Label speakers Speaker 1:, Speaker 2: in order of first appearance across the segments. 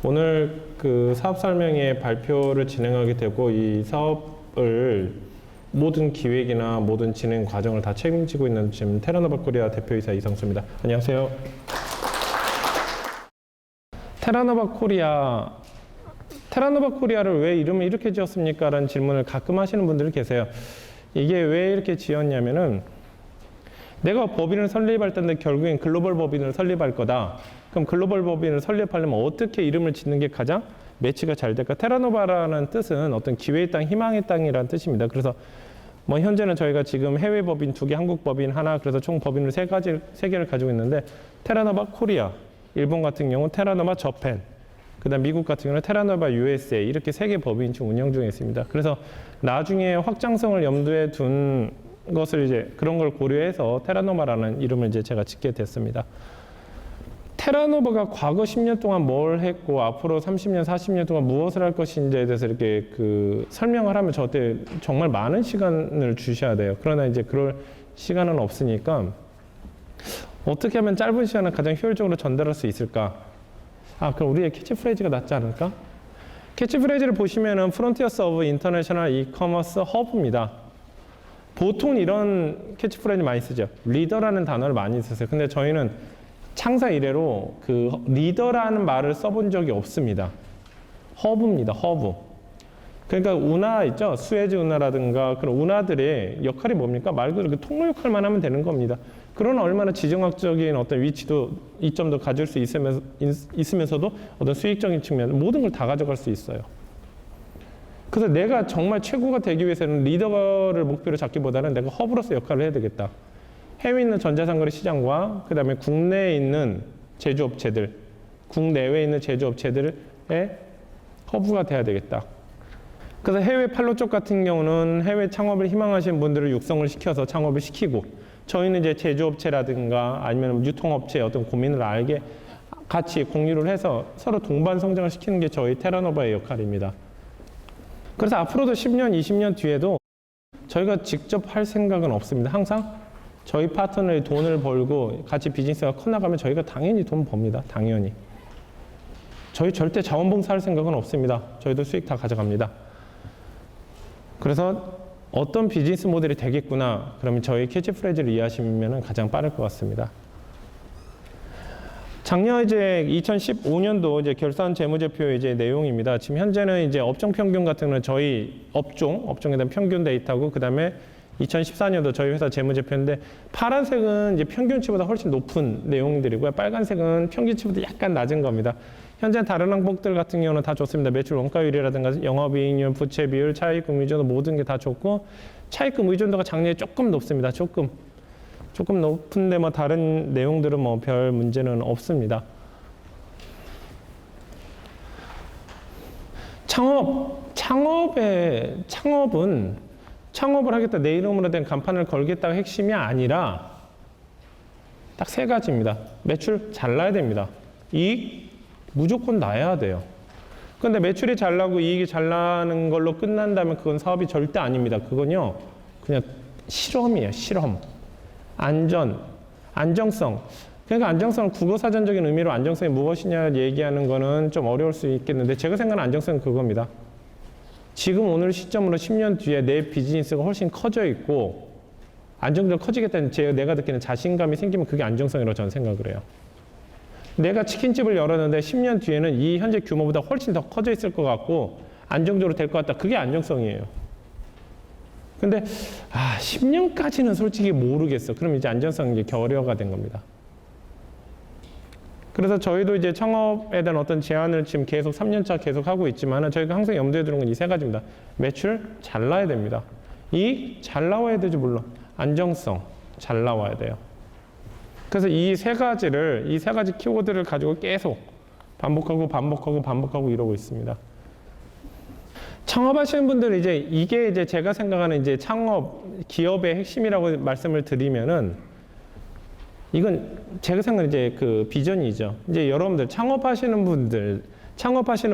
Speaker 1: 오늘 그 사업 설명회 발표를 진행하게 되고 이 사업을 모든 기획이나 모든 진행 과정을 다 책임지고 있는 지금 테라노바 코리아 대표이사 이상수입니다. 안녕하세요. 테라노바 코리아를 왜 이름을 이렇게 지었습니까? 라는 질문을 가끔 하시는 분들이 계세요. 이게 왜 이렇게 지었냐면은 내가 법인을 설립할 텐데 결국엔 글로벌 법인을 설립할 거다. 그럼 글로벌 법인을 설립하려면 어떻게 이름을 짓는 게 가장 매치가 잘 될까? 테라노바라는 뜻은 어떤 기회의 땅, 희망의 땅이라는 뜻입니다. 그래서 뭐 현재는 저희가 지금 해외 법인 2개, 한국 법인 하나, 그래서 총 법인을 3개를 가지고 있는데 테라노바 코리아, 일본 같은 경우는 테라노바 저펜, 그다음 미국 같은 경우는 테라노바 USA 이렇게 3개 법인이 지금 운영 중에 있습니다. 그래서 나중에 확장성을 염두에 둔 것을 이제 그런 걸 고려해서 테라노바라는 이름을 이제 제가 짓게 됐습니다. 테라노바가 과거 10년 동안 뭘 했고 앞으로 30년, 40년 동안 무엇을 할 것인지에 대해서 이렇게 설명을 하면 저한테 정말 많은 시간을 주셔야 돼요. 그러나 이제 그럴 시간은 없으니까 어떻게 하면 짧은 시간을 가장 효율적으로 전달할 수 있을까? 그럼 우리의 캐치프레이즈가 낫지 않을까? 캐치프레이즈를 보시면은 Frontiers of International E-commerce Hub입니다. 보통 이런 캐치프레이즈 많이 쓰죠. 리더라는 단어를 많이 쓰세요. 근데 저희는 창사 이래로 그 리더라는 말을 써본 적이 없습니다. 허브입니다. 허브. 그러니까 운하 있죠. 수에즈 운하라든가 그런 운하들의 역할이 뭡니까? 말 그대로 그 통로 역할만 하면 되는 겁니다. 그러나 얼마나 지정학적인 어떤 위치도 이점도 가질 수 있으면서도 어떤 수익적인 측면 모든 걸 다 가져갈 수 있어요. 그래서 내가 정말 최고가 되기 위해서는 리더를 목표로 잡기보다는 내가 허브로서 역할을 해야 되겠다. 해외에 있는 전자상거래 시장과 그 다음에 국내에 있는 제조업체들, 국내외에 있는 제조업체들의 허브가 돼야 되겠다. 그래서 해외 판로 쪽 같은 경우는 해외 창업을 희망하시는 분들을 육성을 시켜서 창업을 시키고 저희는 이제 제조업체라든가 아니면 유통업체의 어떤 고민을 알게 같이 공유를 해서 서로 동반 성장을 시키는 게 저희 테라노바의 역할입니다. 그래서 앞으로도 10년, 20년 뒤에도 저희가 직접 할 생각은 없습니다. 항상 저희 파트너의 돈을 벌고 같이 비즈니스가 커나가면 저희가 당연히 돈 법니다. 당연히. 저희 절대 자원봉사할 생각은 없습니다. 저희도 수익 다 가져갑니다. 그래서 어떤 비즈니스 모델이 되겠구나. 그러면 저희 캐치프레이즈를 이해하시면 가장 빠를 것 같습니다. 작년 이제 2015년도 이제 결산 재무제표 이제 내용입니다. 지금 현재는 이제 업종 평균 같은 경우는 저희 업종에 대한 평균 데이터고 그 다음에 2014년도 저희 회사 재무제표인데 파란색은 이제 평균치보다 훨씬 높은 내용들이고요. 빨간색은 평균치보다 약간 낮은 겁니다. 현재 다른 항목들 같은 경우는 다 좋습니다. 매출 원가율이라든가 영업이익률, 부채 비율, 차입금 의존도 모든 게 다 좋고 차입금 의존도가 작년에 조금 높습니다. 조금 높은데 뭐 다른 내용들은 뭐 별 문제는 없습니다. 창업을 하겠다, 내 이름으로 된 간판을 걸겠다가 핵심이 아니라 딱 3가지입니다. 매출 잘 나야 됩니다. 이익 무조건 나야 돼요. 그런데 매출이 잘 나고 이익이 잘 나는 걸로 끝난다면 그건 사업이 절대 아닙니다. 그건요, 그냥 실험이에요, 실험. 안정성. 그러니까 안정성은 국어사전적인 의미로 안정성이 무엇이냐 얘기하는 거는 좀 어려울 수 있겠는데 제가 생각하는 안정성은 그겁니다. 지금 오늘 시점으로 10년 뒤에 내 비즈니스가 훨씬 커져 있고 안정적으로 커지겠다는 내가 느끼는 자신감이 생기면 그게 안정성이라고 저는 생각을 해요. 내가 치킨집을 열었는데 10년 뒤에는 이 현재 규모보다 훨씬 더 커져 있을 것 같고 안정적으로 될 것 같다. 그게 안정성이에요. 근데 10년까지는 솔직히 모르겠어. 그럼 이제 안정성이 이제 결여가 된 겁니다. 그래서 저희도 이제 창업에 대한 어떤 제안을 지금 계속 3년차 계속 하고 있지만 저희가 항상 염두에 두는 건 이 3가지입니다. 매출 잘 나야 됩니다. 이익 잘 나와야 되죠, 물론. 안정성 잘 나와야 돼요. 그래서 이 3가지 키워드를 가지고 계속 반복하고 이러고 있습니다. 창업하시는 분들은 이게 이제 제가 생각하는 이제 창업 기업의 핵심이라고 말씀을 드리면은 이건 제가 생각하는 이제 그 비전이죠. 이제 여러분들 창업하시는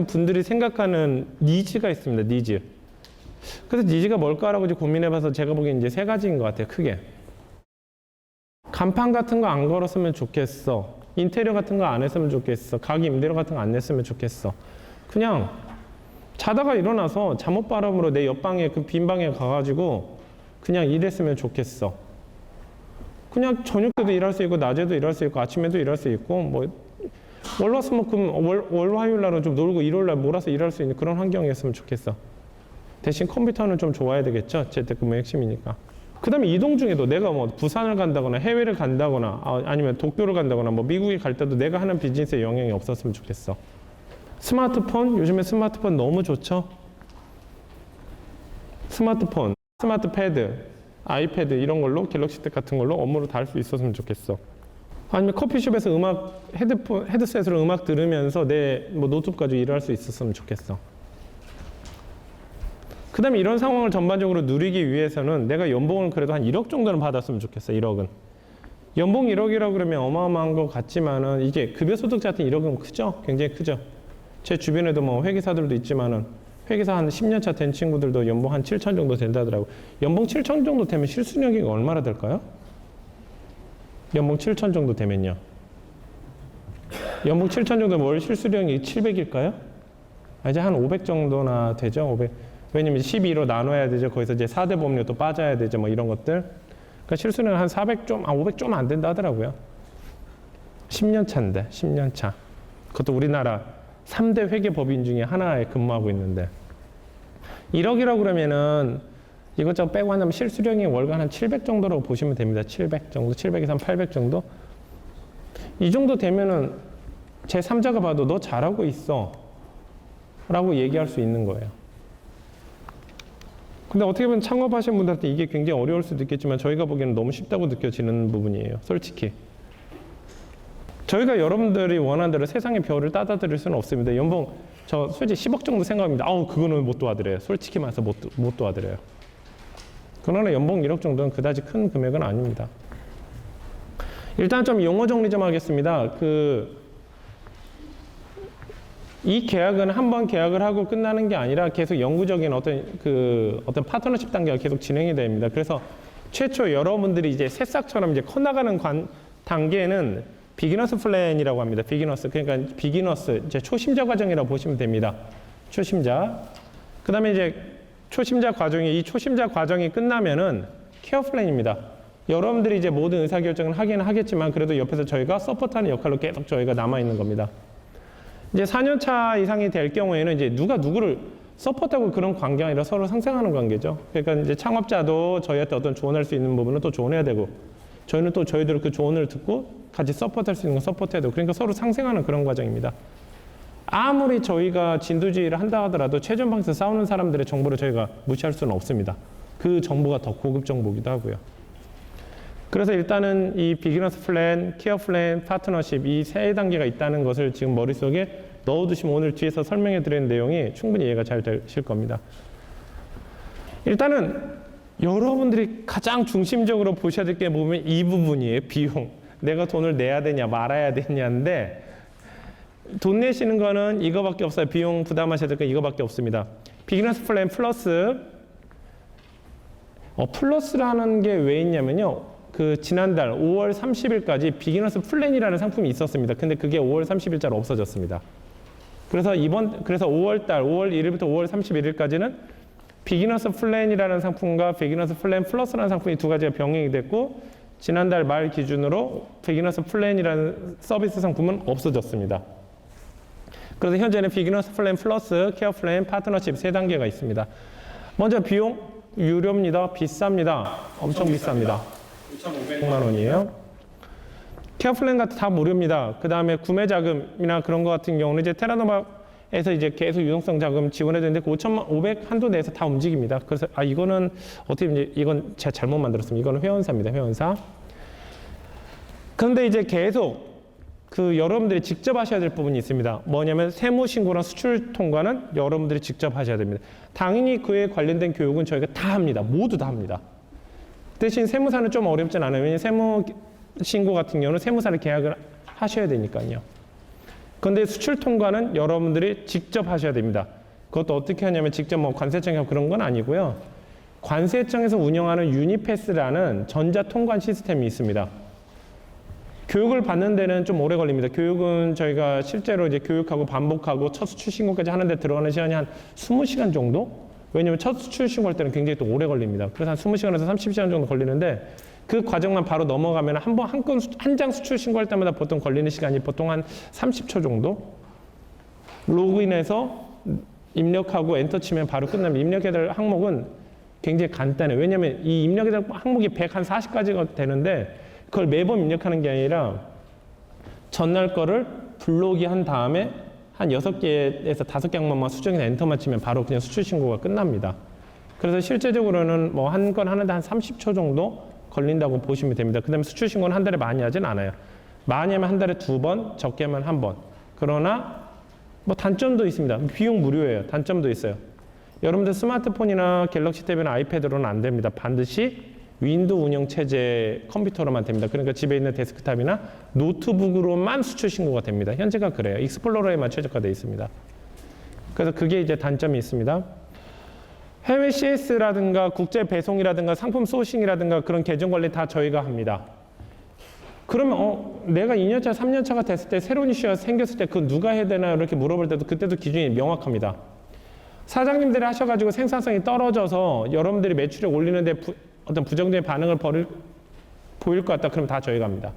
Speaker 1: 분들이 생각하는 니즈가 있습니다. 니즈. 그래서 니즈가 뭘까라고 이제 고민해봐서 제가 보기엔 이제 3가지인 것 같아요. 크게. 간판 같은 거 안 걸었으면 좋겠어. 인테리어 같은 거 안 했으면 좋겠어. 가게 임대료 같은 거 안 냈으면 좋겠어. 그냥 자다가 일어나서 잠옷바람으로 내 옆방에 그 빈 방에 가가지고 그냥 일했으면 좋겠어. 그냥 저녁 때도 일할 수 있고 낮에도 일할 수 있고 아침에도 일할 수 있고 뭐 월화수목금 월화요일 날은 좀 놀고 일요일 날 몰아서 일할 수 있는 그런 환경이었으면 좋겠어. 대신 컴퓨터는 좀 좋아야 되겠죠. 재택근무의 핵심이니까. 그 다음에 이동 중에도 내가 뭐 부산을 간다거나 해외를 간다거나 아니면 도쿄를 간다거나 뭐 미국에 갈 때도 내가 하는 비즈니스에 영향이 없었으면 좋겠어. 스마트폰, 요즘에 스마트폰 너무 좋죠. 스마트폰, 스마트패드, 아이패드 이런 걸로 갤럭시 탭 같은 걸로 업무를 다 할 수 있었으면 좋겠어. 아니면 커피숍에서 헤드셋으로 음악 들으면서 내 뭐 노트북 가지고 일을 할 수 있었으면 좋겠어. 그 다음에 이런 상황을 전반적으로 누리기 위해서는 내가 연봉을 그래도 한 1억 정도는 받았으면 좋겠어. 1억은. 연봉 1억이라고 그러면 어마어마한 것 같지만은 이게 급여소득자 같은 1억은 크죠? 굉장히 크죠? 제 주변에도 뭐 회계사들도 있지만은 회계사 한 10년 차 된 친구들도 연봉 한 7천 정도 된다더라고. 연봉 7천 정도 되면 실수령이 얼마나 될까요? 연봉 7천 정도 되면요. 연봉 7천 정도 월 실수령이 700일까요? 이제 한 500 정도나 되죠. 500. 왜냐면 12로 나눠야 되죠. 거기서 이제 4대 보험료 또 빠져야 되죠. 뭐 이런 것들. 그러니까 실수령 한 400 좀, 500 좀 안 된다 하더라고요. 10년 차인데, 10년 차. 그것도 우리나라 3대 회계법인 중에 하나에 근무하고 있는데 1억이라고 그러면은 이것저것 빼고 한다면 실수령이 월간 한 700 정도라고 보시면 됩니다. 700 정도, 700에서 한 800 정도. 이 정도 되면은 제 3자가 봐도 너 잘하고 있어 라고 얘기할 수 있는 거예요. 근데 어떻게 보면 창업하시는 분들한테 이게 굉장히 어려울 수도 있겠지만 저희가 보기에는 너무 쉽다고 느껴지는 부분이에요. 솔직히. 저희가 여러분들이 원하는 대로 세상의 별을 따다 드릴 수는 없습니다. 연봉 저 솔직히 10억 정도 생각합니다. 그거는 못 도와드려요. 솔직히 말해서 못 도와드려요. 그러나 연봉 1억 정도는 그다지 큰 금액은 아닙니다. 일단 좀 용어 정리 좀 하겠습니다. 이 계약은 한 번 계약을 하고 끝나는 게 아니라 계속 영구적인 어떤 파트너십 단계가 계속 진행이 됩니다. 그래서 최초 여러분들이 이제 새싹처럼 이제 커나가는 단계는 비기너스 플랜이라고 합니다. 그러니까 비기너스 이제 초심자 과정이라고 보시면 됩니다. 초심자. 그다음에 이제 초심자 과정이 끝나면은 케어 플랜입니다. 여러분들이 이제 모든 의사결정을 하기는 하겠지만 그래도 옆에서 저희가 서포트하는 역할로 계속 저희가 남아 있는 겁니다. 이제 4년 차 이상이 될 경우에는 이제 누가 누구를 서포트하고 그런 관계가 아니라 서로 상생하는 관계죠. 그러니까 이제 창업자도 저희한테 어떤 조언할 수 있는 부분은 또 조언해야 되고 저희는 또 저희들 그 조언을 듣고 같이 서포트할 수 있는 건 서포트해야 되고 그러니까 서로 상생하는 그런 과정입니다. 아무리 저희가 진두지휘를 한다 하더라도 최전 방에서 싸우는 사람들의 정보를 저희가 무시할 수는 없습니다. 그 정보가 더 고급 정보이기도 하고요. 그래서 일단은 이 비기너스 플랜, 케어 플랜, 파트너십 이 세 단계가 있다는 것을 지금 머릿속에 넣어두시면 오늘 뒤에서 설명해 드리는 내용이 충분히 이해가 잘 되실 겁니다. 일단은 여러분들이 가장 중심적으로 보셔야 될 게 보면 이 부분이에요. 비용. 내가 돈을 내야 되냐 말아야 되냐인데 돈 내시는 거는 이거밖에 없어요. 비용 부담하셔야 될 거 이거밖에 없습니다. 비기너스 플랜 플러스 플러스라는 게 왜 있냐면요. 지난달 5월 30일까지 비기너스 플랜이라는 상품이 있었습니다. 근데 그게 5월 30일자로 없어졌습니다. 그래서 5월 1일부터 5월 31일까지는 비기너스 플랜이라는 상품과 비기너스 플랜 플러스라는 상품이 두 가지가 병행이 됐고 지난달 말 기준으로 비기너스 플랜이라는 서비스 상품은 없어졌습니다. 그래서 현재는 비기너스 플랜 플러스, 케어 플랜, 파트너십 세 단계가 있습니다. 먼저 비용 유료입니다. 비쌉니다. 엄청 비쌉니다. 6,500만 원이에요. 케어 플랜 같은 다 무료입니다. 그 다음에 구매 자금이나 그런 거 같은 경우는 이제 테라노마에서 이제 계속 유동성 자금 지원해 주는데 그 5,500 한도 내에서 다 움직입니다. 그래서 이거는 어떻게 보면 이건 제가 잘못 만들었습니다. 이거는 회원사입니다. 회원사. 그런데 이제 계속 여러분들이 직접 하셔야 될 부분이 있습니다. 뭐냐면 세무 신고랑 수출 통과는 여러분들이 직접 하셔야 됩니다. 당연히 그에 관련된 교육은 저희가 다 합니다. 모두 다 합니다. 대신 세무사는 좀 어렵진 않아요. 왜냐하면 세무 신고 같은 경우는 세무사를 계약을 하셔야 되니까요. 그런데 수출 통과는 여러분들이 직접 하셔야 됩니다. 그것도 어떻게 하냐면 직접 뭐 관세청이나 그런 건 아니고요. 관세청에서 운영하는 유니패스라는 전자통관 시스템이 있습니다. 교육을 받는 데는 좀 오래 걸립니다. 교육은 저희가 실제로 이제 교육하고 반복하고 첫 수출 신고까지 하는데 들어가는 시간이 한 20시간 정도? 왜냐면 첫 수출 신고할 때는 굉장히 또 오래 걸립니다. 그래서 한 20시간에서 30시간 정도 걸리는데 그 과정만 바로 넘어가면 한 장 수출 신고할 때마다 보통 걸리는 시간이 보통 한 30초 정도? 로그인해서 입력하고 엔터 치면 바로 끝납니다. 입력해야 될 항목은 굉장히 간단해요. 왜냐면 이 입력해야 될 항목이 140가지가 되는데 그걸 매번 입력하는 게 아니라 전날 거를 불러오기 한 다음에 한 6개에서 5개 항목만 수정해서 엔터만 치면 바로 그냥 수출 신고가 끝납니다. 그래서 실제적으로는 뭐 한 건 하는데 한 30초 정도 걸린다고 보시면 됩니다. 그 다음에 수출 신고는 한 달에 많이 하진 않아요. 많이 하면 한 달에 2번, 적게 하면 1번. 그러나 뭐 단점도 있습니다. 비용 무료예요. 단점도 있어요. 여러분들 스마트폰이나 갤럭시 탭이나 아이패드로는 안 됩니다. 반드시 윈도우 운영 체제 컴퓨터로만 됩니다. 그러니까 집에 있는 데스크탑이나 노트북으로만 수출 신고가 됩니다. 현재가 그래요. 익스플로러에만 최적화되어 있습니다. 그래서 그게 이제 단점이 있습니다. 해외 CS라든가 국제 배송이라든가 상품 소싱이라든가 그런 계정 관리 다 저희가 합니다. 그러면 내가 2년차, 3년차가 됐을 때 새로운 이슈가 생겼을 때 그거 누가 해야 되나 이렇게 물어볼 때도 그때도 기준이 명확합니다. 사장님들이 하셔가지고 생산성이 떨어져서 여러분들이 매출을 올리는데 어떤 부정적인 반응을 보일 것 같다. 그럼 다 저희가 합니다.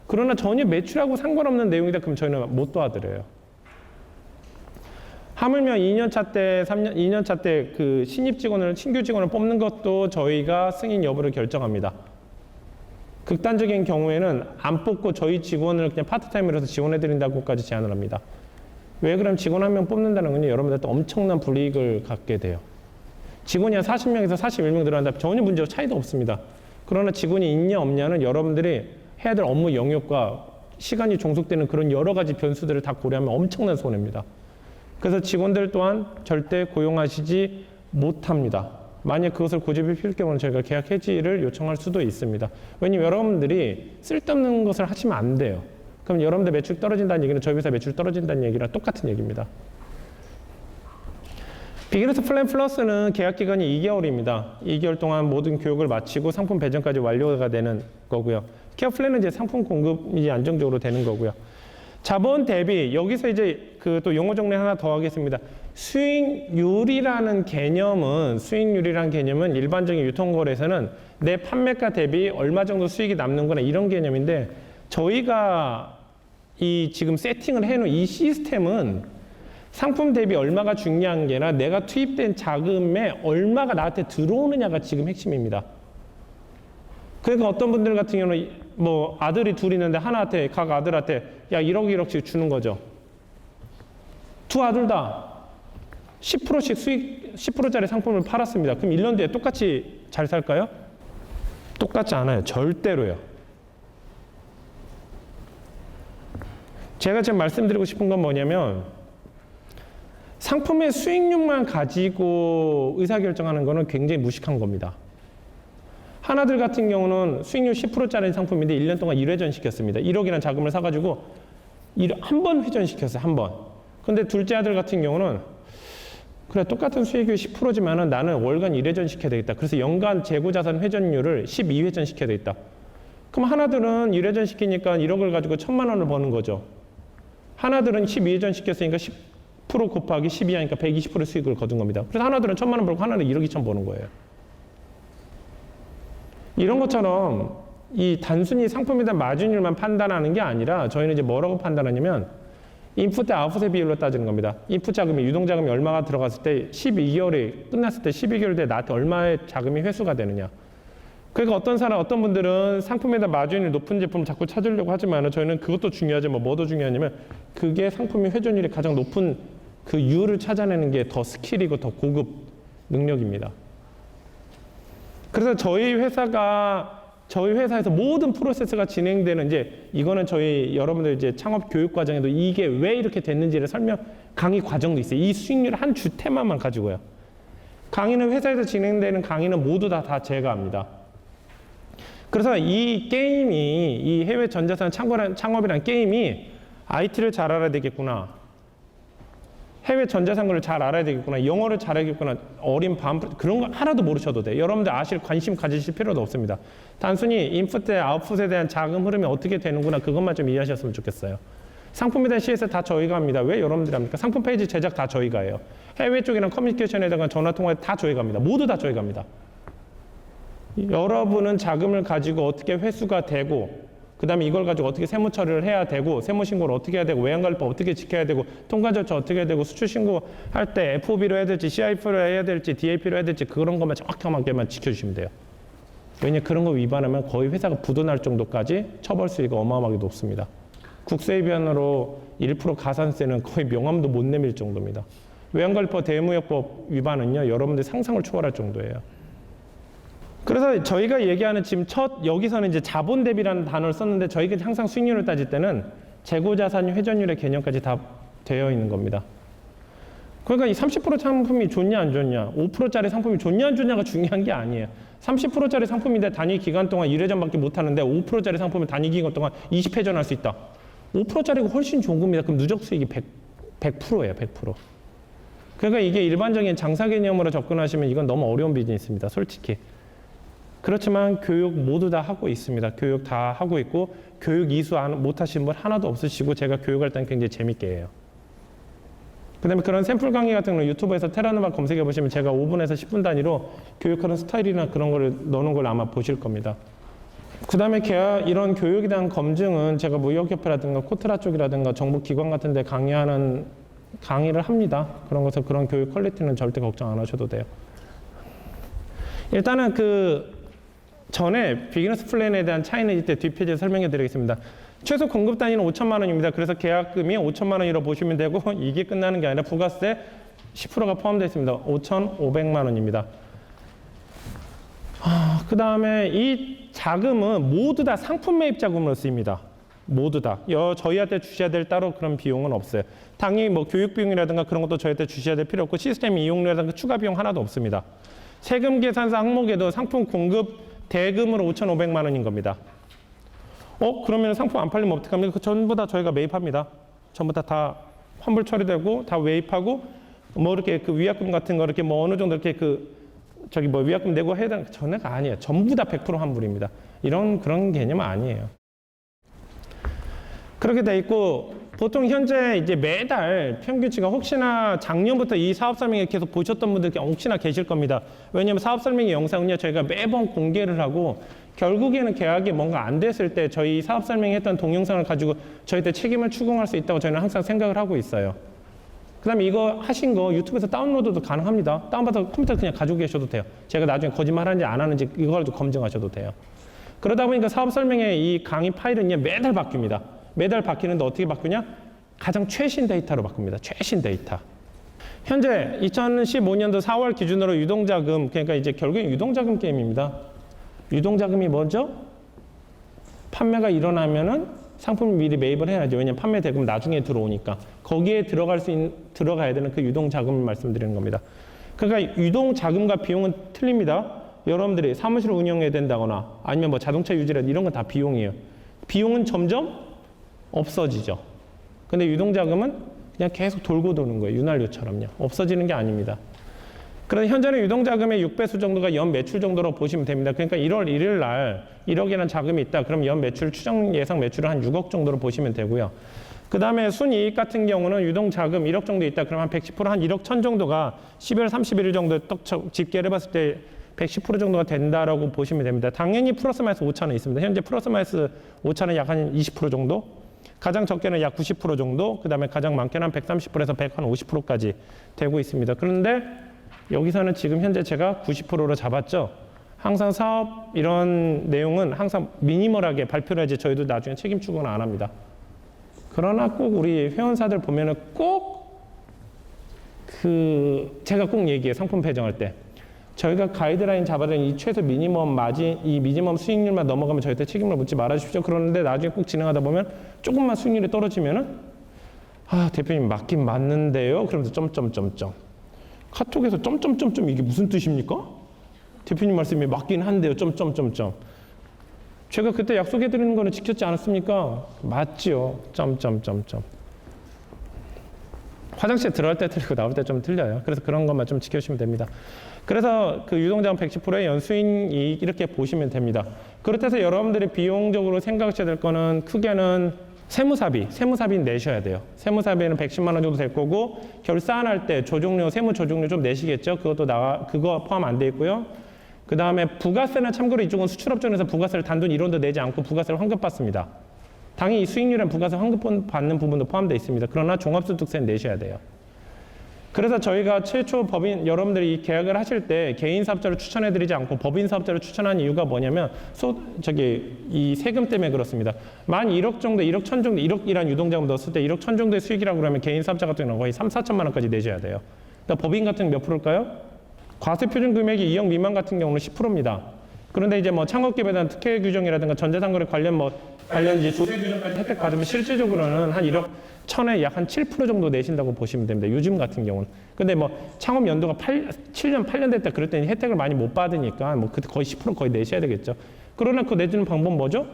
Speaker 1: 그러나 전혀 매출하고 상관없는 내용이다. 그럼 저희는 못 도와드려요. 하물며 2년차 때 그 신입 직원을, 신규 직원을 뽑는 것도 저희가 승인 여부를 결정합니다. 극단적인 경우에는 안 뽑고 저희 직원을 그냥 파트타임으로 해서 지원해드린다고까지 제안을 합니다. 왜 그럼 직원 한 명 뽑는다는 건요, 여러분들한테 엄청난 불이익을 갖게 돼요. 직원이 한 40명에서 41명 들어간다. 전혀 문제가 차이도 없습니다. 그러나 직원이 있냐 없냐는 여러분들이 해야 될 업무 영역과 시간이 종속되는 그런 여러 가지 변수들을 다 고려하면 엄청난 손해입니다. 그래서 직원들 또한 절대 고용하시지 못합니다. 만약 그것을 고집이 필 경우는 저희가 계약 해지를 요청할 수도 있습니다. 왜냐하면 여러분들이 쓸데없는 것을 하시면 안 돼요. 그럼 여러분들 매출 떨어진다는 얘기는 저희 회사 매출 떨어진다는 얘기랑 똑같은 얘기입니다. 비기너스 플랜 플러스는 계약 기간이 2개월입니다. 2개월 동안 모든 교육을 마치고 상품 배정까지 완료가 되는 거고요. 케어 플랜은 이제 상품 공급이 안정적으로 되는 거고요. 자본 대비, 여기서 이제 그 또 용어 정리 하나 더 하겠습니다. 수익률이라는 개념은 일반적인 유통거래에서는 내 판매가 대비 얼마 정도 수익이 남는거나 이런 개념인데, 저희가 이 지금 세팅을 해놓은 이 시스템은 상품 대비 얼마가 중요한 게 아니라 내가 투입된 자금에 얼마가 나한테 들어오느냐가 지금 핵심입니다. 그러니까 어떤 분들 같은 경우는 뭐 아들이 둘 있는데 하나한테, 각 아들한테 야 1억 1억씩 주는 거죠. 두 아들 다 10%씩 수익, 10%짜리 상품을 팔았습니다. 그럼 1년 뒤에 똑같이 잘 살까요? 똑같지 않아요. 절대로요. 제가 지금 말씀드리고 싶은 건 뭐냐면, 상품의 수익률만 가지고 의사결정하는 거는 굉장히 무식한 겁니다. 하나들 같은 경우는 수익률 10%짜리 상품인데 1년 동안 1회전 시켰습니다. 1억이라는 자금을 사가지고 한 번 회전시켰어요. 한 번. 근데 둘째 아들 같은 경우는 그래 똑같은 수익률 10%지만은 나는 월간 1회전 시켜야 되겠다. 그래서 연간 재고자산 회전율을 12회전 시켜야 되겠다. 그럼 하나들은 1회전 시키니까 1억을 가지고 1,000만 원을 버는 거죠. 하나들은 12회전 시켰으니까 10% 곱하기 12 하니까 120% 수익을 거둔 겁니다. 그래서 하나들은 1,000만 원 벌고 하나는 1억 2천 버는 거예요. 이런 것처럼 이 단순히 상품에 대한 마진율만 판단하는 게 아니라 저희는 이제 뭐라고 판단하냐면 인풋 대 아웃풋의 비율로 따지는 겁니다. 인풋 자금이, 유동 자금이 얼마가 들어갔을 때 12개월이 끝났을 때 12개월 뒤에 나한테 얼마의 자금이 회수가 되느냐. 그러니까 어떤 분들은 상품에 대한 마진율이 높은 제품을 자꾸 찾으려고 하지만 저희는 그것도 중요하지만 뭐도 중요하냐면 그게 상품의 회전율이 가장 높은 그 이유를 찾아내는 게 더 스킬이고 더 고급 능력입니다. 그래서 저희 회사에서 모든 프로세스가 진행되는 이제 이거는 저희 여러분들 이제 창업 교육 과정에도 이게 왜 이렇게 됐는지를 강의 과정도 있어요. 이 수익률 한 주 테마만 가지고요. 강의는 회사에서 진행되는 강의는 모두 다 제가 합니다. 그래서 이 게임이, 이 해외 전자산 창업이라는 게임이 IT를 잘 알아야 되겠구나. 해외 전자상거를 잘 알아야 되겠구나, 영어를 잘하겠구나, 어린 반프 그런 거 하나도 모르셔도 돼요. 여러분들 관심 가지실 필요도 없습니다. 단순히 인풋 대 아웃풋에 대한 자금 흐름이 어떻게 되는구나, 그것만 좀 이해하셨으면 좋겠어요. 상품에 대한 CS 다 저희가 합니다. 왜 여러분들이 합니까? 상품 페이지 제작 다 저희가 해요. 해외 쪽이랑 커뮤니케이션에다가 전화통화에 다 저희가 합니다. 모두 다 저희가 합니다. 여러분은 자금을 가지고 어떻게 회수가 되고, 그 다음에 이걸 가지고 어떻게 세무 처리를 해야 되고, 세무 신고를 어떻게 해야 되고, 외환관리법 어떻게 지켜야 되고, 통관 절차 어떻게 해야 되고, 수출 신고할 때 FOB로 해야 될지, CIF로 해야 될지, DAP로 해야 될지, 그런 것만 정확하게만 지켜주시면 돼요. 왜냐하면 그런 거 위반하면 거의 회사가 부도날 정도까지 처벌 수위가 어마어마하게 높습니다. 국세 위반으로 1% 가산세는 거의 명함도 못 내밀 정도입니다. 외환관리법 대무역법 위반은요, 여러분들 상상을 초월할 정도예요. 그래서 저희가 얘기하는 지금 여기서는 이제 자본 대비라는 단어를 썼는데, 저희가 항상 수익률을 따질 때는 재고자산 회전율의 개념까지 다 되어 있는 겁니다. 그러니까 이 30% 상품이 좋냐 안 좋냐, 5%짜리 상품이 좋냐 안 좋냐가 중요한 게 아니에요. 30%짜리 상품인데 단위 기간 동안 1회전밖에 못 하는데 5%짜리 상품은 단위 기간 동안 20회전 할 수 있다. 5%짜리가 훨씬 좋은 겁니다. 그럼 누적 수익이 100%예요, 100%. 그러니까 이게 일반적인 장사 개념으로 접근하시면 이건 너무 어려운 비즈니스입니다, 솔직히. 그렇지만 교육 모두 다 하고 있습니다. 교육 다 하고 있고, 교육 이수 못 하시는 분 하나도 없으시고, 제가 교육할 때는 굉장히 재밌게 해요. 그 다음에 그런 샘플 강의 같은 거 유튜브에서 테라노바 검색해 보시면 제가 5분에서 10분 단위로 교육하는 스타일이나 그런 거를 넣는 걸 아마 보실 겁니다. 그 다음에 이런 교육에 대한 검증은 제가 무역협회라든가 코트라 쪽이라든가 정부기관 같은 데 강의를 합니다. 그런 것에서 그런 교육 퀄리티는 절대 걱정 안 하셔도 돼요. 일단은 전에 비기너스 플랜에 대한 차이는 이때 뒷페이지에 설명해 드리겠습니다. 최소 공급 단위는 5천만 원입니다. 그래서 계약금이 5천만 원이라고 보시면 되고, 이게 끝나는 게 아니라 부가세 10%가 포함되어 있습니다. 5,500만 원입니다. 그 다음에 이 자금은 모두 다 상품 매입 자금으로 쓰입니다. 모두 다. 저희한테 주셔야 될 따로 그런 비용은 없어요. 당연히 뭐 교육 비용이라든가 그런 것도 저희한테 주셔야 될 필요 없고, 시스템 이용료라든가 추가 비용 하나도 없습니다. 세금 계산서 항목에도 상품 공급 대금으로 5,500만 원인 겁니다. 그러면 상품 안 팔리면 어떡합니까? 전부 다 저희가 매입합니다. 전부 다 환불 처리되고, 다 매입하고, 뭐 이렇게 위약금 같은 거 이렇게 뭐 어느 정도 이렇게 위약금 내고 해야 되는 전에가 아니에요. 전부 다 100% 환불입니다. 그런 개념은 아니에요. 그렇게 돼 있고, 보통 현재 이제 매달 평균치가 혹시나 작년부터 이 사업 설명회 계속 보셨던 분들 혹시나 계실 겁니다. 왜냐하면 사업 설명회 영상은요, 저희가 매번 공개를 하고, 결국에는 계약이 뭔가 안 됐을 때 저희 사업 설명회 했던 동영상을 가지고 저희한테 책임을 추궁할 수 있다고 저희는 항상 생각을 하고 있어요. 그 다음에 이거 하신 거 유튜브에서 다운로드도 가능합니다. 다운받아서 컴퓨터 그냥 가지고 계셔도 돼요. 제가 나중에 거짓말 하는지 안 하는지 이걸 검증하셔도 돼요. 그러다 보니까 사업 설명회 이 강의 파일은요, 매달 바뀝니다. 매달 바뀌는데 어떻게 바꾸냐? 가장 최신 데이터로 바꿉니다. 최신 데이터. 현재 2015년도 4월 기준으로 유동자금, 그러니까 이제 결국엔 유동자금 게임입니다. 유동자금이 뭐죠? 판매가 일어나면은 상품을 미리 매입을 해야죠. 왜냐하면 판매 대금 나중에 들어오니까. 거기에 들어가야 되는 그 유동자금을 말씀드리는 겁니다. 그러니까 유동자금과 비용은 틀립니다. 여러분들이 사무실을 운영해야 된다거나 아니면 뭐 자동차 유지라든지 이런 건 다 비용이에요. 비용은 점점 없어지죠. 근데 유동자금은 그냥 계속 돌고 도는 거예요. 윤활유처럼요. 없어지는 게 아닙니다. 그래서 현재는 유동자금의 6배수 정도가 연 매출 정도로 보시면 됩니다. 그러니까 1월 1일 날 1억이라는 자금이 있다. 그럼 연 매출 추정 예상 매출은 한 6억 정도로 보시면 되고요. 그 다음에 순이익 같은 경우는 유동자금 1억 정도 있다. 그럼 한 110% 한 1억 1천 정도가 12월 31일 정도에 떡 집계를 해봤을 때 110% 정도가 된다라고 보시면 됩니다. 당연히 플러스 마이너스 5천 원 있습니다. 현재 플러스 마이너스 5천 원 약 한 20% 정도, 가장 적게는 약 90% 정도, 그 다음에 가장 많게는 한 130%에서 150%까지 되고 있습니다. 그런데 여기서는 지금 현재 제가 90%로 잡았죠. 항상 사업 이런 내용은 항상 미니멀하게 발표를 해야지 저희도 나중에 책임 추궁을 안 합니다. 그러나 꼭 우리 회원사들 보면은 꼭 제가 꼭 얘기해요. 상품 배정할 때. 저희가 가이드라인 잡아야 되는 이 최소 미니멈 마진, 이 미니멈 수익률만 넘어가면 저희한테 책임을 묻지 말아 주십시오. 그러는데 나중에 꼭 진행하다 보면 조금만 수익률이 떨어지면은 대표님 맞긴 맞는데요. 그러면서 점점점점. 카톡에서 점점점점 이게 무슨 뜻입니까? 대표님 말씀이 맞긴 한데요. 점점점점. 제가 그때 약속해 드리는 거는 지켰지 않았습니까? 맞죠. 점점점점. 화장실 들어갈 때 틀리고 나올 때 좀 틀려요. 그래서 그런 것만 좀 지켜주시면 됩니다. 그래서 그 유동자금 110%의 연수익이 이렇게 보시면 됩니다. 그렇다고 해서 여러분들이 비용적으로 생각하셔야 될 거는 크게는 세무사비 내셔야 돼요. 세무사비는 110만 원 정도 될 거고, 결산할 때 조종료, 세무 조종료 좀 내시겠죠? 그거 포함 안 돼 있고요. 그 다음에 부가세는 참고로 이쪽은 수출업종에서 부가세를 단돈 1원도 내지 않고 부가세를 환급받습니다. 당연히 이 수익률엔 부가세 환급 받는 부분도 포함되어 있습니다. 그러나 종합소득세는 내셔야 돼요. 그래서 저희가 최초 여러분들이 계약을 하실 때 개인 사업자를 추천해드리지 않고 법인 사업자를 추천한 이유가 뭐냐면, 이 세금 때문에 그렇습니다. 만 1억 정도, 1억 1천 정도, 1억이란 유동자금 넣었을 때 1억 1천 정도의 수익이라고 그러면 개인 사업자 같은 경우는 거의 3, 4천만 원까지 내셔야 돼요. 그러니까 법인 같은 경우 몇 프로일까요? 과세 표준 금액이 2억 미만 같은 경우는 10%입니다. 그런데 이제 뭐 창업기업에 대한 특혜 규정이라든가 전자상거래 관련 이제 조세 규정까지 혜택 받으면 실질적으로는 한 1억 1천에 약 한 7% 정도 내신다고 보시면 됩니다. 요즘 같은 경우는. 근데 창업 연도가 7년, 8년 됐다 그럴 때는 혜택을 많이 못 받으니까 그때 거의 10% 거의 내셔야 되겠죠. 그러나 그 내주는 방법 뭐죠?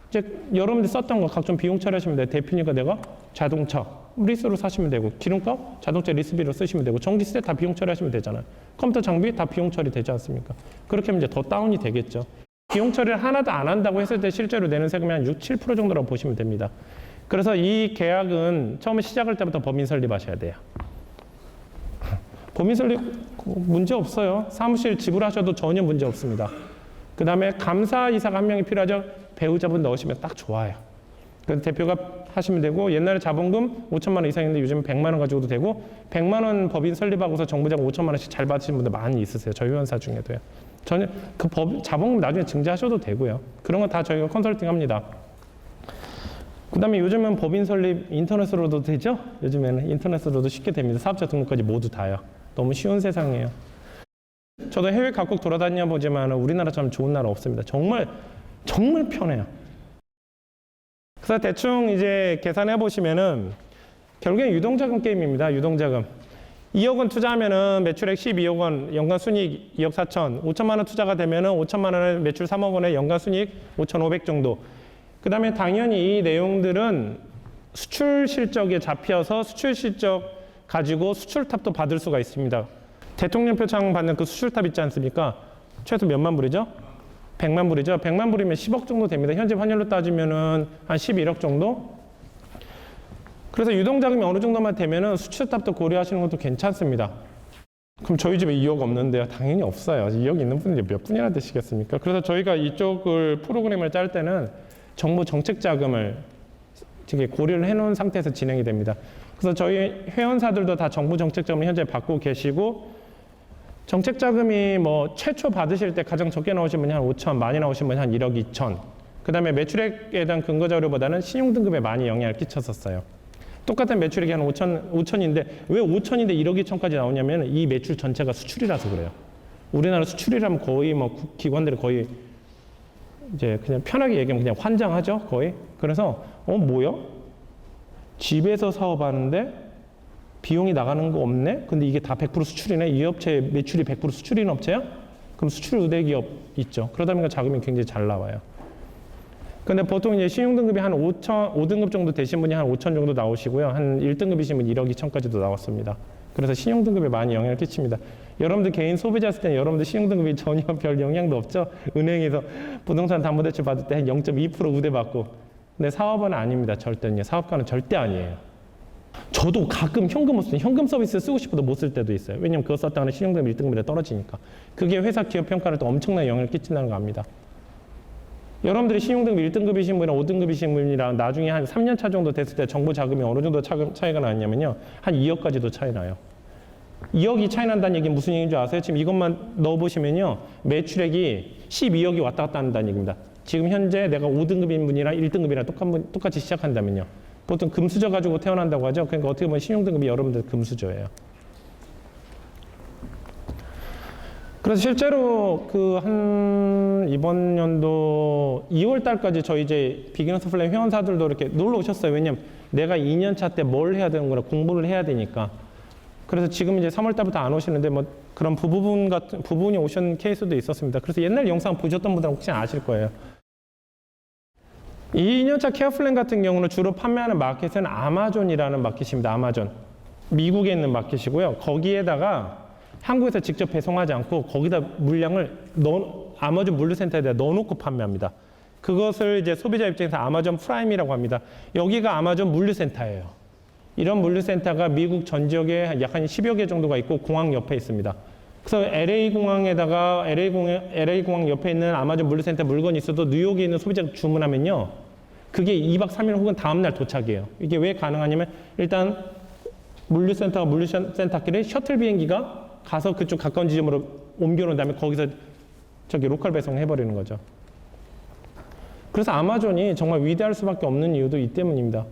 Speaker 1: 이제 여러분들 썼던 거 각종 비용 처리하시면 돼요. 대표니까 내가 자동차 리스로 사시면 되고, 기름값 자동차 리스비로 쓰시면 되고, 전기세 다 비용 처리하시면 되잖아요. 컴퓨터 장비 다 비용 처리 되지 않습니까? 그렇게 하면 이제 더 다운이 되겠죠. 비용 처리를 하나도 안 한다고 했을 때 실제로 내는 세금이 한 6, 7% 정도라고 보시면 됩니다. 그래서 이 계약은 처음에 시작할 때부터 법인 설립하셔야 돼요. 법인 설립 문제 없어요. 사무실 지불하셔도 전혀 문제 없습니다. 그 다음에 감사이사가 한 명이 필요하죠. 배우자분 넣으시면 딱 좋아요. 그래서 대표가 하시면 되고, 옛날에 자본금 5천만 원 이상인데 요즘 100만 원 가지고도 되고, 100만 원 법인 설립하고서 정부자금 5천만 원씩 잘 받으시는 분들 많이 있으세요. 저희 회원사 중에도요. 전혀 자본금 나중에 증자하셔도 되고요. 그런 거 다 저희가 컨설팅 합니다. 그 다음에 요즘은 법인 설립 인터넷으로도 되죠? 요즘에는 인터넷으로도 쉽게 됩니다. 사업자 등록까지 모두 다요. 너무 쉬운 세상이에요. 저도 해외 각국 돌아다녀 보지만 우리나라처럼 좋은 나라 없습니다. 정말 편해요. 그래서 대충 이제 계산해 보시면은 결국엔 유동자금 게임입니다. 유동자금. 2억 원 투자하면은 매출액 12억 원, 연간 순이익 2억 4천, 5천만 원 투자가 되면은 5천만 원에 매출 3억 원에 연간 순이익 5,500 정도. 그 다음에 당연히 이 내용들은 수출 실적에 잡혀서 수출 실적 가지고 수출탑도 받을 수가 있습니다. 대통령 표창 받는 그 수출탑 있지 않습니까? 최소 몇만 불이죠? 100만 불이죠. 100만 불이면 10억 정도 됩니다. 현재 환율로 따지면은 한 11억 정도? 그래서 유동자금이 어느 정도만 되면은 수출탑도 고려하시는 것도 괜찮습니다. 그럼 저희 집에 2억 없는데요? 당연히 없어요. 2억 있는 분이 몇 분이나 되시겠습니까? 그래서 저희가 이쪽을 프로그램을 짤 때는 정부 정책 자금을 되게 고려를 해놓은 상태에서 진행이 됩니다. 그래서 저희 회원사들도 다 정부 정책 자금을 현재 받고 계시고, 정책 자금이 최초 받으실 때 가장 적게 나오신 분이 한 5천, 많이 나오신 분이 한 1억 2천. 그 다음에 매출액에 대한 근거 자료보다는 신용 등급에 많이 영향을 끼쳤었어요. 똑같은 매출액이 한 5천인데 왜 5천인데 1억 2천까지 나오냐면 이 매출 전체가 수출이라서 그래요. 우리나라 수출이라면 거의 기관들이 거의 이제 그냥 편하게 얘기하면 그냥 환장하죠, 거의. 그래서 뭐야? 집에서 사업하는데 비용이 나가는 거 없네? 근데 이게 다 100% 수출이네? 이 업체 매출이 100% 수출인 업체야? 그럼 수출 의대 기업 있죠. 그러다 보니까 자금이 굉장히 잘 나와요. 근데 보통 이제 신용등급이 한 5등급 정도 되신 분이 한 5천 정도 나오시고요. 한 1등급이신 분이 1억 2천까지도 나왔습니다. 그래서 신용등급에 많이 영향을 끼칩니다. 여러분들 개인 소비자였을 때는 여러분들 신용등급이 전혀 별 영향도 없죠. 은행에서 부동산 담보대출 받을 때 한 0.2% 우대 받고. 근데 사업은 아닙니다. 절대요. 사업가는 절대 아니에요. 저도 가끔 현금 서비스 쓰고 싶어도 못 쓸 때도 있어요. 왜냐면 그거 썼다가는 신용등급 1등급에 떨어지니까. 그게 회사 기업 평가를 또 엄청난 영향을 끼친다는 거 압니다. 여러분들이 신용등급 1등급이신 분이랑 5등급이신 분이랑 나중에 한 3년 차 정도 됐을 때 정부 자금이 어느 정도 차이가 나냐면요. 한 2억까지도 차이 나요. 2억이 차이 난다는 얘기는 무슨 얘기인 줄 아세요? 지금 이것만 넣어보시면요. 매출액이 12억이 왔다 갔다 한다는 얘기입니다. 지금 현재 내가 5등급인 분이랑 1등급이랑 똑같이 시작한다면요. 보통 금수저 가지고 태어난다고 하죠. 그러니까 어떻게 보면 신용등급이 여러분들 금수저예요. 그래서 실제로 이번 연도 2월 달까지 저희 이제 비기너스 플레이 회원사들도 이렇게 놀러 오셨어요. 왜냐면 내가 2년 차 때 뭘 해야 되는 거라 공부를 해야 되니까. 그래서 지금 이제 3월 달부터 안 오시는데 그런 부분이 오신 케이스도 있었습니다. 그래서 옛날 영상 보셨던 분들은 혹시 아실 거예요. 2년차 케어플랜 같은 경우는 주로 판매하는 마켓은 아마존이라는 마켓입니다. 아마존. 미국에 있는 마켓이고요. 거기에다가 한국에서 직접 배송하지 않고 거기다 물량을 아마존 물류센터에다 넣어놓고 판매합니다. 그것을 이제 소비자 입장에서 아마존 프라임이라고 합니다. 여기가 아마존 물류센터예요. 이런 물류센터가 미국 전 지역에 약 한 10여 개 정도가 있고 공항 옆에 있습니다. 그래서 LA 공항 옆에 있는 아마존 물류센터 물건이 있어도 뉴욕에 있는 소비자가 주문하면요. 그게 2박 3일 혹은 다음날 도착이에요. 이게 왜 가능하냐면 일단 물류센터가 물류센터끼리 셔틀 비행기가 가서 그쪽 가까운 지점으로 옮겨놓은 다음에 거기서 저기 로컬 배송해버리는 거죠. 그래서 아마존이 정말 위대할 수밖에 없는 이유도 이 때문입니다.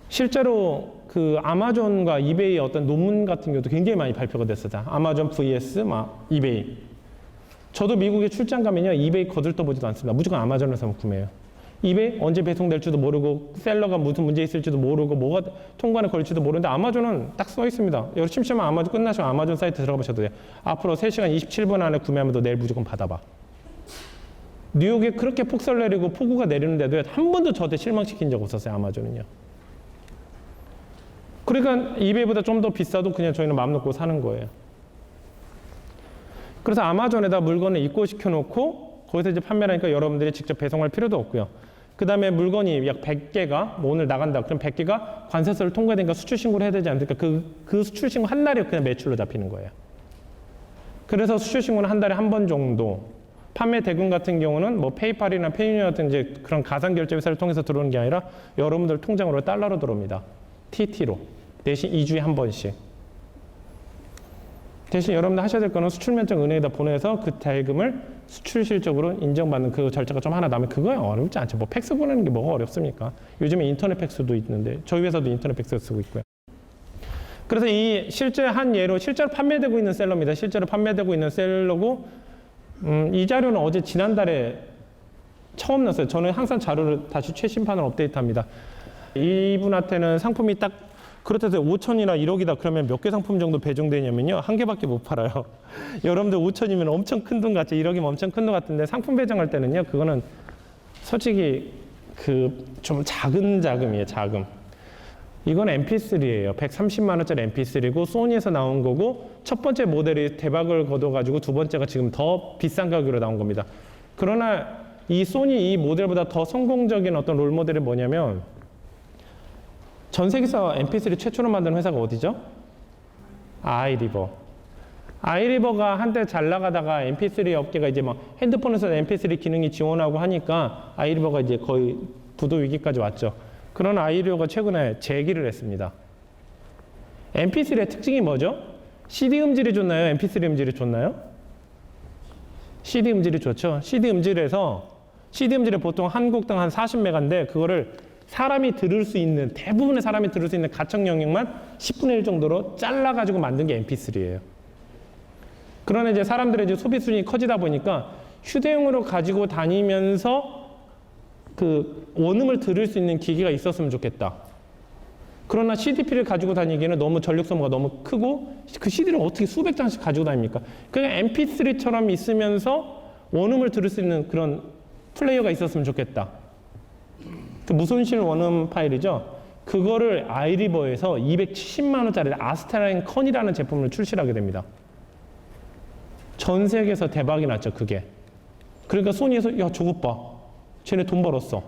Speaker 1: 실제로 그 아마존과 이베이의 어떤 논문 같은 경우도 굉장히 많이 발표가 됐었다. 아마존 vs 이베이. 저도 미국에 출장 가면요. 이베이 거들떠보지도 않습니다. 무조건 아마존에서 구매해요. 이베이 언제 배송될지도 모르고 셀러가 무슨 문제 있을지도 모르고 뭐가 통관에 걸릴지도 모르는데 아마존은 딱 써 있습니다. 여러분 심심하면 아마존 끝나시면 아마존 사이트 들어가셔도 돼요. 앞으로 3시간 27분 안에 구매하면 너 내일 무조건 받아봐. 뉴욕에 그렇게 폭설 내리고 폭우가 내리는데도 한 번도 저한테 실망시킨 적 없었어요. 아마존은요. 그러니까 이베이보다 좀 더 비싸도 그냥 저희는 마음 놓고 사는 거예요. 그래서 아마존에다 물건을 입고시켜 놓고 거기서 이제 판매를 하니까 여러분들이 직접 배송할 필요도 없고요. 그 다음에 물건이 약 100개가 뭐 오늘 나간다. 그럼 100개가 관세서를 통과되니까 수출 신고를 해야 되지 않습니까? 그 수출 신고 한 달이 그냥 매출로 잡히는 거예요. 그래서 수출 신고는 한 달에 한 번 정도. 판매 대금 같은 경우는 뭐 페이팔이나 페이유니 같은 이제 그런 가상 결제 회사를 통해서 들어오는 게 아니라 여러분들 통장으로 달러로 들어옵니다. TT로. 대신 2주에 한 번씩. 대신 여러분들 하셔야 될 거는 수출 면적 은행에다 보내서 그 대금을 수출 실적으로 인정받는 그 절차가 좀 하나 남으면 그거야 어렵지 않죠. 뭐 팩스 보내는 게 뭐가 어렵습니까? 요즘에 인터넷 팩스도 있는데 저희 회사도 인터넷 팩스 쓰고 있고요. 그래서 이 실제 한 예로 실제로 판매되고 있는 셀러입니다. 실제로 판매되고 있는 셀러고 이 자료는 어제 지난달에 처음 났어요. 저는 항상 자료를 다시 최신판을 업데이트합니다. 이분한테는 상품이 딱 그렇다고 해서 5천이나 1억이다 그러면 몇 개 상품 정도 배정되냐면요. 한 개밖에 못 팔아요. 여러분들 5천이면 엄청 큰 돈 같죠. 1억이면 엄청 큰 돈 같은데 상품 배정할 때는요. 그거는 솔직히 그 좀 작은 자금이에요. 자금. 이건 MP3예요. 130만 원짜리 MP3고 소니에서 나온 거고 첫 번째 모델이 대박을 거둬가지고 두 번째가 지금 더 비싼 가격으로 나온 겁니다. 그러나 이 소니 이 모델보다 더 성공적인 어떤 롤 모델이 뭐냐면 전 세계에서 MP3 최초로 만든 회사가 어디죠? 아이리버. 아이리버가 한때 잘 나가다가 MP3 업계가 이제 막 핸드폰에서 MP3 기능이 지원하고 하니까 아이리버가 이제 거의 부도 위기까지 왔죠. 그러나 아이리버가 최근에 재기를 했습니다. MP3의 특징이 뭐죠? CD 음질이 좋나요? MP3 음질이 좋나요? CD 음질이 좋죠. CD 음질에 보통 한 곡당 한 40메가인데 그거를 사람이 들을 수 있는 대부분의 사람이 들을 수 있는 가청 영역만 10분의 1 정도로 잘라가지고 만든 게 MP3예요. 그러나 이제 사람들의 이제 소비 수준이 커지다 보니까 휴대용으로 가지고 다니면서 그 원음을 들을 수 있는 기기가 있었으면 좋겠다. 그러나 CDP를 가지고 다니기에는 너무 전력 소모가 너무 크고 그 CD를 어떻게 수백 장씩 가지고 다닙니까? 그냥 MP3처럼 있으면서 원음을 들을 수 있는 그런 플레이어가 있었으면 좋겠다. 그 무손실 원음 파일이죠. 그거를 아이리버에서 270만 원짜리 아스트라인 컨이라는 제품을 출시하게 됩니다. 전 세계에서 대박이 났죠, 그게. 그러니까 소니에서 야, 저것 봐. 쟤네 돈 벌었어.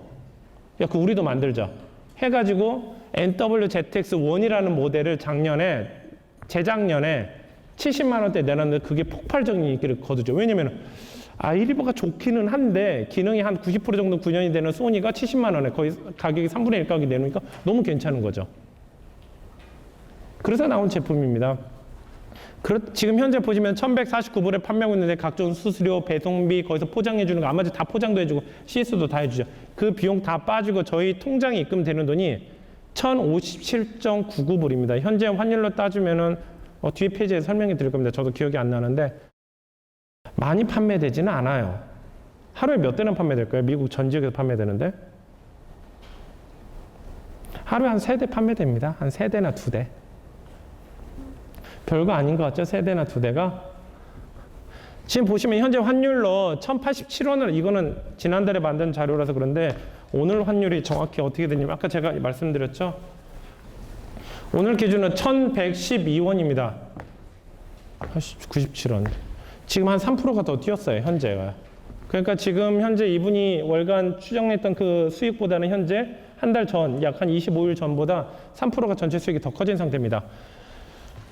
Speaker 1: 야, 그 우리도 만들자. 해가지고 NWZX1이라는 모델을 재작년에 70만 원대 내놨는데 그게 폭발적인 인기를 거두죠. 왜냐면 아이리버가 좋기는 한데 기능이 한 90% 정도 구현이 되는 소니가 70만 원에 거의 가격이 3분의 1 가격이 내놓으니까 너무 괜찮은 거죠. 그래서 나온 제품입니다. 지금 현재 보시면 1149불에 판매하고 있는데 각종 수수료, 배송비, 거기서 포장해 주는 거 아마존 다 포장도 해주고 CS도 다 해주죠. 그 비용 다 빠지고 저희 통장에 입금되는 돈이 1057.99불입니다. 현재 환율로 따지면은 뒤에 페이지에 설명해 드릴 겁니다. 저도 기억이 안 나는데 많이 판매되지는 않아요. 하루에 몇 대는 판매될까요? 미국 전 지역에서 판매되는데 하루에 한 3대 판매됩니다. 한 3대나 2대. 별거 아닌 것 같죠? 3대나 2대가. 지금 보시면 현재 환율로 1087원을 이거는 지난달에 만든 자료라서 그런데 오늘 환율이 정확히 어떻게 되냐면 아까 제가 말씀드렸죠? 오늘 기준은 1,112원입니다. 97원. 지금 한 3%가 더 뛰었어요, 현재가. 그러니까 지금 현재 이분이 월간 추정했던 그 수익보다는 현재 한 달 전, 약 한 25일 전보다 3%가 전체 수익이 더 커진 상태입니다.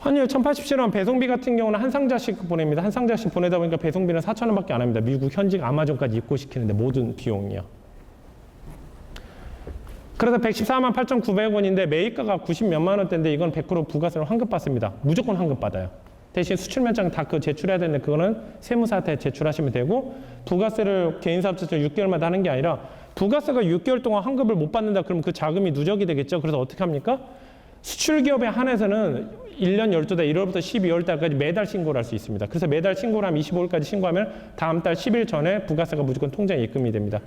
Speaker 1: 환율 1,087원, 배송비 같은 경우는 한 상자씩 보냅니다. 한 상자씩 보내다 보니까 배송비는 4,000원밖에 안 합니다. 미국 현직 아마존까지 입고시키는데 모든 비용이요. 그래서 114만 8,900원인데 매입가가 90 몇만 원대인데 이건 100% 부가세를 환급받습니다. 무조건 환급받아요. 대신 수출면장 다 그 제출해야 되는데 그거는 세무사한테 제출하시면 되고, 부가세를 개인사업자처럼 6개월마다 하는 게 아니라 부가세가 6개월 동안 환급을 못 받는다 그러면 그 자금이 누적이 되겠죠. 그래서 어떻게 합니까? 수출기업에 한해서는 1년 12달 1월부터 12월 달까지 매달 신고를 할 수 있습니다. 그래서 매달 신고를 하면 25일까지 신고하면 다음 달 10일 전에 부가세가 무조건 통장에 입금이 됩니다.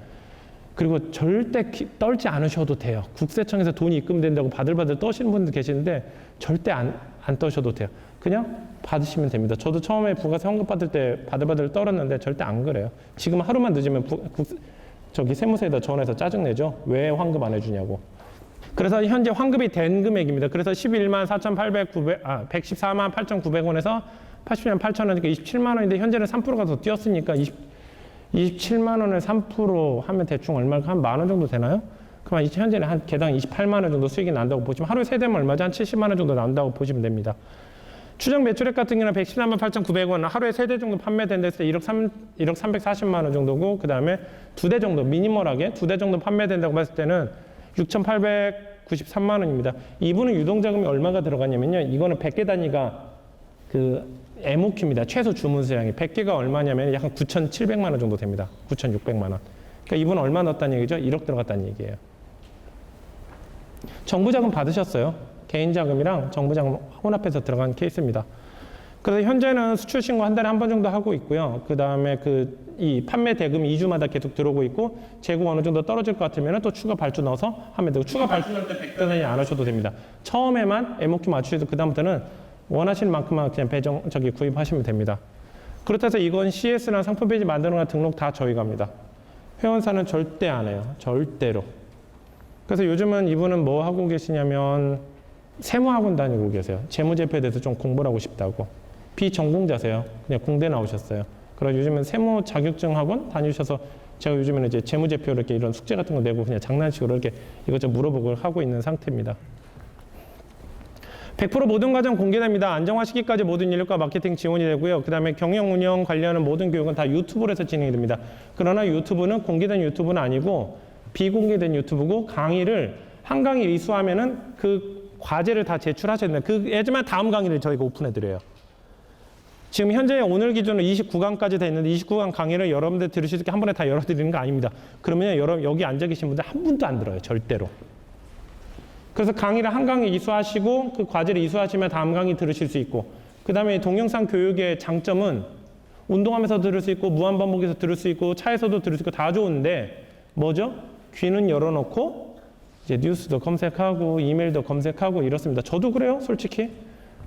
Speaker 1: 그리고 절대 떨지 않으셔도 돼요. 국세청에서 돈이 입금된다고 바들바들 떠시는 분들 계시는데 절대 안 떠셔도 돼요. 그냥 받으시면 됩니다. 저도 처음에 부가세 환급 받을 때 바들바들 떨었는데 절대 안 그래요. 지금 하루만 늦으면 세무서에다 전화해서 짜증내죠. 왜 환급 안 해주냐고. 그래서 현재 환급이 된 금액입니다. 그래서 11만 114만 8,900원에서 80만 8,000원이니까 27만 원인데 현재는 3%가 더 뛰었으니까 27만 원을 3% 하면 대충 얼마일까? 한 만 원 정도 되나요? 그럼 현재는 한 개당 28만 원 정도 수익이 난다고 보시면 하루에 세대면 얼마죠? 한 70만 원 정도 난다고 보시면 됩니다. 추정 매출액 같은 경우는 114만 8,900원, 하루에 3대 정도 판매된다 했을 때 1억 340만 원 정도고, 그 다음에 2대 정도, 미니멀하게 2대 정도 판매된다고 봤을 때는 6,893만 원입니다. 이분은 유동자금이 얼마가 들어갔냐면요. 이거는 100개 단위가 그 MOQ입니다. 최소 주문 수량이 100개가 얼마냐면 약 9,700만 원 정도 됩니다. 9,600만 원. 그러니까 이분은 얼마 넣었다는 얘기죠? 1억 들어갔다는 얘기예요. 정부 자금 받으셨어요. 개인 자금이랑 정부 자금 혼합해서 들어간 케이스입니다. 그래서 현재는 수출 신고 한 달에 한 번 정도 하고 있고요. 그 다음에 이 판매 대금이 2주마다 계속 들어오고 있고, 재고 어느 정도 떨어질 것 같으면 또 추가 발주 넣어서 하면 되고, 추가 발주 넣을 때 100단위 안 하셔도 됩니다. 처음에만 MOQ 맞추셔도 그다음부터는 원하시는 만큼만 그냥 구입하시면 됩니다. 그렇다 해서 이건 CS랑 상품 페이지 만드는 거나 등록 다 저희가 합니다. 회원사는 절대 안 해요. 절대로. 그래서 요즘은 이분은 뭐 하고 계시냐면 세무학원 다니고 계세요. 재무제표에 대해서 좀 공부를 하고 싶다고. 비전공자세요. 그냥 공대 나오셨어요. 그래서 요즘은 세무 자격증 학원 다니셔서 제가 요즘에는 이제 재무제표 이렇게 이런 숙제 같은 거 내고 그냥 장난식으로 이렇게 이것저것 물어보고 하고 있는 상태입니다. 100% 모든 과정 공개됩니다. 안정화 시기까지 모든 인력과 마케팅 지원이 되고요. 그 다음에 경영 운영 관련하는 모든 교육은 다 유튜브로 해서 진행이 됩니다. 그러나 유튜브는 공개된 유튜브는 아니고 비공개된 유튜브고, 강의를 한 강의 이수하면은 그 과제를 다 제출하셔야 됩니다. 그에만 다음 강의를 저희가 오픈해드려요. 지금 현재 오늘 기준으로 29강까지 돼 있는데 29강 강의를 여러분들 들으실 수 있게 한 번에 다 열어드리는 거 아닙니다. 그러면 여기 앉아 계신 분들 한 분도 안 들어요. 절대로. 그래서 강의를 한 강의 이수하시고 그 과제를 이수하시면 다음 강의 들으실 수 있고, 그 다음에 동영상 교육의 장점은 운동하면서 들을 수 있고 무한반복해서 들을 수 있고 차에서도 들을 수 있고 다 좋은데 뭐죠? 귀는 열어놓고 이제 뉴스도 검색하고 이메일도 검색하고 이렇습니다. 저도 그래요, 솔직히.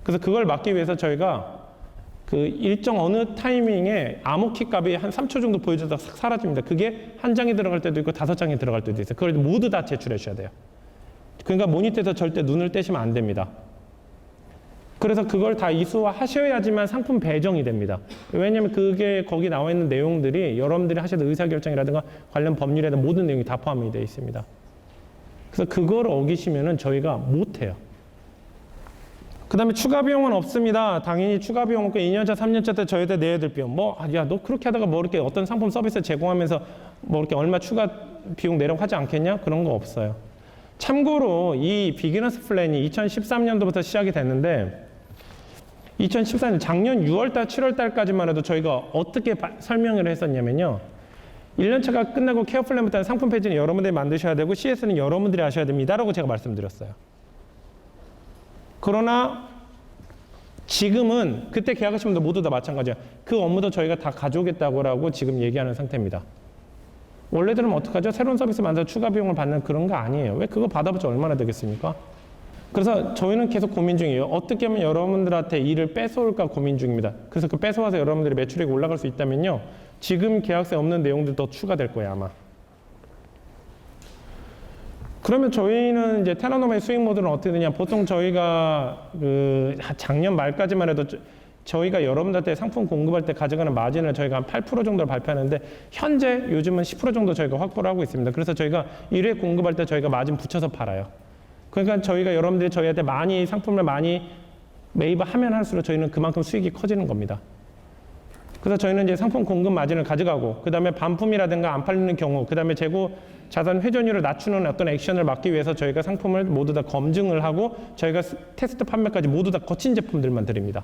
Speaker 1: 그래서 그걸 막기 위해서 저희가 그 일정 어느 타이밍에 암호키 값이 한 3초 정도 보여주다가 싹 사라집니다. 그게 한 장이 들어갈 때도 있고 5장이 들어갈 때도 있어요. 그걸 모두 다 제출해 주셔야 돼요. 그러니까 모니터에서 절대 눈을 떼시면 안 됩니다. 그래서 그걸 다 이수하셔야지만 상품 배정이 됩니다. 왜냐하면 그게 거기 나와 있는 내용들이 여러분들이 하셔야 될 의사결정이라든가 관련 법률이라든가 모든 내용이 다 포함이 되어 있습니다. 그래서 그걸 어기시면은 저희가 못해요. 그 다음에 추가 비용은 없습니다. 당연히 추가 비용 없고 2년차, 3년차 때 저희한테 내야 될 비용. 야, 너 그렇게 하다가 뭐 이렇게 어떤 상품 서비스 제공하면서 뭐 이렇게 얼마 추가 비용 내라고 하지 않겠냐? 그런 거 없어요. 참고로 이 비기너스 플랜이 2013년도부터 시작이 됐는데 2014년 작년 6월달, 7월달까지만 해도 저희가 어떻게 설명을 했었냐면요. 1년차가 끝나고 케어 플랜부터는 상품 페이지는 여러분들이 만드셔야 되고 CS는 여러분들이 하셔야 됩니다. 라고 제가 말씀드렸어요. 그러나 지금은 그때 계약하신 분들 모두 다 마찬가지예요. 그 업무도 저희가 다 가져오겠다고 지금 얘기하는 상태입니다. 원래들은 어떡하죠? 새로운 서비스 만들어 추가 비용을 받는 그런 거 아니에요. 왜 그거 받아봤자 얼마나 되겠습니까? 그래서 저희는 계속 고민 중이에요. 어떻게 하면 여러분들한테 일을 뺏어올까 고민 중입니다. 그래서 그 뺏어와서 여러분들의 매출액이 올라갈 수 있다면요. 지금 계약서에 없는 내용들 더 추가될 거예요, 아마. 그러면 저희는 이제 테라노마의 수익 모델은 어떻게 되냐? 보통 저희가 그 작년 말까지만 해도 저희가 여러분들한테 상품 공급할 때 가져가는 마진을 저희가 한 8% 정도를 발표하는데 현재 요즘은 10% 정도 저희가 확보를 하고 있습니다. 그래서 저희가 1회 공급할 때 저희가 마진 붙여서 팔아요. 그러니까 저희가 여러분들이 저희한테 많이 상품을 많이 매입을 하면 할수록 저희는 그만큼 수익이 커지는 겁니다. 그래서 저희는 이제 상품 공급 마진을 가져가고 그 다음에 반품이라든가 안 팔리는 경우 그 다음에 재고 자산 회전율을 낮추는 어떤 액션을 막기 위해서 저희가 상품을 모두 다 검증을 하고 저희가 테스트 판매까지 모두 다 거친 제품들만 드립니다.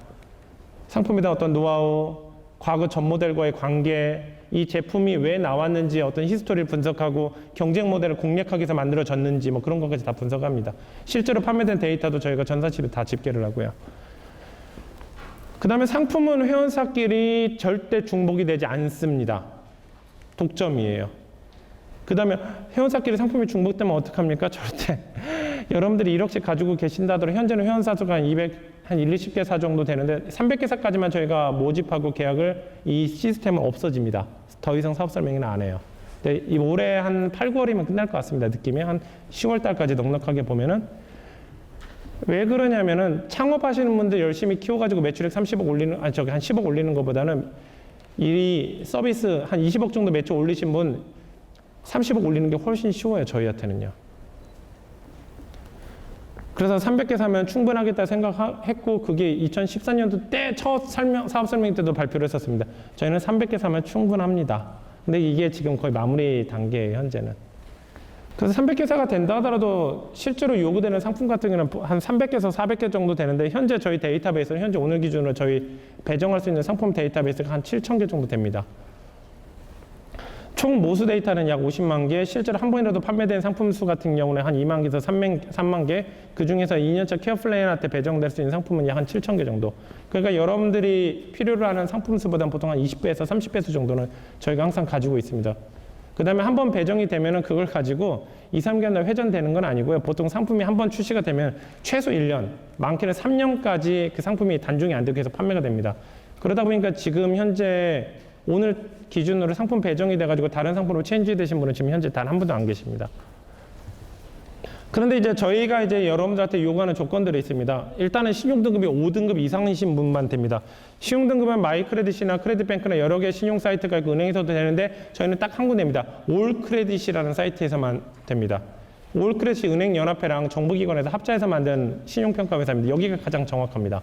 Speaker 1: 상품에 대한 어떤 노하우, 과거 전 모델과의 관계, 이 제품이 왜 나왔는지 어떤 히스토리를 분석하고 경쟁 모델을 공략하기 위해서 만들어졌는지 뭐 그런 것까지 다 분석합니다. 실제로 판매된 데이터도 저희가 전산실에 다 집계를 하고요. 그 다음에 상품은 회원사끼리 절대 중복이 되지 않습니다. 독점이에요. 그 다음에 회원사끼리 상품이 중복되면 어떡합니까? 절대. 여러분들이 1억씩 가지고 계신다 하더라도 현재는 회원사 수가 한 20개 사 정도 되는데 300개 사까지만 저희가 모집하고 계약을 이 시스템은 없어집니다. 더 이상 사업 설명은 안 해요. 근데 이 올해 한 8, 9월이면 끝날 것 같습니다. 느낌이 한 10월 달까지 넉넉하게 보면은 왜 그러냐면은 창업하시는 분들 열심히 키워가지고 매출액 30억 올리는 한 10억 올리는 것보다는 이 서비스 한 20억 정도 매출 올리신 분 30억 올리는 게 훨씬 쉬워요. 저희한테는요. 그래서 300개 사면 충분하겠다 생각했고 그게 2014년도 때 첫 사업 설명 때도 발표를 했었습니다. 저희는 300개 사면 충분합니다. 근데 이게 지금 거의 마무리 단계예요. 현재는. 그래서 300개사가 된다 하더라도 실제로 요구되는 상품 같은 경우는 한 300개에서 400개 정도 되는데 현재 저희 데이터베이스는 현재 오늘 기준으로 저희 배정할 수 있는 상품 데이터베이스가 한 7,000개 정도 됩니다. 총 모수 데이터는 약 50만 개, 실제로 한 번이라도 판매된 상품 수 같은 경우는 한 2만 개에서 3만 개, 그 중에서 2년차 케어플랜한테 배정될 수 있는 상품은 약 한 7천 개 정도. 그러니까 여러분들이 필요로 하는 상품 수보다는 보통 한 20배에서 30배 수 정도는 저희가 항상 가지고 있습니다. 그 다음에 한 번 배정이 되면은 그걸 가지고 2, 3개월 내에 회전되는 건 아니고요. 보통 상품이 한 번 출시가 되면 최소 1년, 많게는 3년까지 그 상품이 단종이 안 되고 계속 판매가 됩니다. 그러다 보니까 지금 현재 오늘 기준으로 상품 배정이 돼가지고 다른 상품으로 체인지 되신 분은 지금 현재 단 한 분도 안 계십니다. 그런데 이제 저희가 이제 여러분들한테 요구하는 조건들이 있습니다. 일단은 신용등급이 5등급 이상이신 분만 됩니다. 신용등급은 마이크레딧이나 크레딧뱅크나 여러 개 신용 사이트가 있고 은행에서도 되는데 저희는 딱 한 군데입니다. 올크레딧이라는 사이트에서만 됩니다. 올크레딧이 은행연합회랑 정부기관에서 합작해서 만든 신용평가 회사입니다. 여기가 가장 정확합니다.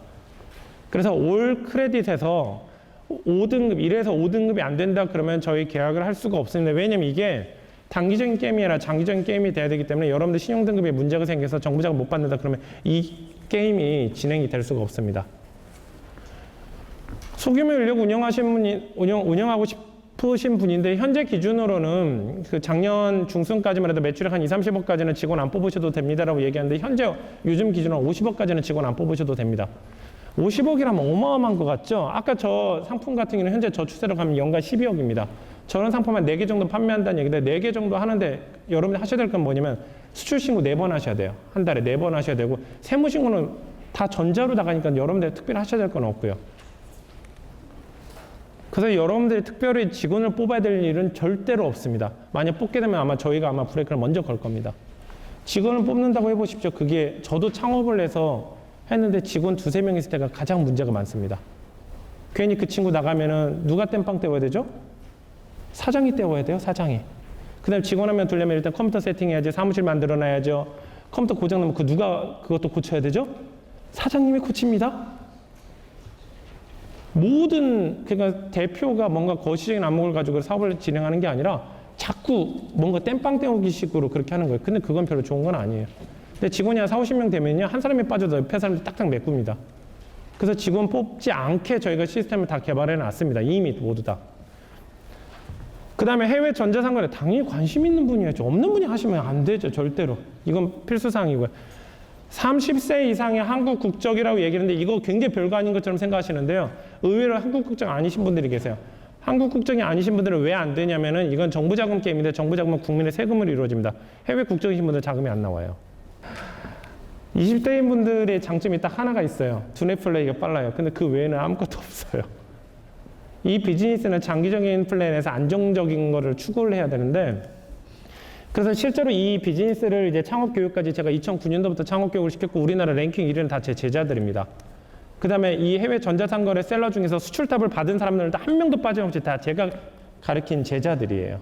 Speaker 1: 그래서 올크레딧에서 5등급, 1에서 5등급이 안 된다 그러면 저희 계약을 할 수가 없습니다. 왜냐면 이게 단기적인 게임이 아니라 장기적인 게임이 돼야 되기 때문에 여러분들 신용등급에 문제가 생겨서 정부자금 못 받는다 그러면 이 게임이 진행이 될 수가 없습니다. 소규모 인력 운영하고 싶으신 분인데 현재 기준으로는 그 작년 중순까지만 해도 매출액 한 2, 30억까지는 직원 안 뽑으셔도 됩니다라고 얘기하는데 현재 요즘 기준으로 50억까지는 직원 안 뽑으셔도 됩니다. 50억이라면 어마어마한 것 같죠? 아까 저 상품 같은 경우는 현재 저 추세로 가면 연간 12억입니다. 저런 상품 한 4개 정도 판매한다는 얘기인데 4개 정도 하는데 여러분이 하셔야 될 건 뭐냐면 수출 신고 4번 하셔야 돼요. 한 달에 4번 하셔야 되고 세무 신고는 다 전자로 나가니까 여러분들 특별히 하셔야 될 건 없고요. 그래서 여러분들이 특별히 직원을 뽑아야 될 일은 절대로 없습니다. 만약 뽑게 되면 아마 저희가 아마 브레이크를 먼저 걸 겁니다. 직원을 뽑는다고 해보십시오. 그게 저도 창업을 해서 했는데 직원 2, 3명 있을 때가 가장 문제가 많습니다. 괜히 그 친구 나가면은 누가 땜빵 떼워야 되죠? 사장이 떼워야 돼요, 사장이. 그 다음에 직원 한 명 두려면 일단 컴퓨터 세팅해야지, 사무실 만들어놔야죠. 컴퓨터 고장나면 그 누가 그것도 고쳐야 되죠? 사장님이 고칩니다. 모든, 그러니까 대표가 뭔가 거시적인 안목을 가지고 사업을 진행하는 게 아니라 자꾸 뭔가 땜빵 떼우기 식으로 그렇게 하는 거예요. 근데 그건 별로 좋은 건 아니에요. 근데 직원이 한 4, 50명 되면요, 한 사람이 빠져도 옆에 사람들이 딱딱 메꿉니다. 그래서 직원 뽑지 않게 저희가 시스템을 다 개발해 놨습니다. 이미 모두 다. 그 다음에 해외 전자상거래 당연히 관심 있는 분이야죠. 없는 분이 하시면 안 되죠. 절대로. 이건 필수사항이고요. 30세 이상의 한국 국적이라고 얘기하는데 이거 굉장히 별거 아닌 것처럼 생각하시는데요. 의외로 한국 국적 아니신 분들이 계세요. 한국 국적이 아니신 분들은 왜 안 되냐면은 이건 정부자금 게임인데 정부자금은 국민의 세금으로 이루어집니다. 해외 국적이신 분들 자금이 안 나와요. 20대인 분들의 장점이 딱 하나가 있어요. 두뇌 플레이가 빨라요. 근데 그 외에는 아무것도 없어요. 이 비즈니스는 장기적인 플랜에서 안정적인 거를 추구를 해야 되는데 그래서 실제로 이 비즈니스를 이제 창업교육까지 제가 2009년도부터 창업교육을 시켰고 우리나라 랭킹 1위는 다 제 제자들입니다. 그 다음에 이 해외 전자상거래 셀러 중에서 수출탑을 받은 사람들은 한 명도 빠짐없이 다 제가 가르친 제자들이에요.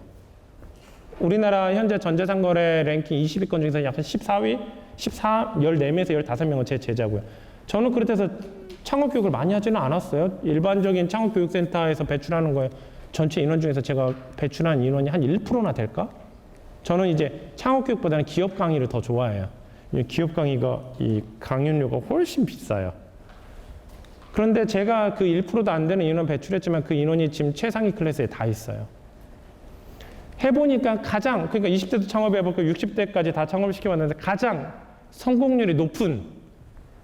Speaker 1: 우리나라 현재 전자상거래 랭킹 20위권 중에서 약 14위? 14명에서 15명은 제 제자고요. 저는 그렇게 해서 창업교육을 많이 하지는 않았어요. 일반적인 창업교육센터에서 배출하는 거예요. 전체 인원 중에서 제가 배출한 인원이 한 1%나 될까? 저는 이제 창업교육보다는 기업 강의를 더 좋아해요. 기업 강의가 이 강연료가 훨씬 비싸요. 그런데 제가 그 1%도 안 되는 인원 배출했지만 그 인원이 지금 최상위 클래스에 다 있어요. 해보니까 가장, 그러니까 20대도 창업해보고 60대까지 다 창업을 시켜봤는데 가장 성공률이 높은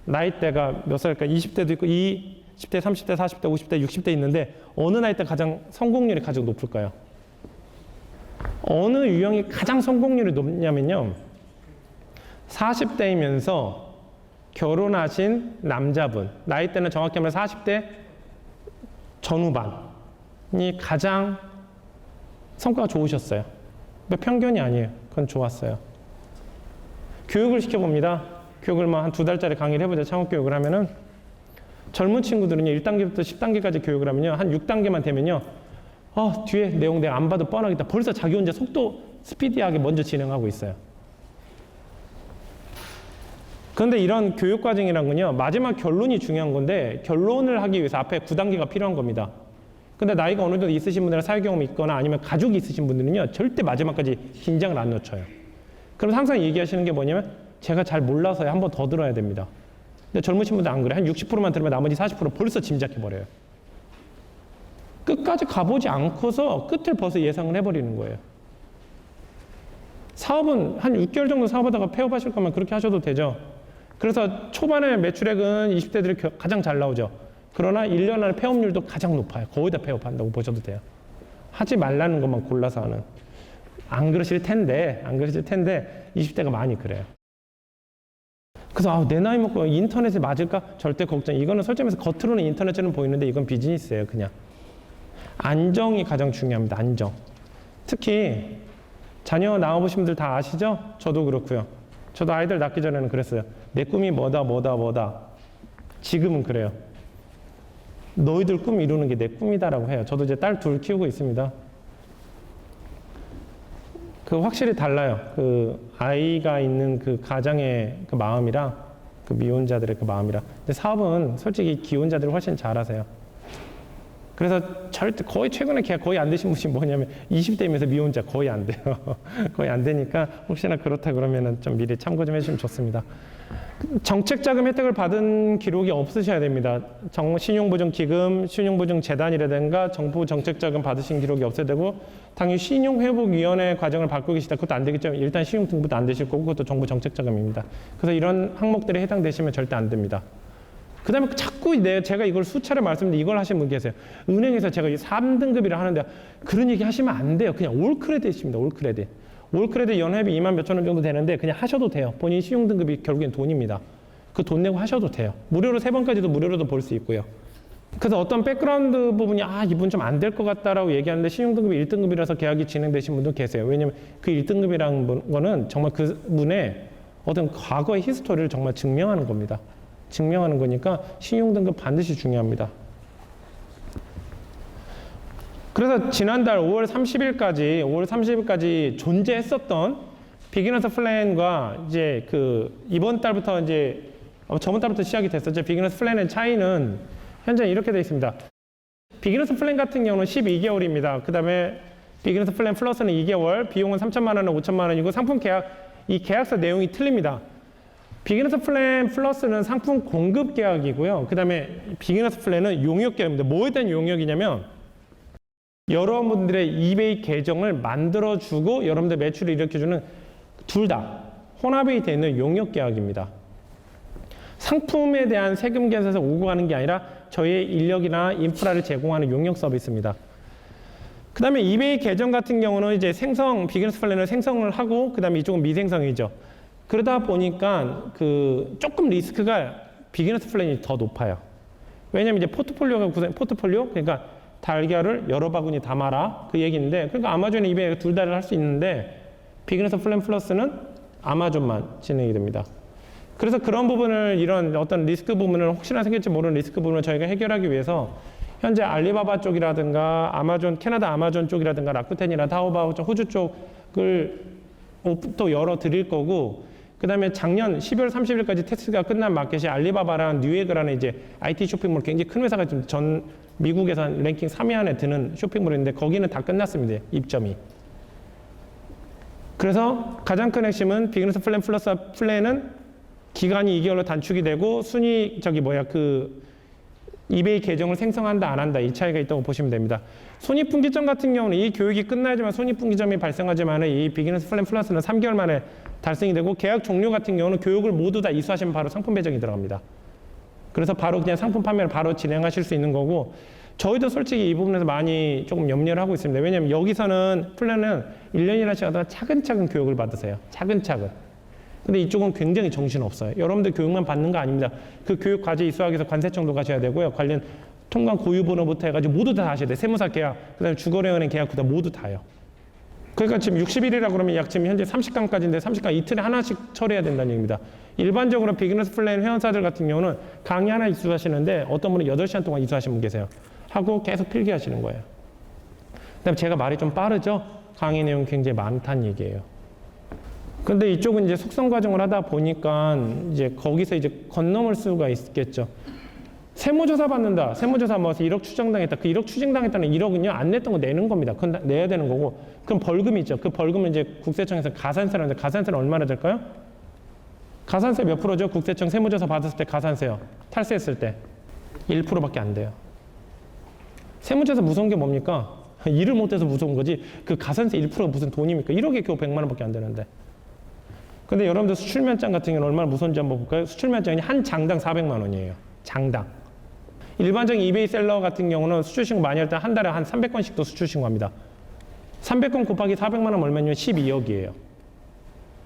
Speaker 1: 나이대가 몇 살일까? 20대도 있고 20대, 30대, 40대, 50대, 60대 있는데 어느 나이 때 가장 성공률이 가장 높을까요? 어느 유형이 가장 성공률이 높냐면요. 40대이면서 결혼하신 남자분, 나이대는 정확히 하면 40대 전후반이 가장 성과가 좋으셨어요. 편견이 아니에요. 그건 좋았어요. 교육을 시켜봅니다. 교육을 한 2달짜리 강의를 해보자. 창업교육을 하면은 젊은 친구들은요. 1단계부터 10단계까지 교육을 하면요. 한 6단계만 되면요. 뒤에 내용 내가 안 봐도 뻔하겠다. 벌써 자기 혼자 속도 스피디하게 먼저 진행하고 있어요. 그런데 이런 교육 과정이란 건요. 마지막 결론이 중요한 건데 결론을 하기 위해서 앞에 9단계가 필요한 겁니다. 근데 나이가 어느 정도 있으신 분들은 사회 경험이 있거나 아니면 가족이 있으신 분들은요. 절대 마지막까지 긴장을 안 놓쳐요. 그럼 항상 얘기하시는 게 뭐냐면 제가 잘 몰라서 한 번 더 들어야 됩니다. 근데 젊으신 분들 안 그래. 한 60%만 들으면 나머지 40% 벌써 짐작해버려요. 끝까지 가보지 않고서 끝을 벌써 예상을 해버리는 거예요. 사업은 한 6개월 정도 사업하다가 폐업하실 거면 그렇게 하셔도 되죠. 그래서 초반에 매출액은 20대들이 가장 잘 나오죠. 그러나 1년 안에 폐업률도 가장 높아요. 거의 다 폐업한다고 보셔도 돼요. 하지 말라는 것만 골라서 하는. 안 그러실 텐데 20대가 많이 그래요. 그래서 내 나이 먹고 인터넷에 맞을까? 절대 걱정. 이거는 솔직히 말해서 겉으로는 인터넷처럼 보이는데 이건 비즈니스예요. 그냥. 안정이 가장 중요합니다. 안정. 특히 자녀 낳아보신 분들 다 아시죠? 저도 그렇고요. 저도 아이들 낳기 전에는 그랬어요. 내 꿈이 뭐다. 지금은 그래요. 너희들 꿈 이루는 게 내 꿈이다라고 해요. 저도 이제 딸 둘 키우고 있습니다. 그 확실히 달라요. 그 아이가 있는 그 가장의 그 마음이랑 그 미혼자들의 그 마음이랑. 근데 사업은 솔직히 기혼자들이 훨씬 잘하세요. 그래서 절대 거의 최근에 계약 거의 안 되신 분이 뭐냐면 20대이면서 미혼자 거의 안 돼요. 거의 안 되니까 혹시나 그렇다 그러면은 좀 미리 참고 좀 해주시면 좋습니다. 정책자금 혜택을 받은 기록이 없으셔야 됩니다. 신용보증기금, 신용보증재단이라든가 정부 정책자금 받으신 기록이 없어야 되고 당연히 신용회복위원회 과정을 밟고 계시다. 그것도 안 되겠죠. 일단 신용등급도 안 되실 거고 그것도 정부 정책자금입니다. 그래서 이런 항목들에 해당되시면 절대 안 됩니다. 그 다음에 자꾸 제가 이걸 수차례 말씀드리는데 이걸 하시는 분 계세요. 은행에서 제가 3등급이라 하는데 그런 얘기 하시면 안 돼요. 그냥 올 크레딧입니다. 올 크레딧. 올 크레딧 연회비 2만 몇천 원 정도 되는데 그냥 하셔도 돼요. 본인 신용등급이 결국엔 돈입니다. 그 돈 내고 하셔도 돼요. 무료로 3번까지도 무료로도 볼 수 있고요. 그래서 어떤 백그라운드 부분이 이분 좀 안 될 것 같다라고 얘기하는데 신용등급이 1등급이라서 계약이 진행되신 분도 계세요. 왜냐면 그 1등급이라는 거는 정말 그 분의 어떤 과거의 히스토리를 정말 증명하는 겁니다. 증명하는 거니까 신용등급 반드시 중요합니다. 그래서 지난달 5월 30일까지 존재했었던 비기너스 플랜과 이제 이번 달부터 이제 저번 달부터 시작이 됐었죠. 비기너스 플랜의 차이는 현재 이렇게 되어 있습니다. 비기너스 플랜 같은 경우는 12개월입니다. 그 다음에 비기너스 플랜 플러스는 2개월, 비용은 3천만 원은 5천만 원이고 상품 이 계약서 내용이 틀립니다. 비기너스 플랜 플러스는 상품 공급 계약이고요. 그 다음에 비기너스 플랜은 용역 계약입니다. 뭐에 대한 용역이냐면 여러분들의 이베이 계정을 만들어주고 여러분들 매출을 일으켜주는 둘 다 혼합이 되어 있는 용역 계약입니다. 상품에 대한 세금 계산에서 오고 가는 게 아니라 저희의 인력이나 인프라를 제공하는 용역 서비스입니다. 그 다음에 이베이 계정 같은 경우는 이제 비기너스 플랜을 생성을 하고 그 다음에 이쪽은 미생성이죠. 그러다 보니까 조금 리스크가 비기너스 플랜이 더 높아요. 왜냐면 이제 포트폴리오 그러니까 달걀을 여러 바구니 담아라 그 얘기인데 그러니까 아마존 이베이 둘 다를 할 수 있는데 비기너스 플랜 플러스는 아마존만 진행이 됩니다. 그래서 그런 부분을 이런 어떤 리스크 부분을 혹시나 생길지 모르는 리스크 부분을 저희가 해결하기 위해서 현재 알리바바 쪽이라든가 아마존, 캐나다 아마존 쪽이라든가 라쿠텐이나 타오바오 쪽, 호주 쪽을 또 열어 드릴 거고, 그 다음에 작년 12월 30일까지 테스트가 끝난 마켓이 알리바바랑 뉴에그라는 이제 IT 쇼핑몰 굉장히 큰 회사가 좀 전 미국에서 랭킹 3위 안에 드는 쇼핑몰인데 거기는 다 끝났습니다. 입점이. 그래서 가장 큰 핵심은 비기너스 플랜 플러스 플랜은 기간이 2개월로 단축이 되고 순위 이베이 계정을 생성한다 안 한다 이 차이가 있다고 보시면 됩니다. 손익분기점 같은 경우는 이 교육이 끝나야지만 손익분기점이 발생하지만 이 비기너스 플랜 플러스는 3개월 만에 달성이 되고, 계약 종료 같은 경우는 교육을 모두 다 이수하시면 바로 상품 배정이 들어갑니다. 그래서 바로 그냥 상품 판매를 바로 진행하실 수 있는 거고, 저희도 솔직히 이 부분에서 많이 조금 염려를 하고 있습니다. 왜냐하면 여기서는 플랜은 1년이나 시간 동안 차근차근 교육을 받으세요. 차근차근. 근데 이쪽은 굉장히 정신없어요. 여러분들 교육만 받는 거 아닙니다. 그 교육 과제 이수하기 위해서 관세청도 가셔야 되고요. 관련 통관 고유번호부터 해가지고 모두 다 하셔야 돼요. 세무사 계약, 그 다음에 주거래은행 계약부터 모두 다요. 그러니까 지금 60일이라 그러면 약 지금 현재 30강까지인데 30강 이틀에 하나씩 처리해야 된다는 얘기입니다. 일반적으로 비기너스 플랜 회원사들 같은 경우는 강의 하나 이수하시는데 어떤 분은 8시간 동안 이수하시는 분 계세요. 하고 계속 필기하시는 거예요. 그다음에 제가 말이 좀 빠르죠? 강의 내용 굉장히 많다는 얘기예요. 근데 이쪽은 이제 숙성 과정을 하다 보니까 이제 거기서 이제 건너올 수가 있겠죠. 세무조사 받는다. 세무조사 모아서 1억 추정당했다. 그 1억 추정당했다는 1억은요, 안 냈던 거 내는 겁니다. 그건 내야 되는 거고. 그럼 벌금이 있죠. 그 벌금은 이제 국세청에서 가산세라는데, 가산세는 얼마나 될까요? 가산세 몇 프로죠? 국세청 세무조사 받았을 때 가산세요. 탈세했을 때. 1%밖에 안 돼요. 세무조사 무서운 게 뭡니까? 일을 못해서 무서운 거지. 그 가산세 1%가 무슨 돈입니까? 1억에 겨우 100만 원밖에 안 되는데. 근데 여러분들 수출면장 같은 경우는 얼마나 무서운지 한번 볼까요? 수출면장이 한 장당 400만 원이에요. 장당. 일반적인 이베이 셀러 같은 경우는 수출 신고 많이 할 때 한 달에 한 300건씩도 수출 신고합니다. 300건 곱하기 400만 원 얼마냐면 12억이에요.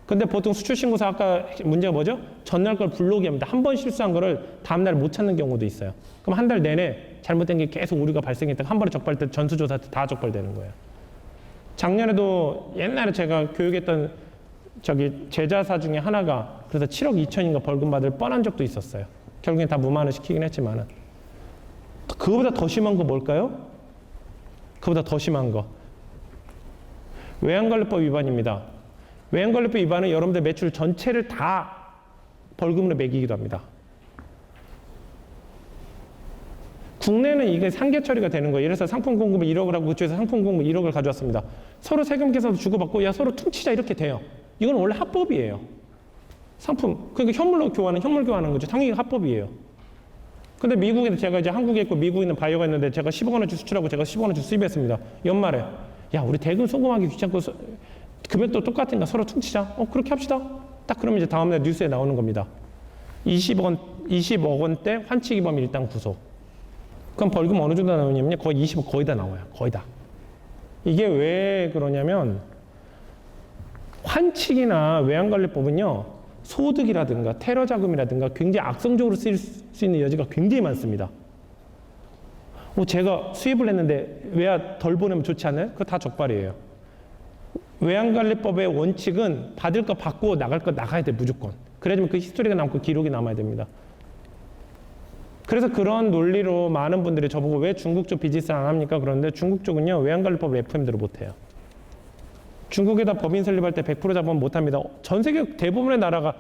Speaker 1: 근데 보통 수출 신고서 아까 문제가 뭐죠? 전날 걸 불록이 합니다. 한 번 실수한 거를 다음날 못 찾는 경우도 있어요. 그럼 한 달 내내 잘못된 게 계속 오류가 발생했다가 한 번에 적발될 때 전수조사 때 다 적발되는 거예요. 작년에도 옛날에 제가 교육했던 제자사 중에 하나가 그래서 7억 2천인가 벌금 받을 뻔한 적도 있었어요. 결국엔 다 무마를 시키긴 했지만은. 그거보다 더 심한 거 뭘까요? 그보다 더 심한 거. 외환관리법 위반입니다. 외환관리법 위반은 여러분들 매출 전체를 다 벌금으로 매기기도 합니다. 국내는 이게 상계 처리가 되는 거예요. 예를 들어서 상품 공급을 1억을 하고 그쪽에서 상품 공급 1억을 가져왔습니다. 서로 세금 계산도 주고받고 야 서로 퉁치자 이렇게 돼요. 이건 원래 합법이에요. 상품, 그러니까 현물 교환하는 거죠. 당연히 합법이에요. 근데 미국에도 제가 이제 한국에 있고 미국에 있는 바이어가 있는데 제가 10억 원어치 수출하고 제가 10억 원어치 수입했습니다. 연말에. 야, 우리 대금 송금하기 귀찮고 금액도 똑같으니까 서로 퉁치자. 그렇게 합시다. 딱 그러면 이제 다음날 뉴스에 나오는 겁니다. 20억 원대 환치기 범위 일단 구속. 그럼 벌금 어느 정도 나오냐면요. 거의 20억 거의 다 나와요. 거의 다. 이게 왜 그러냐면 환치기나 외환관리법은요. 소득이라든가 테러 자금이라든가 굉장히 악성적으로 쓰일 수 있는 여지가 굉장히 많습니다. 제가 수입을 했는데 외화 덜 보내면 좋지 않아요? 그거 다 적발이에요. 외환관리법의 원칙은 받을 거 받고 나갈 거 나가야 돼 무조건. 그래야지만 그 히스토리가 남고 기록이 남아야 됩니다. 그래서 그런 논리로 많은 분들이 저보고 왜 중국 쪽 비즈니스 안 합니까? 그런데 중국 쪽은요 외환관리법 FM대로 못해요. 중국에다 법인 설립할 때 100% 잡으면 못합니다. 전 세계 대부분의 나라가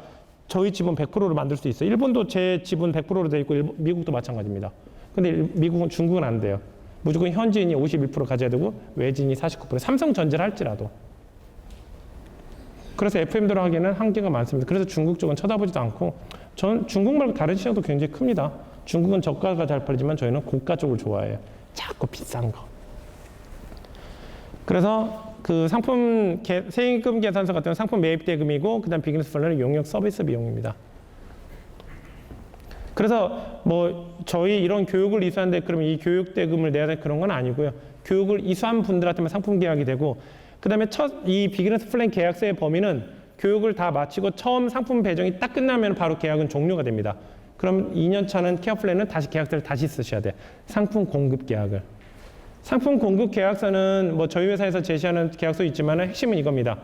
Speaker 1: 저희 지분 100%로 만들 수 있어요. 일본도 제 지분 100%로 돼 있고 미국도 마찬가지입니다. 근데 중국은 안 돼요. 무조건 현지인이 51% 가져야 되고 외지인이 49%. 삼성전자를 할지라도. 그래서 FM대로 하기에는 한계가 많습니다. 그래서 중국 쪽은 쳐다보지도 않고 전 중국 말고 다른 시장도 굉장히 큽니다. 중국은 저가가 잘 팔리지만 저희는 고가 쪽을 좋아해요. 작고 비싼 거. 그래서 그 상품 세금 계산서 같은 상품 매입 대금이고 그다음 비즈니스 플랜은 용역 서비스 비용입니다. 그래서 뭐 저희 이런 교육을 이수하는데 그러면 이 교육 대금을 내야 될 그런 건 아니고요. 교육을 이수한 분들한테만 상품 계약이 되고 그다음에 이 비즈니스 플랜 계약서의 범위는 교육을 다 마치고 처음 상품 배정이 딱 끝나면 바로 계약은 종료가 됩니다. 그럼 2년 차는 케어 플랜은 다시 계약서를 다시 쓰셔야 돼요. 상품 공급 계약을. 상품 공급 계약서는 뭐 저희 회사에서 제시하는 계약서 있지만 핵심은 이겁니다.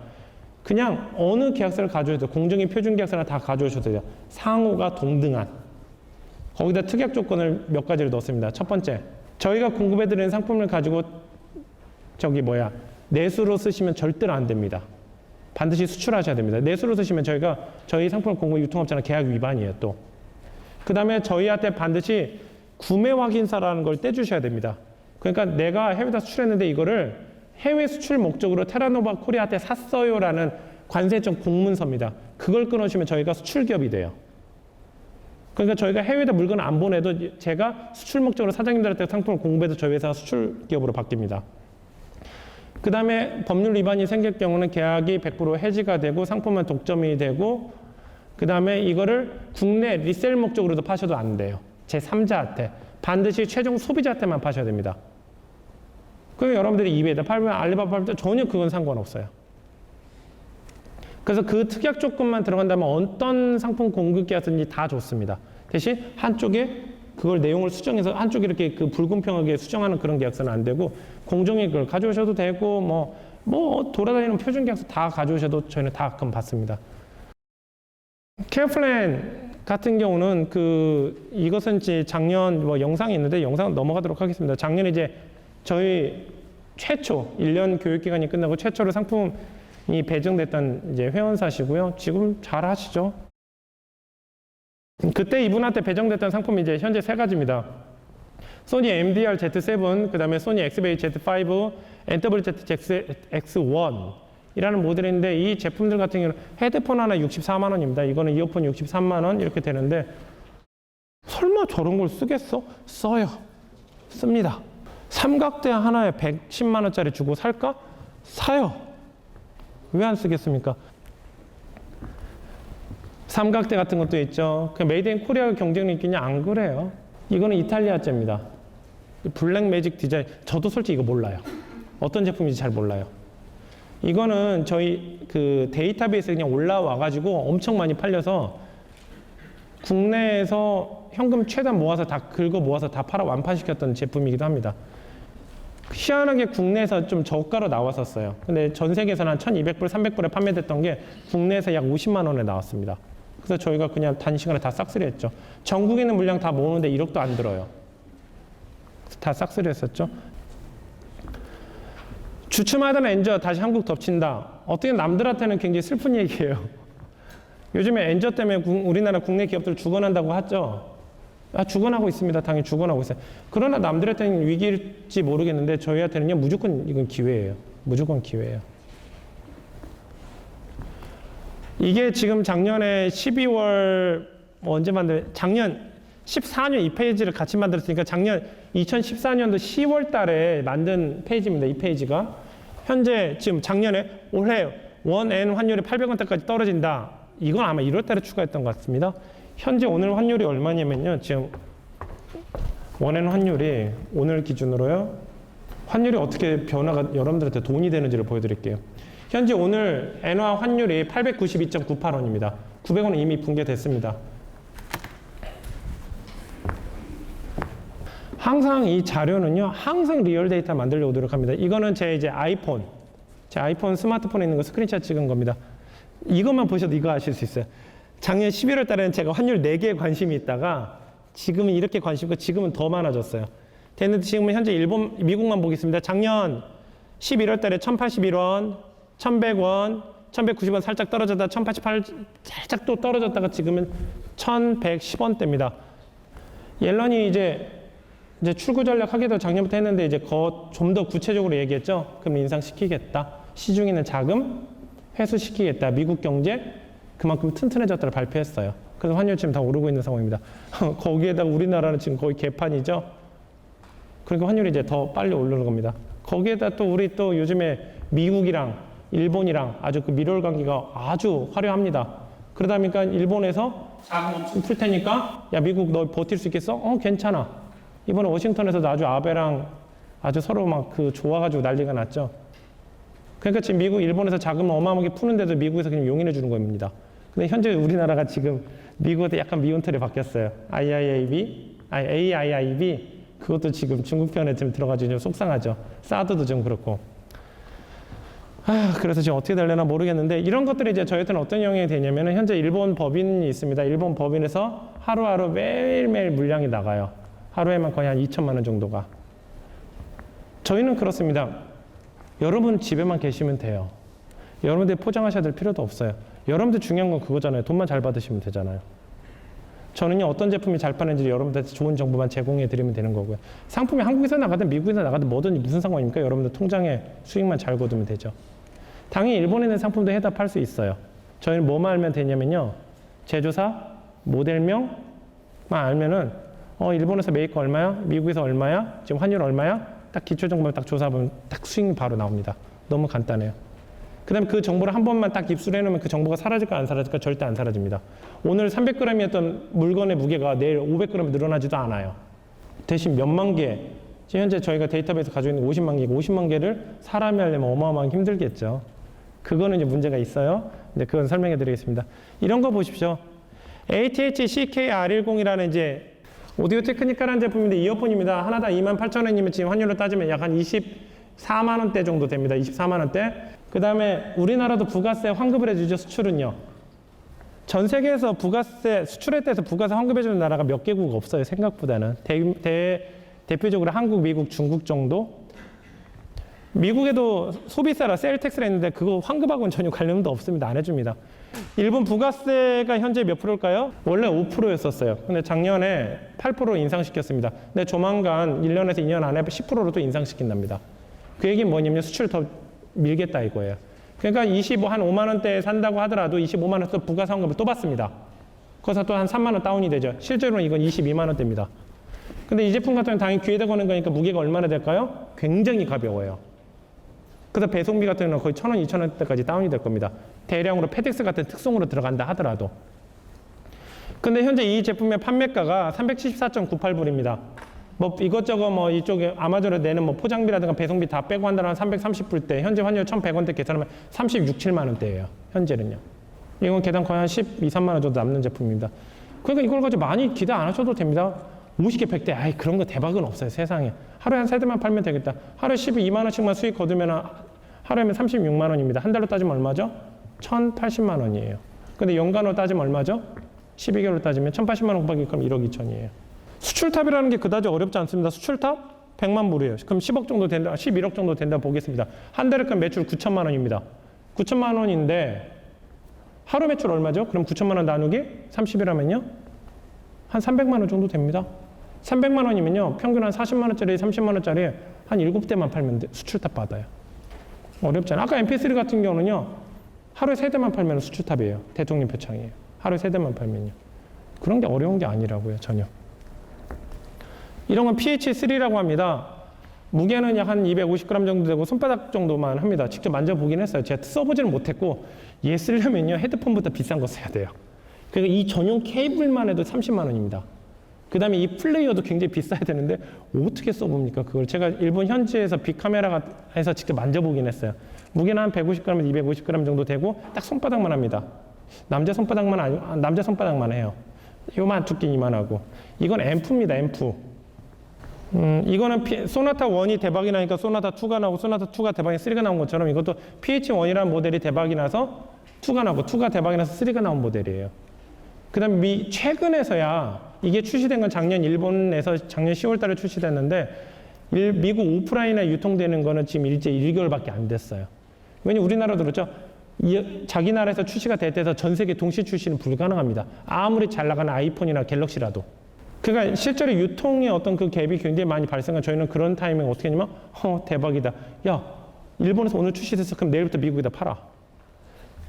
Speaker 1: 그냥 어느 계약서를 가져오셔도 공정위 표준 계약서나 다 가져오셔도 돼요. 상호가 동등한. 거기다 특약 조건을 몇 가지를 넣었습니다. 첫 번째, 저희가 공급해드리는 상품을 가지고 내수로 쓰시면 절대로 안 됩니다. 반드시 수출하셔야 됩니다. 내수로 쓰시면 저희 상품을 공급 유통업자는 계약 위반이에요. 또 그 다음에 저희한테 반드시 구매 확인서라는 걸 떼주셔야 됩니다. 그러니까 내가 해외에다 수출했는데 이거를 해외 수출 목적으로 테라노바 코리아한테 샀어요라는 관세청 공문서입니다. 그걸 끊어주시면 저희가 수출기업이 돼요. 그러니까 저희가 해외에다 물건을 안 보내도 제가 수출 목적으로 사장님들한테 상품을 공급해도 저희 회사가 수출기업으로 바뀝니다. 그 다음에 법률 위반이 생길 경우는 계약이 100% 해지가 되고 상품은 독점이 되고, 그 다음에 이거를 국내 리셀 목적으로도 파셔도 안 돼요. 제3자한테. 반드시 최종 소비자한테만 파셔야 됩니다. 그리고 여러분들이 이베이다 팔면 알리바바 팔면 전혀 그건 상관없어요. 그래서 그 특약 조건만 들어간다면 어떤 상품 공급 계약서든지 다 좋습니다. 대신 한쪽에 그걸 내용을 수정해서 한쪽에 이렇게 그 불공평하게 수정하는 그런 계약서는 안 되고, 공정위 그걸 가져오셔도 되고, 뭐 돌아다니는 표준 계약서 다 가져오셔도 저희는 다 가끔 받습니다. 케어 플랜 같은 경우는 이것은 이제 작년 영상이 있는데 영상 넘어가도록 하겠습니다. 작년에 이제 저희 최초 1년 교육 기간이 끝나고 최초로 상품이 배정됐던 이제 회원사시고요. 지금 잘 하시죠? 그때 이분한테 배정됐던 상품이 이제 현재 3가지입니다. 소니 MDR Z7, 그 다음에 소니 XBA Z5, NWZ X1 이라는 모델인데, 이 제품들 같은 경우는 헤드폰 하나 64만 원입니다. 이거는 이어폰 63만 원 이렇게 되는데, 설마 저런 걸 쓰겠어? 써요. 씁니다. 삼각대 하나에 110만 원짜리 주고 살까? 사요. 왜 안 쓰겠습니까? 삼각대 같은 것도 있죠. 그 메이드 인 코리아가 경쟁력 있겠냐? 안 그래요. 이거는 이탈리아제입니다. 블랙 매직 디자인. 저도 솔직히 이거 몰라요. 어떤 제품인지 잘 몰라요. 이거는 저희 그 데이터베이스에 그냥 올라와가지고 엄청 많이 팔려서 국내에서 현금 최대한 모아서 다 긁어 모아서 다 팔아 완판시켰던 제품이기도 합니다. 희한하게 국내에서 좀 저가로 나왔었어요. 근데 전 세계에서는 한 1200불, 300불에 판매됐던 게 국내에서 약 50만 원에 나왔습니다. 그래서 저희가 그냥 단시간에 다 싹쓸이 했죠. 전국에 있는 물량 다 모으는데 1억도 안 들어요. 다 싹쓸이 했었죠. 주춤하던 엔저 다시 한국 덮친다. 어떻게 남들한테는 굉장히 슬픈 얘기예요. 요즘에 엔저 때문에 우리나라 국내 기업들 죽어난다고 하죠. 죽어나고 있습니다. 당연히 죽어나고 있어요. 그러나 남들한테는 위기일지 모르겠는데 저희한테는요, 무조건 이건 기회예요. 무조건 기회예요. 이게 지금 작년에 12월 언제 작년 14년 이 페이지를 같이 만들었으니까 작년 2014년도 10월 달에 만든 페이지입니다. 이 페이지가. 현재 지금 작년에 올해 원엔 환율이 800원대까지 떨어진다. 이건 아마 1월 달에 추가했던 것 같습니다. 현재 오늘 환율이 얼마냐면요. 지금 원엔 환율이 오늘 기준으로요. 환율이 어떻게 변화가 여러분들한테 돈이 되는지를 보여드릴게요. 현재 오늘 엔화 환율이 892.98원입니다. 900원은 이미 붕괴됐습니다. 항상 이 자료는요, 항상 리얼 데이터 만들려고 노력합니다. 이거는 제 아이폰 스마트폰에 있는 거 스크린샷 찍은 겁니다. 이것만 보셔도 이거 아실 수 있어요. 작년 11월 달에는 제가 환율 4개에 관심이 있다가 지금은 이렇게 관심 있고 지금은 더 많아졌어요. 됐는데 지금은 현재 미국만 보겠습니다. 작년 11월 달에 1081원, 1100원, 1190원 살짝 떨어졌다 1088 살짝 또 떨어졌다가 지금은 1110원대입니다. 옐런이 이제 출구 전략 하기도 작년부터 했는데 이제 좀 더 구체적으로 얘기했죠. 금리 인상시키겠다. 시중에 있는 자금 회수시키겠다. 미국 경제 그만큼 튼튼해졌다고 발표했어요. 그래서 환율 지금 다 오르고 있는 상황입니다. 거기에다가 우리나라는 지금 거의 개판이죠. 그러니까 환율이 이제 더 빨리 오르는 겁니다. 거기에다 또 우리 또 요즘에 미국이랑 일본이랑 아주 그 밀월 관계가 아주 화려합니다. 그러다 보니까 일본에서 자금 엄청 풀 테니까 야 미국 너 버틸 수 있겠어? 괜찮아. 이번에 워싱턴에서도 아주 아베랑 아주 서로 막 좋아가지고 난리가 났죠. 그러니까 지금 미국, 일본에서 자금을 어마어마하게 푸는데도 미국에서 그냥 용인해 주는 겁니다. 근데 현재 우리나라가 지금 미국한테 약간 미운 털이 바뀌었어요. AIIB 그것도 지금 중국 편에 지금 들어가지고 좀 속상하죠. 사드도 좀 그렇고. 그래서 지금 어떻게 될려나 모르겠는데 이런 것들이 이제 저희한테는 어떤 영향이 되냐면은 현재 일본 법인이 있습니다. 일본 법인에서 하루하루 매일매일 물량이 나가요. 하루에만 거의 한 2천만 원 정도가. 저희는 그렇습니다. 여러분 집에만 계시면 돼요. 여러분들 포장하셔야 될 필요도 없어요. 여러분들 중요한 건 그거잖아요. 돈만 잘 받으시면 되잖아요. 저는요, 어떤 제품이 잘 파는지 여러분들한테 좋은 정보만 제공해 드리면 되는 거고요. 상품이 한국에서 나가든 미국에서 나가든 뭐든 무슨 상관입니까? 여러분들 통장에 수익만 잘 거두면 되죠. 당연히 일본에 있는 상품도 해다 팔 수 있어요. 저희는 뭐만 알면 되냐면요, 제조사, 모델명만 알면은 일본에서 메이커 얼마야? 미국에서 얼마야? 지금 환율 얼마야? 딱 기초 정보를 딱 조사하면 딱 수익이 바로 나옵니다. 너무 간단해요. 그 다음에 그 정보를 한 번만 딱 입수를 해놓으면 그 정보가 사라질까 안 사라질까? 절대 안 사라집니다. 오늘 300g이었던 물건의 무게가 내일 500g 늘어나지도 않아요. 대신 몇만 개, 지금 현재 저희가 데이터베이스 가지고 있는 50만 개, 50만 개를 사람이 하려면 어마어마하게 힘들겠죠. 그거는 이제 문제가 있어요. 근데 그건 설명해 드리겠습니다. 이런 거 보십시오. ATH-CKR10이라는 이제 오디오 테크니카라는 제품인데 이어폰입니다. 하나당 28,000원이면 지금 환율로 따지면 약 한 24만 원대 정도 됩니다. 24만 원대. 그 다음에 우리나라도 부가세 환급을 해주죠. 수출은요. 전 세계에서 부가세, 수출에 대해서 부가세 환급해주는 나라가 몇 개국 없어요. 생각보다는. 대표적으로 한국, 미국, 중국 정도. 미국에도 소비세라 셀텍스를 했는데 그거 환급하고는 전혀 관련도 없습니다. 안 해줍니다. 일본 부가세가 현재 몇 프로일까요? 원래 5%였었어요. 근데 작년에 8%로 인상시켰습니다. 근데 조만간 1년에서 2년 안에 10%로 또 인상시킨답니다. 그 얘기는 뭐냐면 수출 더 밀겠다 이거예요. 그러니까 한 5만 원대에 산다고 하더라도 25만 원에서 부가세 환급을 또 받습니다. 그래서 또 한 3만 원 다운이 되죠. 실제로는 이건 22만 원대입니다. 근데 이 제품 같은 경우는 당연히 귀에다 거는 거니까 무게가 얼마나 될까요? 굉장히 가벼워요. 그래서 배송비 같은 경우는 거의 1,000원, 2,000원대까지 다운이 될 겁니다. 대량으로 페덱스 같은 특송으로 들어간다 하더라도. 근데 현재 이 제품의 판매가가 374.98불입니다. 뭐 이것저것 뭐 이쪽에 아마존에 내는 뭐 포장비라든가 배송비 다 빼고 한다면 330불대, 현재 환율 1,100원대 계산하면 36, 7만 원대예요. 현재는요. 이건 계단 거의 한 12, 3만 원 정도 남는 제품입니다. 그러니까 이걸 가지고 많이 기대 안 하셔도 됩니다. 50개, 100대, 아이 그런 거 대박은 없어요. 세상에. 하루에 한 3대만 팔면 되겠다. 하루에 12만 원씩만 수익 거두면 하루에면 36만 원입니다. 한 달로 따지면 얼마죠? 1,080만 원이에요. 근데 연간으로 따지면 얼마죠? 12개월로 따지면 1,080만 원 곱하기 그럼 1억 2천이에요. 수출탑이라는 게 그다지 어렵지 않습니다. 수출탑 100만 불이에요. 그럼 10억 정도 된다, 11억 정도 된다 보겠습니다. 한 달에 그럼 매출 9천만 원입니다. 9천만 원인데 하루 매출 얼마죠? 그럼 9천만 원 나누기 30이라면요? 한 300만 원 정도 됩니다. 300만 원이면요. 평균 한 40만 원짜리, 30만 원짜리 한 7대만 팔면 수출탑 받아요. 어렵잖아요. 아까 MP3 같은 경우는요. 하루에 3대만 팔면 수출탑이에요. 대통령 표창이에요. 하루에 3대만 팔면요. 그런 게 어려운 게 아니라고요. 전혀. 이런 건 PH3라고 합니다. 무게는 약 한 250g 정도 되고 손바닥 정도만 합니다. 직접 만져보긴 했어요. 제가 써보지는 못했고 얘 쓰려면요. 헤드폰보다 비싼 거 써야 돼요. 그러니까 이 전용 케이블만 해도 30만 원입니다. 그 다음에 이 플레이어도 굉장히 비싸야 되는데 어떻게 써봅니까? 그걸 제가 일본 현지에서 빅카메라가 해서 직접 만져보긴 했어요. 무게는 한 150g에서 250g 정도 되고 딱 손바닥만 합니다. 남자 손바닥만 해요. 요만 두께 이만하고. 이건 앰프입니다. 앰프. 이거는 소나타 1이 대박이 나니까 소나타 2가 나오고 소나타 2가 대박이 3가 나온 것처럼 이것도 PH1이라는 모델이 대박이 나서 2가 나오고 2가 대박이 나서 3가 나온 모델이에요. 그 다음에 최근에서야 이게 출시된 건 작년 일본에서 작년 10월 달에 출시됐는데 미국 오프라인에 유통되는 거는 지금 이제 1개월밖에 안 됐어요. 왜냐면 우리나라도 그렇죠. 자기 나라에서 출시가 될 때에서 전 세계 동시 출시는 불가능합니다. 아무리 잘 나가는 아이폰이나 갤럭시라도. 그러니까 실제로 유통의 어떤 그 갭이 굉장히 많이 발생한 저희는 그런 타이밍 어떻게 하냐면 대박이다. 야 일본에서 오늘 출시됐어. 그럼 내일부터 미국에다 팔아.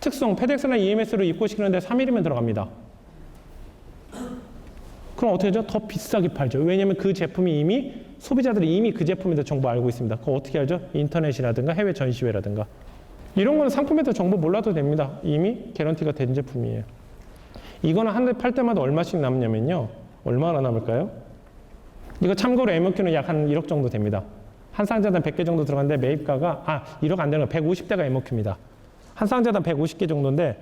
Speaker 1: 특성 페덱스나 EMS로 입고시키는데 3일이면 들어갑니다. 그럼 어떻게 하죠? 더 비싸게 팔죠. 왜냐하면 그 제품이 이미 소비자들이 이미 그 제품에 대해 정보 알고 있습니다. 그거 어떻게 알죠? 인터넷이라든가 해외 전시회라든가 이런 거는 상품에 대해 정보 몰라도 됩니다. 이미 개런티가 된 제품이에요. 이거는 한 대 팔 때마다 얼마씩 남냐면요. 얼마나 남을까요? 이거 참고로 MOQ는 약 한 1억 정도 됩니다. 한 상자당 100개 정도 들어갔는데 매입가가 1억 안 되는 거 150대가 MOQ입니다. 한 상자당 150개 정도인데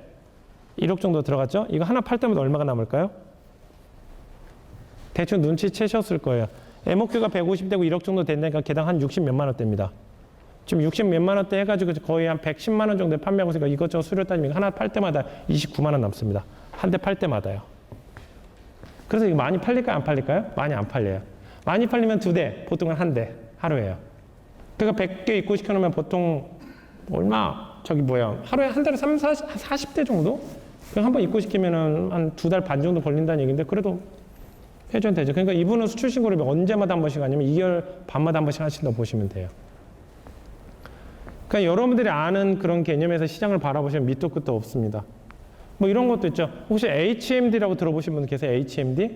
Speaker 1: 1억 정도 들어갔죠? 이거 하나 팔 때마다 얼마가 남을까요? 대충 눈치채셨을 거예요. MOQ가 150대고 1억 정도 된다니까 개당 한 60 몇만 원대입니다. 지금 60 몇만 원대 해가지고 거의 한 110만 원 정도에 판매하고 있으니까 이것저것 수료 따지면 하나 팔 때마다 29만 원 남습니다. 한 대 팔 때마다요. 그래서 이거 많이 팔릴까요? 안 팔릴까요? 많이 안 팔려요. 많이 팔리면 2대, 보통은 한 대 하루에요. 그러니까 100개 입고 시켜놓으면 보통 하루에 한 달에 40대 정도? 한 번 입고 시키면은 한 2달 반 정도 걸린다는 얘기인데 그래도 해줘야 되죠. 그러니까 이분은 수출 신고를 언제마다 한 번씩 아니면 2개월 반마다 한 번씩 하신다고 보시면 돼요. 그러니까 여러분들이 아는 그런 개념에서 시장을 바라보시면 밑도 끝도 없습니다. 뭐 이런 것도 있죠. 혹시 HMD라고 들어보신 분 계세요? HMD?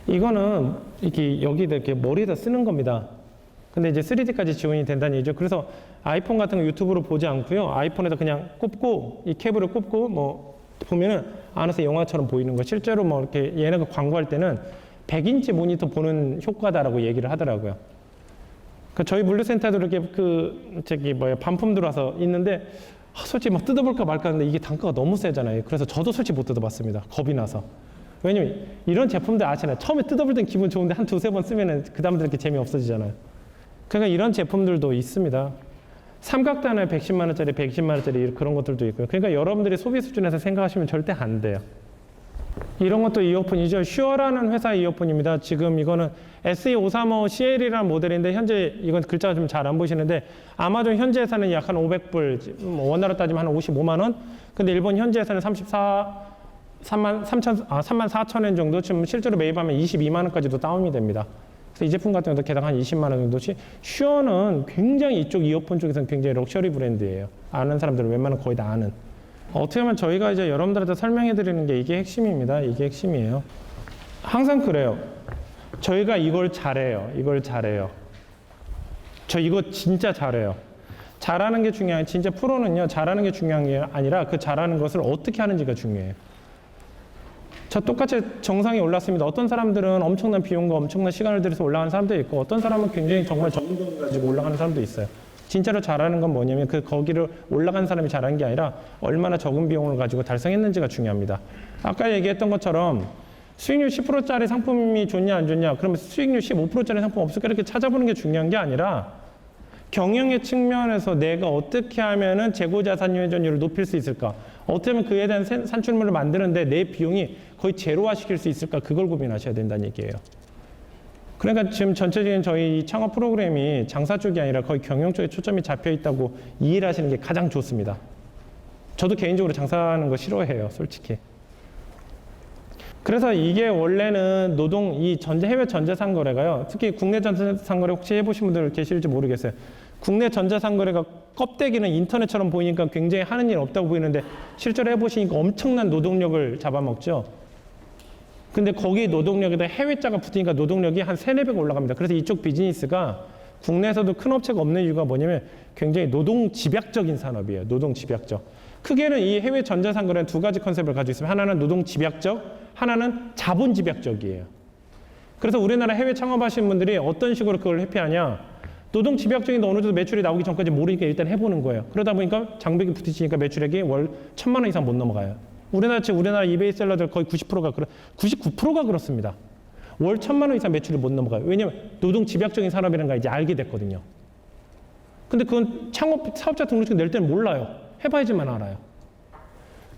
Speaker 1: 이거는 이렇게 여기다 이렇게 머리에다 쓰는 겁니다. 근데 이제 3D까지 지원이 된다는 얘기죠. 그래서 아이폰 같은 거 유튜브로 보지 않고요. 아이폰에다 그냥 꼽고 이 케이블을 꼽고 뭐 보면은 안에서 영화처럼 보이는 거. 실제로 뭐 이렇게 얘네가 광고할 때는 100인치 모니터 보는 효과다라고 얘기를 하더라고요. 그 저희 물류센터도 이렇게 반품 들어와서 있는데 솔직히 막 뜯어볼까 말까 하는데 이게 단가가 너무 세잖아요. 그래서 저도 솔직히 못 뜯어봤습니다. 겁이 나서. 왜냐면 이런 제품들 아시나요? 처음에 뜯어볼 땐 기분 좋은데 한 2-3번 쓰면은 그 다음부터 이렇게 재미없어지잖아요. 그러니까 이런 제품들도 있습니다. 삼각대 하나에 110만 원짜리, 120만 원짜리 그런 것들도 있고요. 그러니까 여러분들이 소비 수준에서 생각하시면 절대 안 돼요. 이런 것도 이어폰이죠. 슈어라는 회사의 이어폰입니다. 지금 이거는 SE535CL이라는 모델인데 현재 이건 글자가 좀 잘 안 보시는데 아마존 현지에서는 약 한 500불, 원화로 따지면 한 55만 원. 근데 일본 현지에서는 3만 4천 원 정도. 지금 실제로 매입하면 22만 원까지도 다운이 됩니다. 그래서 이 제품 같은 경우도 개당 한 20만 원 정도씩. 슈어는 굉장히 이쪽 이어폰 쪽에서는 굉장히 럭셔리 브랜드예요. 아는 사람들은 웬만하면 거의 다 아는. 어떻게 보면 저희가 이제 여러분들한테 설명해 드리는 게 이게 핵심입니다. 이게 핵심이에요. 항상 그래요. 저희가 이걸 잘해요. 이걸 잘해요. 저 이거 진짜 잘해요. 잘하는 게 중요해요. 진짜 프로는요, 잘하는 게 중요한 게 아니라 그 잘하는 것을 어떻게 하는지가 중요해요. 저 똑같이 정상에 올랐습니다. 어떤 사람들은 엄청난 비용과 엄청난 시간을 들여서 올라가는 사람도 있고 어떤 사람은 굉장히 정말 적은 돈 가지고 올라가는 사람도 있어요. 진짜로 잘하는 건 뭐냐면 거기를 올라간 사람이 잘한 게 아니라 얼마나 적은 비용을 가지고 달성했는지가 중요합니다. 아까 얘기했던 것처럼 수익률 10%짜리 상품이 좋냐 안 좋냐 그러면 수익률 15%짜리 상품 없을까 이렇게 찾아보는 게 중요한 게 아니라 경영의 측면에서 내가 어떻게 하면은 재고자산 회전율을 높일 수 있을까? 어떻게 하면 그에 대한 산출물을 만드는데 내 비용이 거의 제로화 시킬 수 있을까? 그걸 고민하셔야 된다는 얘기예요. 그러니까 지금 전체적인 저희 창업 프로그램이 장사 쪽이 아니라 거의 경영 쪽에 초점이 잡혀 있다고 이해를 하시는 게 가장 좋습니다. 저도 개인적으로 장사하는 거 싫어해요, 솔직히. 그래서 이게 원래는 해외 전자상거래가요. 특히 국내 전자상거래 혹시 해보신 분들 계실지 모르겠어요. 국내 전자상거래가 껍데기는 인터넷처럼 보이니까 굉장히 하는 일 없다고 보이는데 실제로 해보시니까 엄청난 노동력을 잡아먹죠. 근데 거기 노동력에다 해외자가 붙으니까 노동력이 한 3-4배 올라갑니다. 그래서 이쪽 비즈니스가 국내에서도 큰 업체가 없는 이유가 뭐냐면 굉장히 노동 집약적인 산업이에요. 노동 집약적. 크게는 이 해외 전자상거래는 2가지 컨셉을 가지고 있습니다. 하나는 노동 집약적, 하나는 자본 집약적이에요. 그래서 우리나라 해외 창업하시는 분들이 어떤 식으로 그걸 회피하냐? 노동 집약적인데 어느 정도 매출이 나오기 전까지 모르니까 일단 해보는 거예요. 그러다 보니까 장벽이 부딪히니까 매출액이 월 1,000만 원 이상 못 넘어가요. 우리나라 이베이 셀러들 거의 99%가 그렇습니다. 월 1,000만 원 이상 매출을 못 넘어가요. 왜냐면 노동 집약적인 산업이라는 걸 이제 알게 됐거든요. 근데 그건 사업자 등록증 낼 때는 몰라요. 해봐야지만 알아요.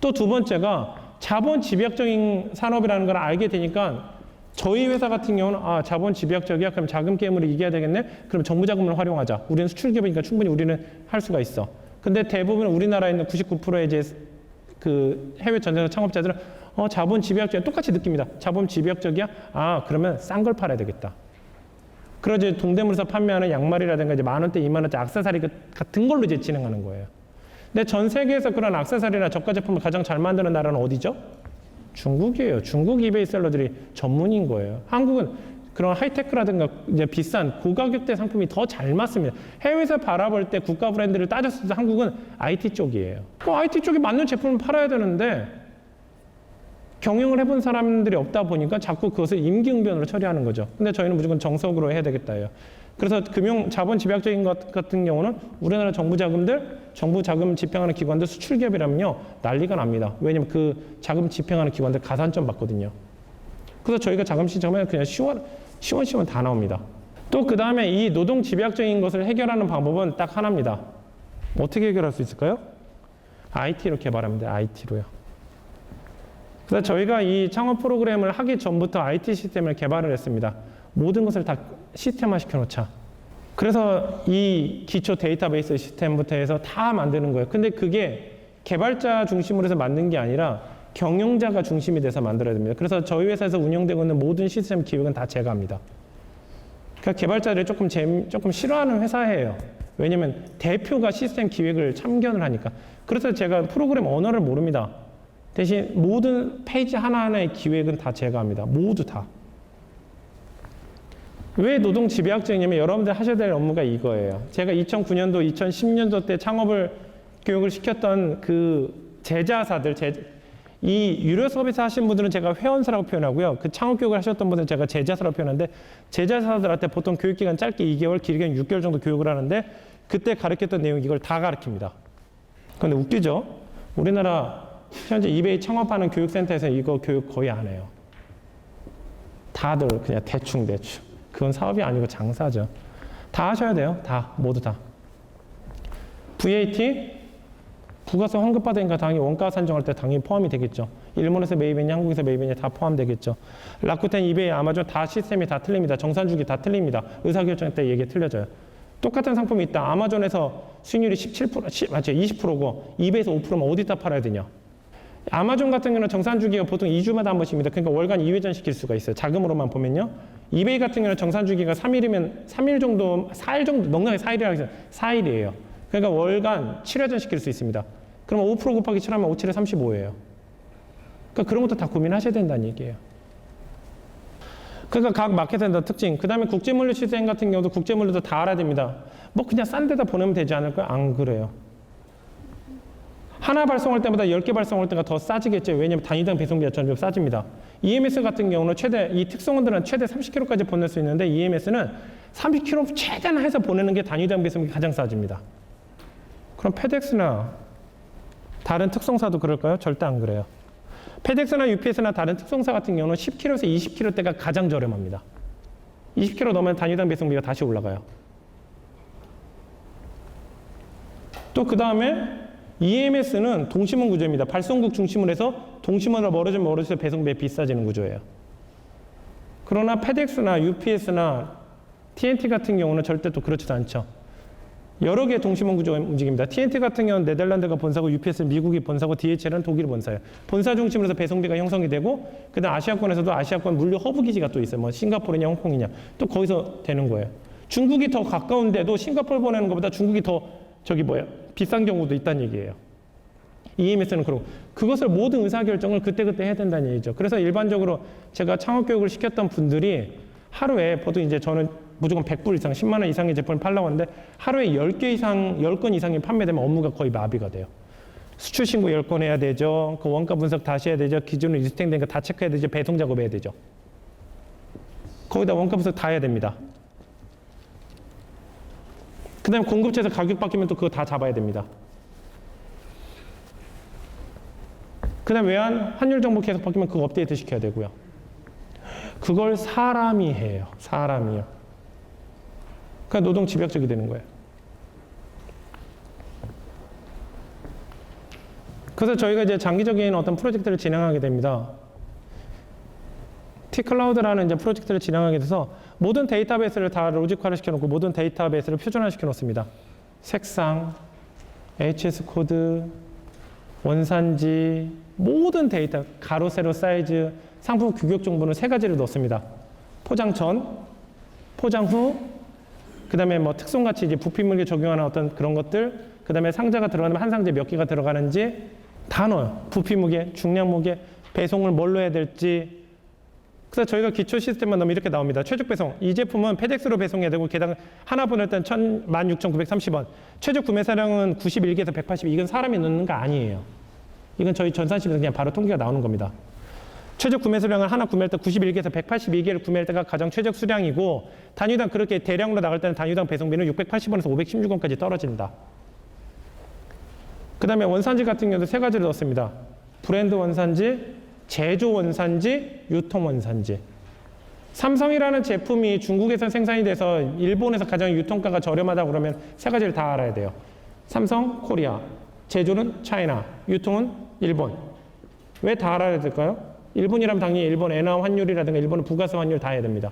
Speaker 1: 또 두 번째가 자본 집약적인 산업이라는 걸 알게 되니까 저희 회사 같은 경우는 자본 집약적이야. 그럼 자금 게임으로 이겨야 되겠네. 그럼 정부 자금을 활용하자. 우리는 수출기업이니까 충분히 우리는 할 수가 있어. 근데 대부분 우리나라에 있는 99%의 이제 그 해외 전자 창업자들은 자본 집약적이야. 똑같이 느낍니다. 자본 집약적이야? 그러면 싼 걸 팔아야 되겠다. 그러지 동대문에서 판매하는 양말이라든가 이제 10,000원대, 20,000원대 액세서리 같은 걸로 이제 진행하는 거예요. 근데 전 세계에서 그런 액세서리나 저가 제품을 가장 잘 만드는 나라는 어디죠? 중국이에요. 중국 이베이 셀러들이 전문인 거예요. 한국은 그런 하이테크라든가 이제 비싼 고가격대 상품이 더 잘 맞습니다. 해외에서 바라볼 때 국가 브랜드를 따졌을 때 한국은 IT 쪽이에요. IT 쪽에 맞는 제품을 팔아야 되는데 경영을 해본 사람들이 없다 보니까 자꾸 그것을 임기응변으로 처리하는 거죠. 근데 저희는 무조건 정석으로 해야 되겠다예요. 그래서 자본 집약적인 것 같은 경우는 우리나라 정부 자금 집행하는 기관들 수출기업이라면요 난리가 납니다. 왜냐면 그 자금 집행하는 기관들 가산점 받거든요. 그래서 저희가 자금 신청하면 그냥 시원 다 나옵니다. 또 그 다음에 이 노동 집약적인 것을 해결하는 방법은 딱 하나입니다. 어떻게 해결할 수 있을까요? IT로 개발하면 돼요. IT로요. 그래서 저희가 이 창업 프로그램을 하기 전부터 IT 시스템을 개발을 했습니다. 모든 것을 다 시스템화 시켜놓자. 그래서 이 기초 데이터베이스 시스템부터 해서 다 만드는 거예요. 근데 그게 개발자 중심으로 해서 만든 게 아니라 경영자가 중심이 돼서 만들어야 됩니다. 그래서 저희 회사에서 운영되고 있는 모든 시스템 기획은 다 제가 합니다. 그러니까 개발자들이 조금 싫어하는 회사예요. 왜냐면 대표가 시스템 기획을 참견을 하니까. 그래서 제가 프로그램 언어를 모릅니다. 대신 모든 페이지 하나하나의 기획은 다 제가 합니다. 모두 다. 왜 노동 집약적이냐면 여러분들 하셔야 될 업무가 이거예요. 제가 2009년도, 2010년도 때 창업을 교육을 시켰던 그 제자사들, 이 유료 서비스 하신 분들은 제가 회원사라고 표현하고요. 그 창업 교육을 하셨던 분들은 제가 제자사라고 표현하는데 제자사들한테 보통 교육기간 짧게 2개월, 길게는 6개월 정도 교육을 하는데 그때 가르쳤던 내용이 이걸 다 가르칩니다. 근데 웃기죠? 우리나라 현재 이베이 창업하는 교육센터에서 이거 교육 거의 안 해요. 다들 그냥 대충. 그건 사업이 아니고 장사죠. 다 하셔야 돼요. 다. 모두 다. VAT, 부가세 환급받으니까 당연히 원가 산정할 때 당연히 포함이 되겠죠. 일본에서 매입했냐, 한국에서 매입했냐 다 포함되겠죠. 라쿠텐, 이베이, 아마존 다 시스템이 다 틀립니다. 정산주기 다 틀립니다. 의사결정 때 얘기 틀려져요. 똑같은 상품이 있다. 아마존에서 수익률이 17%, 맞죠? 20%고 이베이에서 5%면 어디다 팔아야 되냐? 아마존 같은 경우는 정산주기가 보통 2주마다 한 번씩입니다. 그러니까 월간 2회전 시킬 수가 있어요. 자금으로만 보면요. 이베이 같은 경우는 정산주기가 3일이면 3일 정도, 4일 정도, 넉넉히 4일이라고 해서 4일이에요. 그러니까 월간 7회전 시킬 수 있습니다. 그러면 5% 곱하기 7하면 5, 7에 35예요. 그러니까 그런 것도 다 고민하셔야 된다는 얘기예요. 그러니까 각 마켓의 특징, 그 다음에 국제물류 시스템 같은 경우도 국제물류도 다 알아야 됩니다. 뭐 그냥 싼 데다 보내면 되지 않을까요? 안 그래요. 하나 발송할 때보다 10개 발송할 때가 더 싸지겠죠. 왜냐하면 단위당 배송비가 좀 싸집니다. EMS 같은 경우는 이 특성원들은 최대 30kg까지 보낼 수 있는데 EMS는 30kg 최대한 해서 보내는 게 단위당 배송비 가장 싸집니다. 그럼 페덱스나 다른 특성사도 그럴까요? 절대 안 그래요. 페덱스나 UPS나 다른 특성사 같은 경우는 10kg에서 20kg대가 가장 저렴합니다. 20kg 넘으면 단위당 배송비가 다시 올라가요. 또 그 다음에 EMS는 동심원 구조입니다. 발송국 중심으로 해서 동심원으로 멀어지면 배송비 비싸지는 구조예요. 그러나 페덱스나 UPS나 TNT 같은 경우는 절대 또 그렇지도 않죠. 여러 개의 동심원 구조가 움직입니다. TNT 같은 경우는 네덜란드가 본사고 UPS는 미국이 본사고 DHL은 독일 본사예요. 본사 중심으로 해서 배송비가 형성이 되고 그다음 아시아권에서도 아시아권 물류 허브 기지가 또 있어요. 뭐 싱가포르냐 홍콩이냐 또 거기서 되는 거예요. 중국이 더 가까운데도 싱가포르 보내는 것보다 중국이 더 비싼 경우도 있다는 얘기예요. EMS는 그러고 그것을 모든 의사결정을 그때그때 해야 된다는 얘기죠. 그래서 일반적으로 제가 창업교육을 시켰던 분들이 하루에 보통 이제 저는 무조건 100불 이상 10만 원 이상의 제품을 팔라고 하는데 하루에 10개 이상 10건 이상이 판매되면 업무가 거의 마비가 돼요. 수출 신고 10건 해야 되죠. 그 원가 분석 다시 해야 되죠. 기준으로 리스팅된 거 다 체크해야 되죠. 배송 작업 해야 되죠. 거기다 원가 분석 다 해야 됩니다. 그 다음에 공급처에서 가격 바뀌면 또 그거 다 잡아야 됩니다. 그 다음에 외환 환율 정보 계속 바뀌면 그거 업데이트 시켜야 되고요. 그걸 사람이 해요. 사람이요. 그러니까 노동 집약적이 되는 거예요. 그래서 저희가 이제 장기적인 어떤 프로젝트를 진행하게 됩니다. T클라우드라는 이제 프로젝트를 진행하게 돼서 모든 데이터베이스를 다 로직화를 시켜놓고 모든 데이터베이스를 표준화 시켜놓습니다. 색상, HS 코드, 원산지, 모든 데이터, 가로, 세로, 사이즈, 상품 규격 정보는 3가지를 넣습니다. 포장 전, 포장 후, 그 다음에 뭐 특성같이 이제 부피물에 적용하는 어떤 그런 것들, 그 다음에 상자가 들어가면 한 상자에 몇 개가 들어가는지 다 넣어요. 부피 무게, 중량 무게, 배송을 뭘로 해야 될지. 그래서 저희가 기초 시스템만 넣으면 이렇게 나옵니다. 최적 배송. 이 제품은 페덱스로 배송해야 되고 게다가 하나 보낼 땐 16,930원. 최적 구매사량은 91개에서 180. 이건 사람이 넣는 거 아니에요. 이건 저희 전산실에서 그냥 바로 통계가 나오는 겁니다. 최적 구매 수량을 하나 구매할 때 91개에서 182개를 구매할 때가 가장 최적 수량이고 단위당 그렇게 대량으로 나갈 때는 단위당 배송비는 680원에서 516원까지 떨어진다. 그 다음에 원산지 같은 경우도 3가지를 넣었습니다. 브랜드 원산지, 제조 원산지, 유통 원산지. 삼성이라는 제품이 중국에서 생산이 돼서 일본에서 가장 유통가가 저렴하다고 그러면 세 가지를 다 알아야 돼요. 삼성, 코리아. 제조는 차이나. 유통은 일본. 왜 다 알아야 될까요? 일본이라면 당연히 일본 엔화 환율이라든가 일본은 부가세 환율 다 해야 됩니다.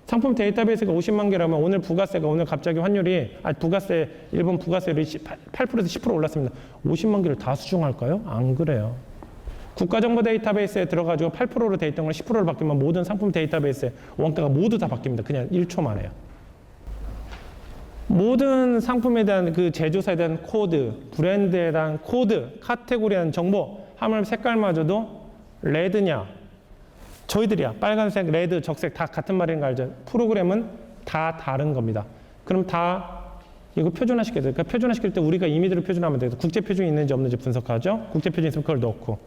Speaker 1: 상품 데이터베이스가 50만 개라면 오늘 부가세가 오늘 갑자기 환율이 부가세 일본 부가세율이 8%에서 10% 올랐습니다. 50만 개를 다 수정할까요? 안 그래요. 국가정보 데이터베이스에 들어가지고 8%로 돼 있던 걸 10%로 바뀌면 모든 상품 데이터베이스의 원가가 모두 다 바뀝니다. 그냥 1초 만에요. 모든 상품에 대한 그 제조사에 대한 코드, 브랜드에 대한 코드, 카테고리에 대한 정보, 하물 색깔마저도 레드냐, 저희들이야 빨간색, 레드, 적색 다 같은 말인 거 알죠? 프로그램은 다 다른 겁니다. 그럼 다 이거 표준화시켜야 돼요. 그러니까 표준화시킬 때 우리가 이미지로 표준하면 돼요. 국제 표준이 있는지 없는지 분석하죠. 국제 표준이 있으면 그걸 넣고.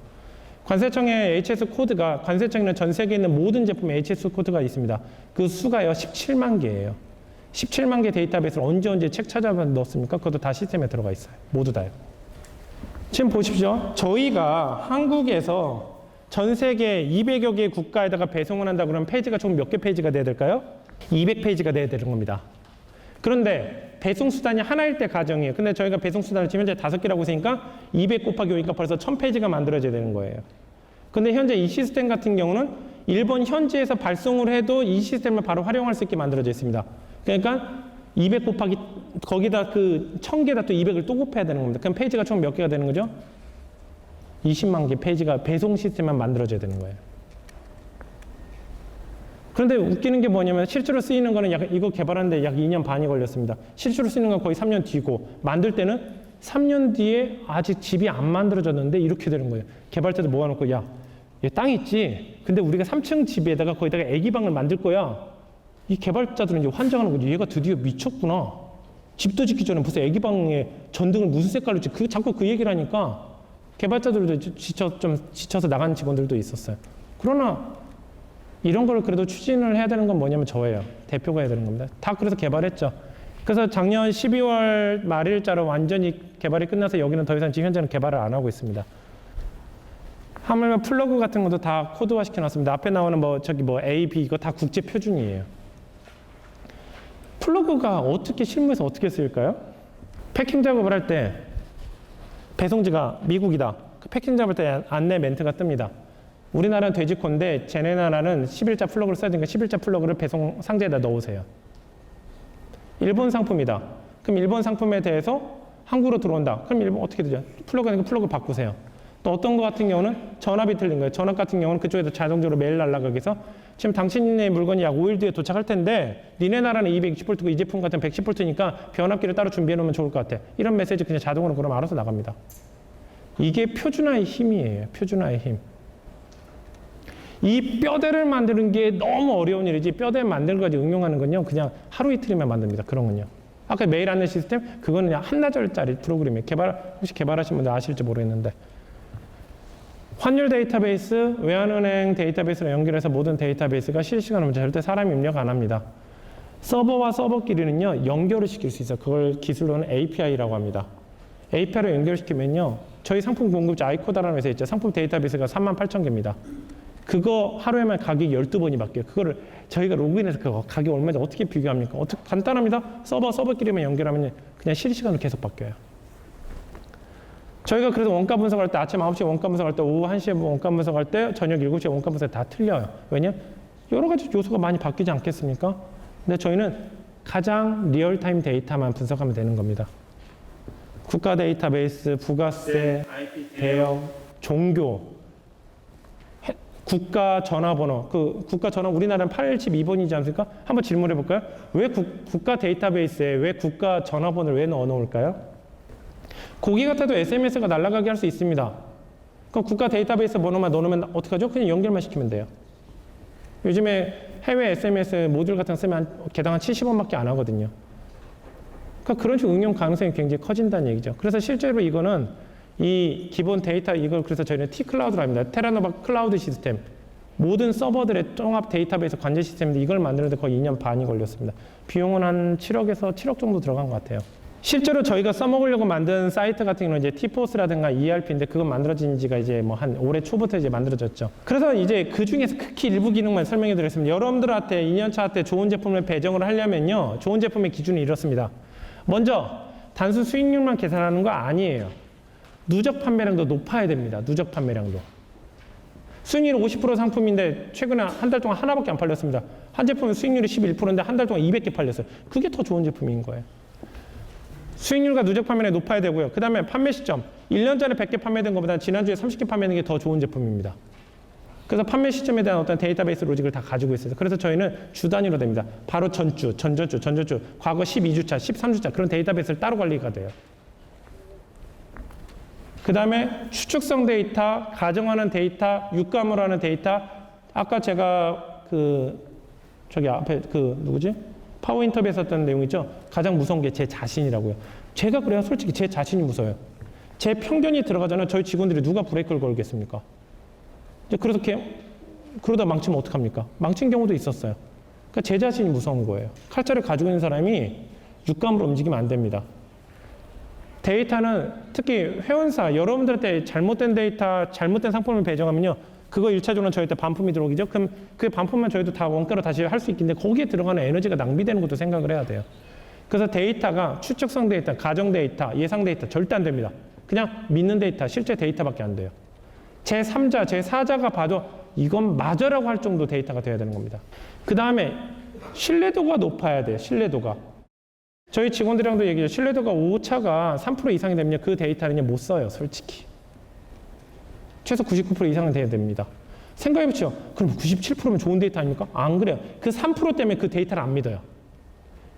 Speaker 1: 관세청의 HS 코드가 관세청에는 전 세계에 있는 모든 제품에 HS 코드가 있습니다. 그 수가요 17만 개예요. 17만 개 데이터베이스를 언제 책 찾아봐 넣었습니까? 그것도 다 시스템에 들어가 있어요. 모두 다요. 지금 보십시오. 저희가 한국에서 전 세계 200여 개 국가에다가 배송을 한다 그러면 페이지가 총 몇 개 페이지가 돼야 될까요? 200페이지가 돼야 되는 겁니다. 그런데 배송 수단이 하나일 때 가정이에요. 근데 저희가 배송 수단을 지금 현재 5개라고 했으니까 200 곱하기 5니까 벌써 1000페이지가 만들어져야 되는 거예요. 근데 현재 이 시스템 같은 경우는 일본 현지에서 발송을 해도 이 시스템을 바로 활용할 수 있게 만들어져 있습니다. 그러니까 200 곱하기 거기다 그 1000개다 또 200을 또 곱해야 되는 겁니다. 그럼 페이지가 총 몇 개가 되는 거죠? 20만 개 페이지가 배송 시스템만 만들어져야 되는 거예요. 그런데 웃기는 게 뭐냐면 실제로 쓰이는 거는 약 이거 개발하는데 약 2년 반이 걸렸습니다. 실제로 쓰이는 건 거의 3년 뒤고 만들 때는 3년 뒤에 아직 집이 안 만들어졌는데 이렇게 되는 거예요. 개발자도 모아놓고 야, 얘 땅 있지? 근데 우리가 3층 집에다가 거기다가 애기방을 만들 거야. 이 개발자들은 이제 환장하는 거지. 얘가 드디어 미쳤구나. 집도 짓기 전에 벌써 애기방에 전등을 무슨 색깔로 짓지? 자꾸 그 얘기를 하니까 개발자들도 좀 지쳐서 나간 직원들도 있었어요. 그러나 이런 걸 그래도 추진을 해야 되는 건 뭐냐면 저예요. 대표가 해야 되는 겁니다. 다 그래서 개발했죠. 그래서 작년 12월 말일자로 완전히 개발이 끝나서 여기는 더 이상 지금 현재는 개발을 안 하고 있습니다. 하물며 플러그 같은 것도 다 코드화 시켜놨습니다. 앞에 나오는 A, B 이거 다 국제 표준이에요. 플러그가 어떻게 실무에서 어떻게 쓰일까요? 패킹 작업을 할 때 배송지가 미국이다. 그 패킹 작업할 때 안내 멘트가 뜹니다. 우리나라는 돼지코인데 쟤네 나라는 11자 플러그를 써야 되니까 11자 플러그를 배송 상자에다 넣으세요. 일본 상품이다. 그럼 일본 상품에 대해서 한국으로 들어온다. 그럼 일본 어떻게 되죠? 플러그 아니고 플러그 바꾸세요. 또 어떤 거 같은 경우는 전압이 틀린 거예요. 전압 같은 경우는 그쪽에서 자동적으로 메일 날라가기 위해서 지금 당신의 물건이 약 5일 뒤에 도착할 텐데 니네 나라는 220V고 이 제품 같은 110V니까 변압기를 따로 준비해 놓으면 좋을 것 같아. 이런 메시지 그냥 자동으로 그럼 알아서 나갑니다. 이게 표준화의 힘이에요. 표준화의 힘. 이 뼈대를 만드는 게 너무 어려운 일이지 뼈대 만드는 거까지 응용하는 건요. 그냥 하루 이틀이면 만듭니다. 그런 건요. 아까 메일 안내 시스템 그거는 그냥 한나절짜리 프로그램이에요. 혹시 개발하신 분들 아실지 모르겠는데 환율 데이터베이스, 외환은행 데이터베이스로 연결해서 모든 데이터베이스가 실시간으로 절대 사람이 입력 안 합니다. 서버와 서버끼리는요. 연결을 시킬 수 있어요. 그걸 기술로는 API라고 합니다. API로 연결시키면요. 저희 상품 공급자 아이코다라는 회사 있죠. 상품 데이터베이스가 38,000개입니다. 그거 하루에만 가격이 12번이 바뀌어요. 그거를 저희가 로그인해서 그거 가격 얼마인지 어떻게 비교합니까? 간단합니다. 서버끼리만 연결하면 그냥 실시간으로 계속 바뀌어요. 저희가 그래서 원가 분석할 때 아침 9시에 원가 분석할 때 오후 1시에 원가 분석할 때 저녁 7시에 원가 분석이 다 틀려요. 왜냐면 여러 가지 요소가 많이 바뀌지 않겠습니까? 근데 저희는 가장 리얼타임 데이터만 분석하면 되는 겁니다. 국가 데이터베이스, 부가세, 대역, 종교, 국가 전화번호, 그 국가 전화 우리나라는 872번이지 않습니까? 한번 질문해 볼까요? 왜 국가 데이터베이스에 왜 국가 전화번호를 왜 넣어 놓을까요? 고기 같아도 SMS가 날아가게 할 수 있습니다. 그럼 국가 데이터베이스 번호만 넣으면 어떻게 하죠? 그냥 연결만 시키면 돼요. 요즘에 해외 SMS 모듈 같은 거 쓰면 개당 한 70원밖에 안 하거든요. 그러니까 그런 식으로 응용 가능성이 굉장히 커진다는 얘기죠. 그래서 실제로 이거는 이 기본 데이터 이걸 그래서 저희는 T-클라우드로 합니다. 테라노바 클라우드 시스템. 모든 서버들의 종합 데이터베이스 관제 시스템인데 이걸 만드는데 거의 2년 반이 걸렸습니다. 비용은 한 7억에서 7억 정도 들어간 것 같아요. 실제로 저희가 써먹으려고 만든 사이트 같은 경우는 이제 T포스라든가 ERP인데 그거 만들어진 지가 이제 뭐 한 올해 초부터 이제 만들어졌죠. 그래서 이제 그 중에서 극히 일부 기능만 설명해 드리겠습니다. 여러분들한테 2년차 때 좋은 제품을 배정을 하려면요. 좋은 제품의 기준이 이렇습니다. 먼저 단순 수익률만 계산하는 거 아니에요. 누적 판매량도 높아야 됩니다. 누적 판매량도. 수익률이 50% 상품인데 최근에 한 달 동안 하나밖에 안 팔렸습니다. 한 제품은 수익률이 11%인데 한 달 동안 200개 팔렸어요. 그게 더 좋은 제품인 거예요. 수익률과 누적 판매량이 높아야 되고요. 그 다음에 판매 시점. 1년 전에 100개 판매된 것보다 지난주에 30개 판매된 게 더 좋은 제품입니다. 그래서 판매 시점에 대한 어떤 데이터베이스 로직을 다 가지고 있어요. 그래서 저희는 주 단위로 됩니다. 바로 전주, 전전주, 과거 12주차, 13주차 그런 데이터베이스를 따로 관리가 돼요. 그 다음에 추측성 데이터, 가정하는 데이터, 육감을 하는 데이터. 아까 제가 저기 앞에 누구지? 파워 인터뷰에서 했던 내용이죠. 가장 무서운 게 제 자신이라고요. 제가 그래야 솔직히 제 자신이 무서워요. 제 편견이 들어가잖아요. 저희 직원들이 누가 브레이크를 걸겠습니까? 이제 그러다 망치면 어떡합니까? 망친 경우도 있었어요. 그러니까 제 자신이 무서운 거예요. 칼자를 가지고 있는 사람이 육감으로 움직이면 안 됩니다. 데이터는 특히 회원사, 여러분들한테 잘못된 데이터, 잘못된 상품을 배정하면요. 그거 1차적으로는 저희한테 반품이 들어오겠죠? 그럼 그 반품만 저희도 다 원가로 다시 할 수 있긴데 거기에 들어가는 에너지가 낭비되는 것도 생각을 해야 돼요. 그래서 데이터가 추측성 데이터, 가정 데이터, 예상 데이터 절대 안 됩니다. 그냥 믿는 데이터, 실제 데이터밖에 안 돼요. 제3자, 제4자가 봐도 이건 맞아라고 할 정도 데이터가 돼야 되는 겁니다. 그 다음에 신뢰도가 높아야 돼요. 신뢰도가. 저희 직원들이랑도 얘기해요. 신뢰도가 오차가 3% 이상이 되면 그 데이터는 못 써요. 솔직히. 최소 99% 이상은 돼야 됩니다. 생각해보죠. 그럼 97%면 좋은 데이터 아닙니까? 안 그래요. 그 3% 때문에 그 데이터를 안 믿어요.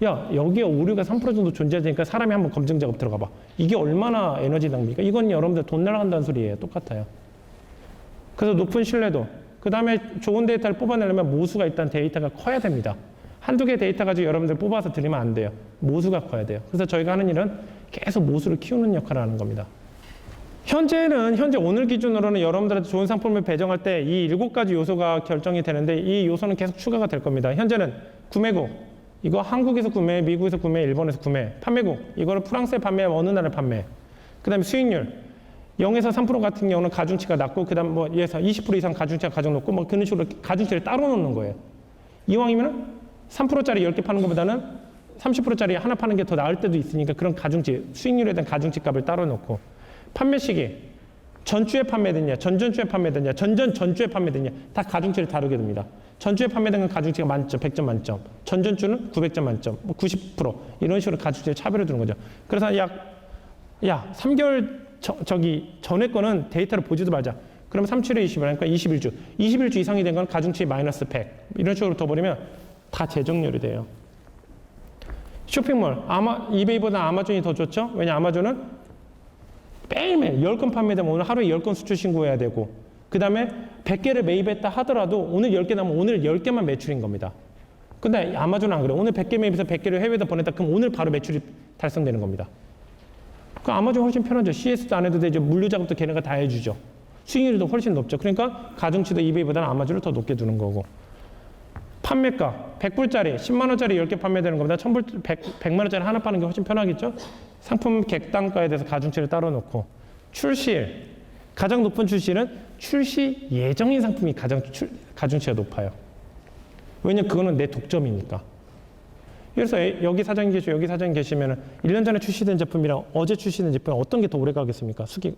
Speaker 1: 야, 여기에 오류가 3% 정도 존재하니까 사람이 한번 검증 작업 들어가 봐. 이게 얼마나 에너지 낭비니까? 이건 여러분들 돈 날아간다는 소리예요. 똑같아요. 그래서 높은 신뢰도. 그 다음에 좋은 데이터를 뽑아내려면 모수가 일단 데이터가 커야 됩니다. 한두 개 데이터 가지고 여러분들 뽑아서 드리면 안 돼요. 모수가 커야 돼요. 그래서 저희가 하는 일은 계속 모수를 키우는 역할을 하는 겁니다. 현재 오늘 기준으로는 여러분들한테 좋은 상품을 배정할 때 이 7가지 요소가 결정이 되는데 이 요소는 계속 추가가 될 겁니다. 현재는 구매국, 이거 한국에서 구매, 미국에서 구매, 일본에서 구매, 판매국, 이거를 프랑스에 판매, 어느 나라에 판매. 그 다음에 수익률, 0에서 3% 같은 경우는 가중치가 낮고, 그 다음 예에서 20% 이상 가중치가 가장 높고, 뭐 그런 식으로 가중치를 따로 놓는 거예요. 이왕이면 3%짜리 10개 파는 것보다는 30%짜리 하나 파는 게 더 나을 때도 있으니까 그런 가중치, 수익률에 대한 가중치 값을 따로 놓고, 판매 시기, 전주에 판매됐냐, 전전주에 판매됐냐, 전주에 판매됐냐, 다 가중치를 다루게 됩니다. 전주에 판매된 건 가중치가 만점, 100점 만점, 전전주는 900점 만점, 뭐 90% 이런 식으로 가중치를 차별해 두는 거죠. 그래서 약 3개월 전에 거는 데이터를 보지도 말자. 그러면 37에 20을 하니까 21주. 21주 이상이 된 건 가중치 마이너스 100. 이런 식으로 둬버리면 다 재정렬이 돼요. 쇼핑몰, 이베이보다 아마존이 더 좋죠? 왜냐, 아마존은 매일매일 10건 판매되면 오늘 하루에 10건 수출 신고해야 되고, 그 다음에 100개를 매입했다 하더라도 오늘 10개 나면 오늘 10개만 매출인 겁니다. 근데 아마존은 안 그래요. 오늘 100개 매입해서 100개를 해외에다 보냈다. 그럼 오늘 바로 매출이 달성되는 겁니다. 그 아마존 훨씬 편하죠. CS도 안 해도 되죠. 물류 작업도 걔네가 다 해주죠. 수익률도 훨씬 높죠. 그러니까 가중치도 이베이보다는 아마존을 더 높게 두는 거고. 판매가 100불짜리 10만원짜리 10개 판매되는 것보다 100만원짜리 하나 파는 게 훨씬 편하겠죠. 상품 객단가에 대해서 가중치를 따로 놓고. 출시일, 가장 높은 출시일은 출시 예정인 상품이 가장 가중치가 높아요. 왜냐면 그거는 내 독점이니까. 그래서 여기 사장님 계시고 여기 사장님 계시면 1년 전에 출시된 제품이랑 어제 출시된 제품 어떤 게 더 오래 가겠습니까? 수명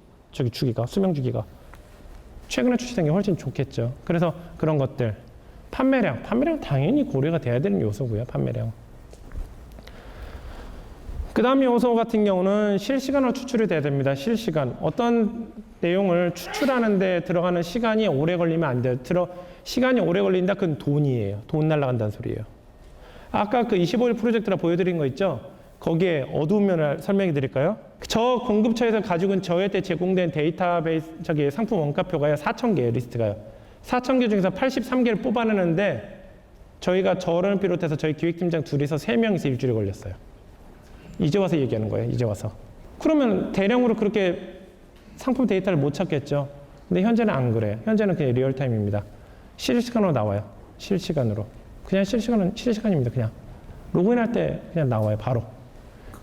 Speaker 1: 주기가. 최근에 출시된 게 훨씬 좋겠죠. 그래서 그런 것들. 판매량 당연히 고려가 돼야 되는 요소고요. 판매량. 그 다음 요소 같은 경우는 실시간으로 추출이 돼야 됩니다. 실시간. 어떤 내용을 추출하는 데 들어가는 시간이 오래 걸리면 안 돼요. 시간이 오래 걸린다, 그건 돈이에요. 돈 날라간다는 소리예요. 아까 그 25일 프로젝트라 보여드린 거 있죠? 거기에 어두운 면을 설명해 드릴까요? 저 공급처에서 가지고 있는 저한테 제공된 데이터베이스, 상품 원가표가요, 4,000개예요, 리스트가요. 4,000개 중에서 83개를 뽑아내는데 저희가 저를 비롯해서 저희 기획팀장 둘이서 3명이서 일주일에 걸렸어요. 이제 와서 얘기하는 거예요. 이제 와서. 그러면 대량으로 그렇게 상품 데이터를 못 찾겠죠. 근데 현재는 안 그래요. 현재는 그냥 리얼타임입니다. 실시간으로 나와요. 실시간으로. 그냥 실시간입니다. 그냥. 로그인할 때 그냥 나와요. 바로.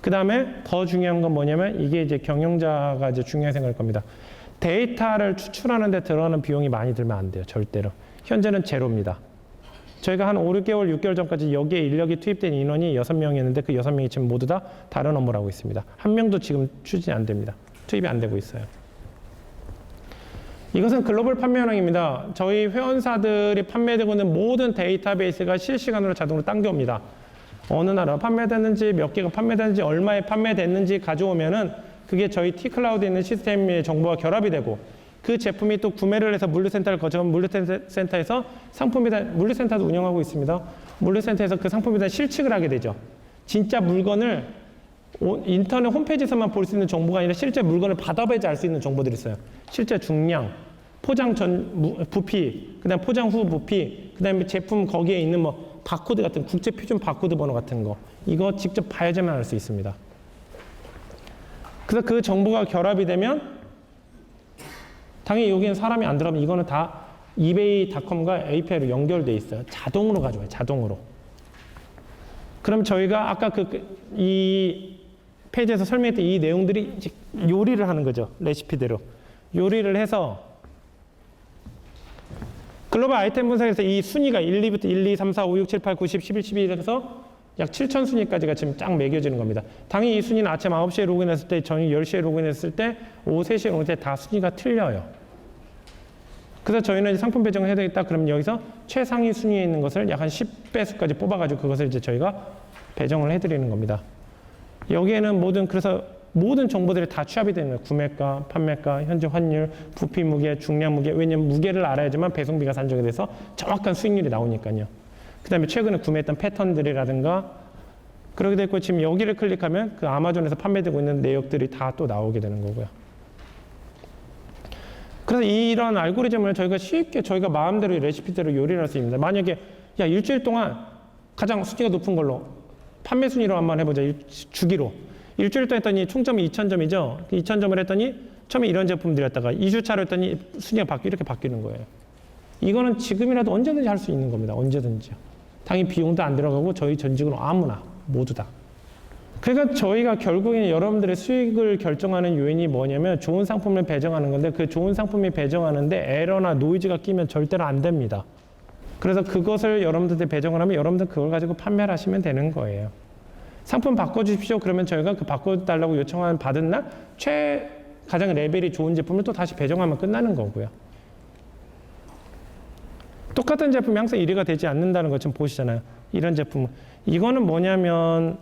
Speaker 1: 그 다음에 더 중요한 건 뭐냐면 이게 이제 경영자가 이제 중요하게 생각할 겁니다. 데이터를 추출하는 데 들어가는 비용이 많이 들면 안 돼요. 절대로. 현재는 제로입니다. 저희가 한 5, 6개월, 6개월 전까지 여기에 인력이 투입된 인원이 6명이었는데 그 6명이 지금 모두 다 다른 업무를 하고 있습니다. 한 명도 지금 추진이 안 됩니다. 투입이 안 되고 있어요. 이것은 글로벌 판매 현황입니다. 저희 회원사들이 판매되고 있는 모든 데이터베이스가 실시간으로 자동으로 당겨옵니다. 어느 나라 판매됐는지, 몇 개가 판매됐는지, 얼마에 판매됐는지 가져오면은 그게 저희 T클라우드에 있는 시스템의 정보와 결합이 되고 그 제품이 또 구매를 해서 물류센터를 거쳐가면 물류센터에서 상품에 대한 물류센터도 운영하고 있습니다. 물류센터에서 그 상품에 대한 실측을 하게 되죠. 진짜 물건을 인터넷 홈페이지에서만 볼 수 있는 정보가 아니라 실제 물건을 받아봐야지 알 수 있는 정보들이 있어요. 실제 중량, 포장 전 부피, 그다음 포장 후 부피, 그다음에 제품 거기에 있는 뭐 바코드 같은 국제 표준 바코드 번호 같은 거 이거 직접 봐야지만 알 수 있습니다. 그래서 그 정보가 결합이 되면 당연히 여기는 사람이 안 들어가면 이거는 다 eBay.com과 API로 연결돼 있어요. 자동으로 가져와요. 자동으로. 그럼 저희가 아까 이 페이지에서 설명했던 이 내용들이 이제 요리를 하는 거죠. 레시피대로. 요리를 해서 글로벌 아이템 분석에서 이 순위가 1, 2부터 1, 2, 3, 4, 5, 6, 7, 8, 9, 10, 11, 12 해서 약 7천 순위까지가 지금 쫙 매겨지는 겁니다. 당연히 이 순위는 아침 9시에 로그인했을 때, 저녁 10시에 로그인했을 때, 오후 3시에 로그인했을 때 다 순위가 틀려요. 그래서 저희는 상품 배정을 해야 되겠다. 그러면 여기서 최상위 순위에 있는 것을 약 한 10배수까지 뽑아가지고 그것을 이제 저희가 배정을 해드리는 겁니다. 여기에는 그래서 모든 정보들이 다 취합이 되는 거예요. 구매가, 판매가, 현재 환율, 부피 무게, 중량 무게. 왜냐면 무게를 알아야지만 배송비가 산정이 돼서 정확한 수익률이 나오니까요. 그 다음에 최근에 구매했던 패턴들이라든가 그렇게 됐고 지금 여기를 클릭하면 그 아마존에서 판매되고 있는 내역들이 다 또 나오게 되는 거고요. 그래서 이런 알고리즘을 저희가 쉽게 저희가 마음대로 레시피대로 요리를 할 수 있습니다. 만약에 야 일주일 동안 가장 순위가 높은 걸로 판매 순위로 한번 해보자. 주기로. 일주일 동안 했더니 총점이 2,000점이죠. 2,000점을 했더니 처음에 이런 제품들이었다가 2주차로 했더니 순위가 이렇게 바뀌는 거예요. 이거는 지금이라도 언제든지 할 수 있는 겁니다. 언제든지요. 당연히 비용도 안 들어가고 저희 전 직원 아무나 모두 다. 그러니까 저희가 결국에는 여러분들의 수익을 결정하는 요인이 뭐냐면 좋은 상품을 배정하는 건데 그 좋은 상품이 배정하는데 에러나 노이즈가 끼면 절대로 안 됩니다. 그래서 그것을 여러분들한테 배정을 하면 여러분들 그걸 가지고 판매를 하시면 되는 거예요. 상품 바꿔주십시오. 그러면 저희가 그 바꿔달라고 받은 날 가장 레벨이 좋은 제품을 또 다시 배정하면 끝나는 거고요. 똑같은 제품이 항상 1위가 되지 않는다는 것 좀 보시잖아요. 이런 제품. 이거는 뭐냐면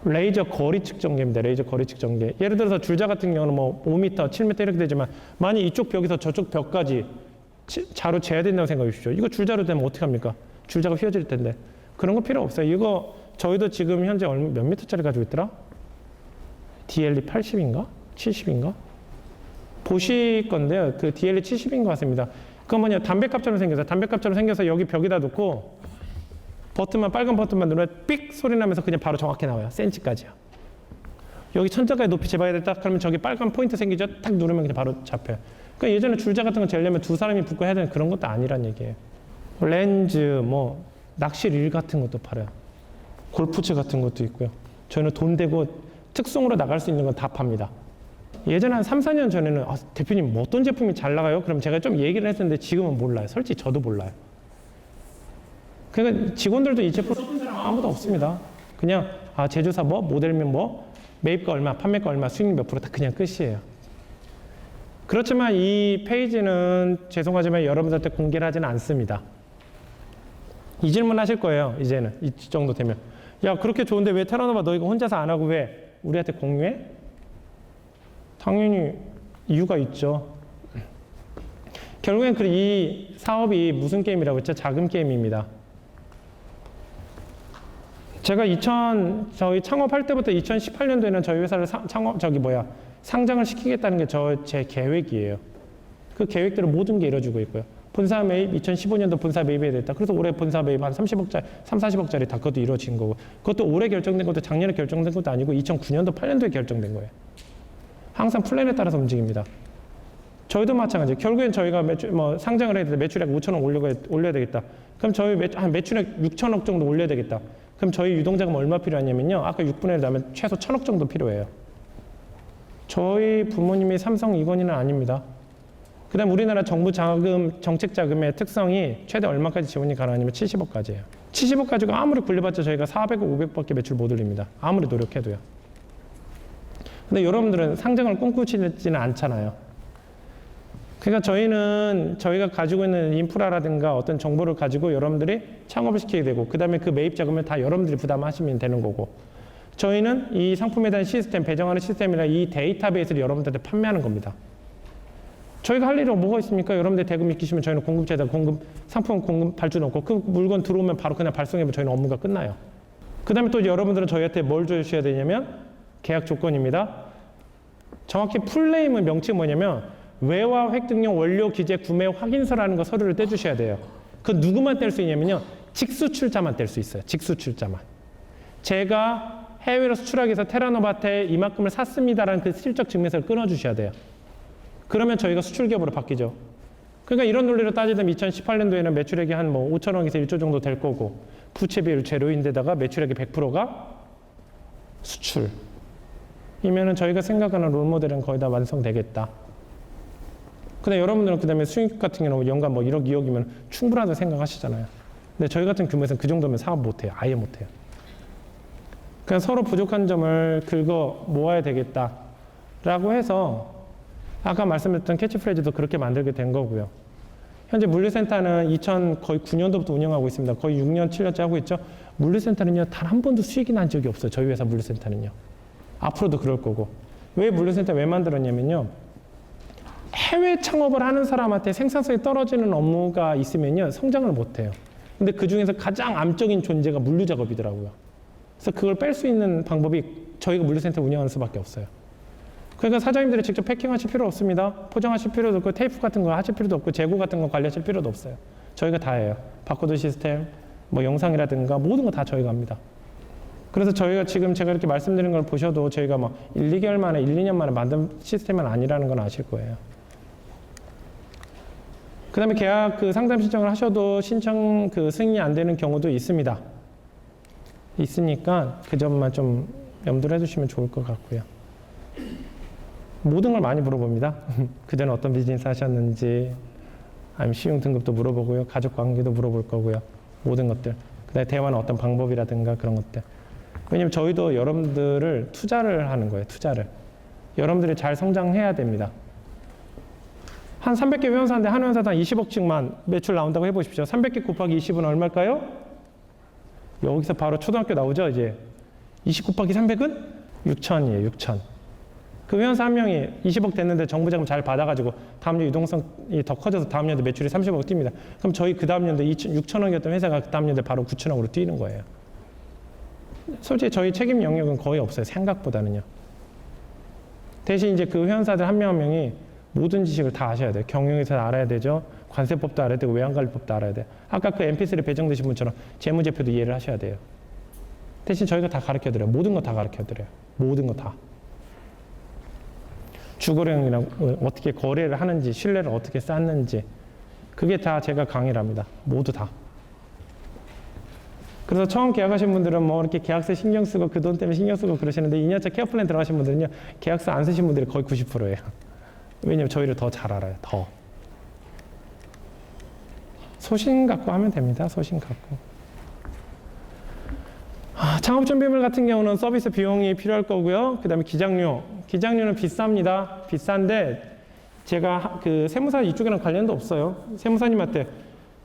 Speaker 1: 레이저 거리 측정기입니다. 레이저 거리 측정기. 예를 들어서 줄자 같은 경우는 뭐 5m, 7m 이렇게 되지만 만약 이쪽 벽에서 저쪽 벽까지 자로 재야 된다고 생각해 주십시오. 이거 줄자로 되면 어떻게 합니까? 줄자가 휘어질 텐데. 그런 거 필요 없어요. 이거 저희도 지금 현재 몇 미터짜리 가지고 있더라? DLE 80인가? 70인가? 보실 건데요. 그 DLE 70인 것 같습니다. 그건 뭐냐? 담배갑처럼 생겨서 담배갑처럼 생겨서 여기 벽에다 놓고 빨간 버튼만 누르면 삑 소리 나면서 그냥 바로 정확히 나와요. 센치까지요. 여기 천장까지 높이 재봐야 돼. 딱 그러면 저기 빨간 포인트 생기죠? 딱 누르면 그냥 바로 잡혀요. 그러니까 예전에 줄자 같은 거 재려면 두 사람이 붙고 해야 되는 그런 것도 아니란 얘기예요. 렌즈, 낚시 릴 같은 것도 팔아요. 골프채 같은 것도 있고요. 저희는 돈 대고 특송으로 나갈 수 있는 건 다 팝니다. 예전에 한 3, 4년 전에는 대표님 뭐 어떤 제품이 잘 나가요? 그럼 제가 좀 얘기를 했었는데 지금은 몰라요. 솔직히 저도 몰라요. 그러니까 직원들도 이 제품 써본 사람 아무도 없습니다. 그냥 제조사 모델명 매입가 얼마, 판매가 얼마, 수익률 몇 프로 다 그냥 끝이에요. 그렇지만 이 페이지는 죄송하지만 여러분들한테 공개를 하지는 않습니다. 이 질문 하실 거예요. 이제는 이 정도 되면 야 그렇게 좋은데 왜 테라노바 너 이거 혼자서 안 하고 왜 우리한테 공유해? 당연히 이유가 있죠. 결국엔 이 사업이 무슨 게임이라고 했죠? 자금 게임입니다. 제가 저희 창업할 때부터 2018년도에는 저희 회사를 상장을 시키겠다는 게 제 계획이에요. 그 계획대로 모든 게 이루어지고 있고요. 본사 매입 2015년도 본사 매입해야 됐다. 그래서 올해 본사 매입 한 30억짜리, 40억짜리 다 그것도 이루어진 거고. 그것도 올해 결정된 것도 작년에 결정된 것도 아니고 2009년도, 8년도에 결정된 거예요. 항상 플랜에 따라서 움직입니다. 저희도 마찬가지예요. 결국엔 저희가 상장을 해야 되는데 매출액 5천억 올려야 되겠다. 그럼 저희 매출액 6천억 정도 올려야 되겠다. 그럼 저희 유동자금 얼마 필요하냐면요. 아까 6분의 1 나면 최소 1,000억 정도 필요해요. 저희 부모님이 삼성 이건희는 아닙니다. 그 다음 우리나라 정부 자금, 정책 자금의 특성이 최대 얼마까지 지원이 가능하냐면 70억까지예요. 70억 가지고 아무리 굴려봤자 저희가 400억, 500억밖에 매출 못 올립니다. 아무리 노력해도요. 근데 여러분들은 상장을 꿈꾸시지는 않잖아요. 그러니까 저희는 저희가 가지고 있는 인프라라든가 어떤 정보를 가지고 여러분들이 창업을 시키게 되고 그 다음에 그 매입 자금을 다 여러분들이 부담하시면 되는 거고 저희는 이 상품에 대한 시스템, 배정하는 시스템이나 이 데이터베이스를 여러분들한테 판매하는 겁니다. 저희가 할 일이 뭐가 있습니까? 여러분들 대금 입기시면 저희는 공급자에다 상품 공급 발주 넣고 그 물건 들어오면 바로 그냥 발송해면 저희는 업무가 끝나요. 그 다음에 또 여러분들은 저희한테 뭘 주셔야 되냐면 계약 조건입니다. 정확히 풀네임은 명칭이 뭐냐면 외화 획득용 원료 기재 구매 확인서라는 거 서류를 떼주셔야 돼요. 그 누구만 뗄 수 있냐면요. 직수출자만 뗄 수 있어요. 직수출자만. 제가 해외로 수출하기 위해서 테라노바한테 이만큼을 샀습니다라는 그 실적 증명서를 끊어주셔야 돼요. 그러면 저희가 수출기업으로 바뀌죠. 그러니까 이런 논리로 따지면 2018년도에는 매출액이 한 5천억에서 1조 정도 될 거고 부채 비율 제로인데다가 매출액의 100%가 수출. 이면은 저희가 생각하는 롤모델은 거의 다 완성되겠다. 근데 여러분들은 그 다음에 수익 같은 경우는 연간 1억, 2억이면 충분하다고 생각하시잖아요. 근데 저희 같은 규모에서는 그 정도면 사업 못해요. 아예 못해요. 그냥 서로 부족한 점을 긁어 모아야 되겠다라고 해서 아까 말씀드렸던 캐치프레이즈도 그렇게 만들게 된 거고요. 현재 물류센터는 거의 9년도부터 운영하고 있습니다. 거의 6년, 7년째 하고 있죠. 물류센터는요, 단 한 번도 수익이 난 적이 없어요. 저희 회사 물류센터는요. 앞으로도 그럴 거고. 왜 물류센터 왜 만들었냐면요. 해외 창업을 하는 사람한테 생산성이 떨어지는 업무가 있으면요, 성장을 못 해요. 근데 그 중에서 가장 암적인 존재가 물류 작업이더라고요. 그래서 그걸 뺄 수 있는 방법이 저희가 물류센터 운영하는 수밖에 없어요. 그러니까 사장님들이 직접 패킹하실 필요 없습니다. 포장하실 필요도 없고 테이프 같은 거 하실 필요도 없고 재고 같은 거 관리하실 필요도 없어요. 저희가 다 해요. 바코드 시스템, 영상이라든가 모든 거 다 저희가 합니다. 그래서 저희가 지금 제가 이렇게 말씀드린 걸 보셔도 저희가 1, 2개월 만에, 1, 2년 만에 만든 시스템은 아니라는 건 아실 거예요. 그 다음에 계약 상담 신청을 하셔도 신청 승인이 안 되는 경우도 있습니다. 있으니까 그 점만 좀 염두를 해주시면 좋을 것 같고요. 모든 걸 많이 물어봅니다. 그전에 어떤 비즈니스 하셨는지, 아니면 신용 등급도 물어보고요. 가족 관계도 물어볼 거고요. 모든 것들. 그 다음에 대화는 어떤 방법이라든가 그런 것들. 왜냐면 저희도 여러분들을 투자를 하는 거예요. 투자를. 여러분들이 잘 성장해야 됩니다. 한 300개 회원사인데 한 회원사당 20억씩만 매출 나온다고 해보십시오. 300개 곱하기 20은 얼마일까요? 여기서 바로 초등학교 나오죠, 이제. 20 곱하기 300은 6천이에요, 6천. 그 회원사 한 명이 20억 됐는데 정부 자금 잘 받아가지고 다음 년 유동성이 더 커져서 다음 년도 매출이 30억 뜁니다. 그럼 저희 그 다음 년도 6천억이었던 회사가 그 다음 년도에 바로 9천억으로 뛰는 거예요. 솔직히 저희 책임 영역은 거의 없어요, 생각보다는요. 대신 이제 그 회원사들 한 명 한 명이 모든 지식을 다 아셔야 돼요. 경영에서 알아야 되죠. 관세법도 알아야 되고 외환관리법도 알아야 돼요. 아까 그 MP3에 배정되신 분처럼 재무제표도 이해를 하셔야 돼요. 대신 저희가 다 가르쳐드려요. 모든 거 다 가르쳐드려요. 모든 거 다. 주거래형이랑 어떻게 거래를 하는지, 신뢰를 어떻게 쌓는지 그게 다 제가 강의를 합니다. 모두 다. 그래서 처음 계약하신 분들은 이렇게 계약서 신경 쓰고 그 돈 때문에 신경 쓰고 그러시는데 2년차 케어 플랜 들어가신 분들은요, 계약서 안 쓰신 분들이 거의 90%예요. 왜냐면 저희를 더 잘 알아요. 더. 소신 갖고 하면 됩니다. 소신 갖고. 창업 준비물 같은 경우는 서비스 비용이 필요할 거고요. 그 다음에 기장료. 기장료는 비쌉니다. 비싼데 제가 세무사 이쪽이랑 관련도 없어요. 세무사님한테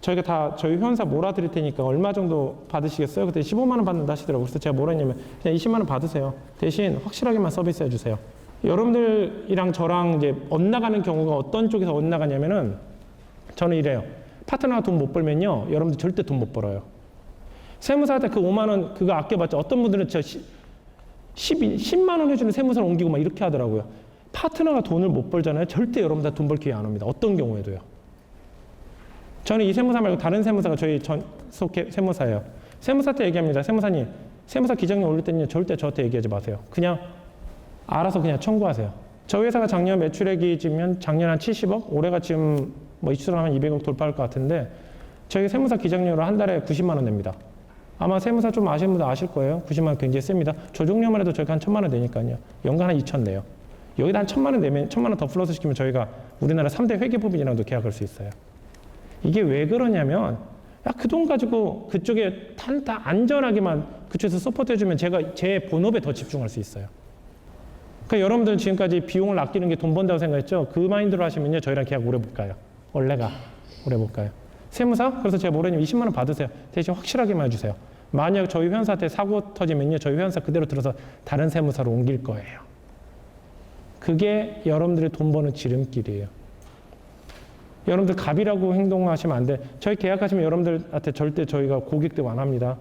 Speaker 1: 저희가 다 저희 회원사 몰아드릴 테니까 얼마 정도 받으시겠어요? 그때 15만 원 받는다 하시더라고요. 그래서 제가 뭐라 했냐면 그냥 20만 원 받으세요. 대신 확실하게만 서비스해 주세요. 여러분들이랑 저랑 이제 엇나가는 경우가 어떤 쪽에서 엇나가냐면은 저는 이래요. 파트너가 돈 못 벌면요, 여러분들 절대 돈 못 벌어요. 세무사한테 그 5만 원 그거 아껴봤자 어떤 분들은 10만 원 해주는 세무사를 옮기고 막 이렇게 하더라고요. 파트너가 돈을 못 벌잖아요. 절대 여러분들 돈 벌 기회 안 옵니다. 어떤 경우에도요. 저는 이 세무사 말고 다른 세무사가 저희 전속 세무사예요. 세무사한테 얘기합니다. 세무사님, 세무사 기장료 올릴 때는 절대 저한테 얘기하지 마세요. 그냥 알아서 그냥 청구하세요. 저희 회사가 작년 매출액이 지금 작년 한 70억, 올해가 지금 이추정하면 200억 돌파할 것 같은데 저희 세무사 기장료를 한 달에 90만 원 냅니다. 아마 세무사 좀 아시는 분들 아실 거예요. 90만 원 굉장히 셉니다. 조정료만 해도 저희가 한 1,000만 원 내니까요. 연간 한 2천 내요. 여기다 한 1,000만 원 내면 1,000만 원 더 플러스 시키면 저희가 우리나라 3대 회계법인이랑도 계약할 수 있어요. 이게 왜 그러냐면 야, 그 돈 가지고 그쪽에 다 안전하게만 그쪽에서 서포트 해주면 제가 제 본업에 더 집중할 수 있어요. 그러니까 여러분들은 지금까지 비용을 아끼는 게 돈 번다고 생각했죠? 그 마인드로 하시면요. 저희랑 계약 오래 못 가요. 원래가 오래 못 가요. 세무사? 그래서 제가 뭐라냐면 20만 원 받으세요. 대신 확실하게만 해주세요. 만약 저희 회원사한테 사고 터지면요. 저희 회원사 그대로 들어서 다른 세무사로 옮길 거예요. 그게 여러분들의 돈 버는 지름길이에요. 여러분들 갑이라고 행동하시면 안 돼. 저희 계약하시면 여러분들한테 절대 저희가 고객 대우 안 합니다.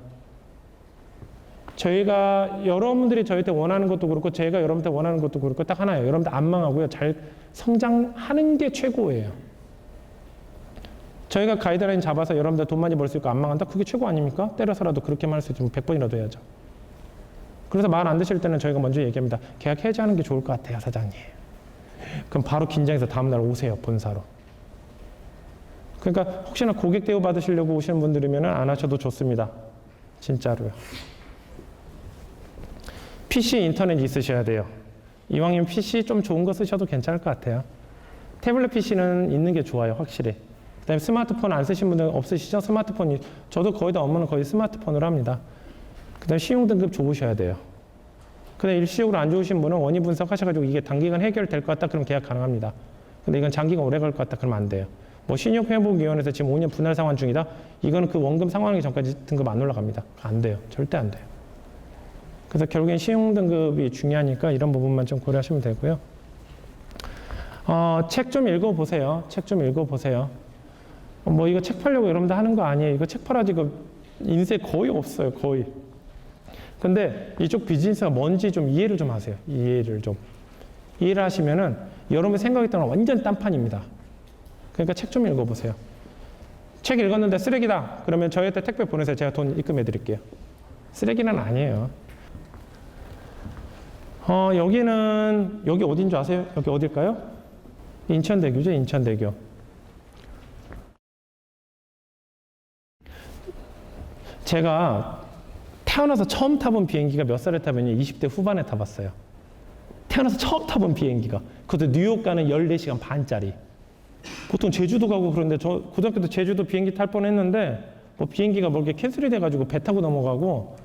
Speaker 1: 저희가 여러분들이 저희한테 원하는 것도 그렇고 제가 여러분한테 원하는 것도 그렇고 딱 하나예요. 여러분들 안 망하고요. 잘 성장하는 게 최고예요. 저희가 가이드라인 잡아서 여러분들 돈 많이 벌 수 있고 안 망한다? 그게 최고 아닙니까? 때려서라도 그렇게만 할 수 있으면 100번이라도 해야죠. 그래서 말 안 되실 때는 저희가 먼저 얘기합니다. 계약 해지하는 게 좋을 것 같아요, 사장님. 그럼 바로 긴장해서 다음날 오세요, 본사로. 그러니까 혹시나 고객 대우 받으시려고 오시는 분들이면 안 하셔도 좋습니다. 진짜로요. PC 인터넷 있으셔야 돼요. 이왕이면 PC 좀 좋은 거 쓰셔도 괜찮을 것 같아요. 태블릿 PC는 있는 게 좋아요, 확실히. 그다음에 스마트폰 안 쓰신 분들 없으시죠? 스마트폰이 저도 거의 다 업무는 거의 스마트폰으로 합니다. 그다음에 신용 등급 좋으셔야 돼요. 근데 일시적으로 안 좋으신 분은 원인 분석하셔가지고 이게 단기간 해결될 것 같다 그러면 계약 가능합니다. 근데 이건 장기간 오래 갈 것 같다 그러면 안 돼요. 뭐 신용회복위원회에서 지금 5년 분할 상환 중이다. 이거는 그 원금 상환하기 전까지 등급 안 올라갑니다. 안 돼요. 절대 안 돼요. 그래서 결국엔 신용 등급이 중요하니까 이런 부분만 좀 고려하시면 되고요. 책 좀 읽어보세요. 책 좀 읽어보세요. 뭐 이거 책 팔려고 여러분들 하는 거 아니에요. 이거 책 팔아 지금 인쇄 거의 없어요. 거의. 근데 이쪽 비즈니스가 뭔지 좀 이해를 좀 하세요. 이해를 하시면은 여러분 생각했던 완전 딴판입니다. 그러니까 책 좀 읽어보세요. 책 읽었는데 쓰레기다. 그러면 저희한테 택배 보내세요. 제가 돈 입금해 드릴게요. 쓰레기는 아니에요. 여기 어딘 줄 아세요? 여기 어딜까요? 인천대교죠, 인천대교. 제가 태어나서 처음 타본 비행기가 몇 살에 타면요? 20대 후반에 타봤어요. 태어나서 처음 타본 비행기가. 그것도 뉴욕 가는 14시간 반짜리. 보통 제주도 가고 그런데 저 고등학교 때 제주도 비행기 탈 뻔했는데 뭐 비행기가 뭐 이렇게 캔슬이 돼가지고 배 타고 넘어가고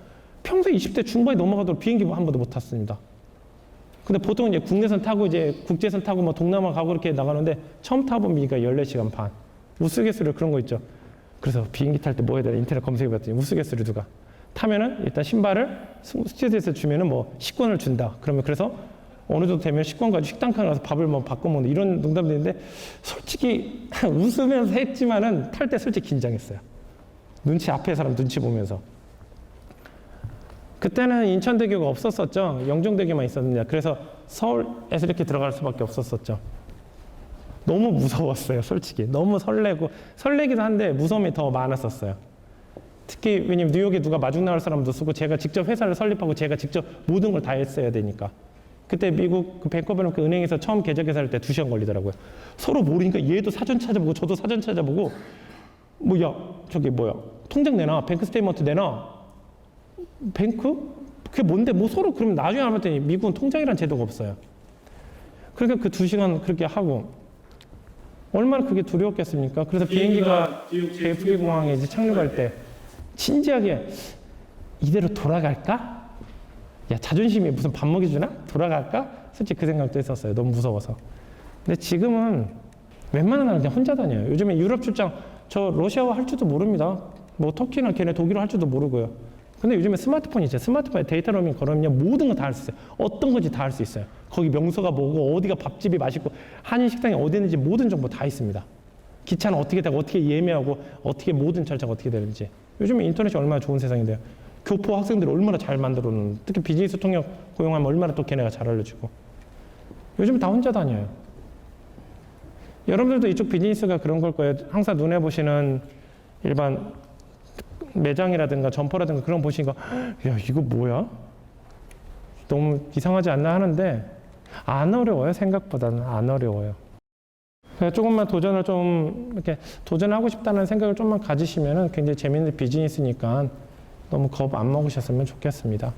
Speaker 1: 평소에 20대 중반에 넘어가도록 비행기 한 번도 못 탔습니다. 근데 보통 이제 국내선 타고 이제 국제선 타고 뭐 동남아 가고 이렇게 나가는데 처음 타본 비행기가 14시간 반. 우스갯소리 그런 거 있죠. 그래서 비행기 탈 때 뭐 해야 되나 인터넷 검색해봤더니 우스갯소리 누가 타면은 일단 신발을 스튜디오에서 주면은 뭐 식권을 준다. 그러면 그래서 어느 정도 되면 식권 가지고 식당 가서 밥을 뭐 바꿔 먹는 이런 농담도 있는데 솔직히 웃으면서 했지만은 탈 때 솔직히 긴장했어요. 눈치 앞에 사람 눈치 보면서. 그때는 인천대교가 없었었죠. 영종대교만 있었는데 그래서 서울에서 이렇게 들어갈 수밖에 없었었죠. 너무 무서웠어요, 솔직히. 너무 설레기도 한데 무서움이 더 많았었어요. 특히 왜냐면 뉴욕에 누가 마중 나올 사람도 쓰고 제가 직접 회사를 설립하고 제가 직접 모든 걸 다 했어야 되니까. 그때 미국 그 뱅커버는 그 은행에서 처음 계좌 계산할 때 2시간 걸리더라고요. 서로 모르니까 얘도 사전 찾아보고 저도 사전 찾아보고 통장 내놔, 뱅크 스테이트먼트 내놔. 뱅크? 그게 뭔데? 뭐 서로 그러면 나중에 알았더니 미국은 통장이라는 제도가 없어요. 그러니까 그 2시간 그렇게 하고 얼마나 그게 두려웠겠습니까? 그래서 비행기가 JFK 공항에 이제 착륙할 때 진지하게 이대로 돌아갈까? 야, 자존심이 무슨 밥 먹여주나? 돌아갈까? 솔직히 그 생각도 했었어요. 너무 무서워서. 근데 지금은 웬만한 나라 그냥 혼자 다녀요. 요즘에 유럽 출장 저 러시아어 할 줄도 모릅니다. 뭐 터키나 걔네 독일어 할 줄도 모르고요. 근데 요즘에 스마트폰이 있어요. 스마트폰에 데이터 로밍 걸으면 모든 거 다 할 수 있어요. 어떤 건지 다 할 수 있어요. 거기 명소가 뭐고 어디가 밥집이 맛있고 한인 식당이 어디 있는지 모든 정보 다 있습니다. 기차는 어떻게 타고 어떻게 예매하고 어떻게 모든 절차가 어떻게 되는지. 요즘에 인터넷이 얼마나 좋은 세상인데요. 교포 학생들이 얼마나 잘 만들어 놓는, 특히 비즈니스 통역 고용하면 얼마나 또 걔네가 잘 알려주고. 요즘 다 혼자 다녀요. 여러분들도 이쪽 비즈니스가 그런 걸 거예요. 항상 눈에 보시는 일반 매장이라든가 점퍼라든가 그런 거 보시니까 야, 이거 뭐야? 너무 이상하지 않나 하는데 안 어려워요. 생각보다는 안 어려워요. 그래서 조금만 도전을 좀 이렇게 도전하고 싶다는 생각을 좀만 가지시면은 굉장히 재밌는 비즈니스니까 너무 겁 안 먹으셨으면 좋겠습니다.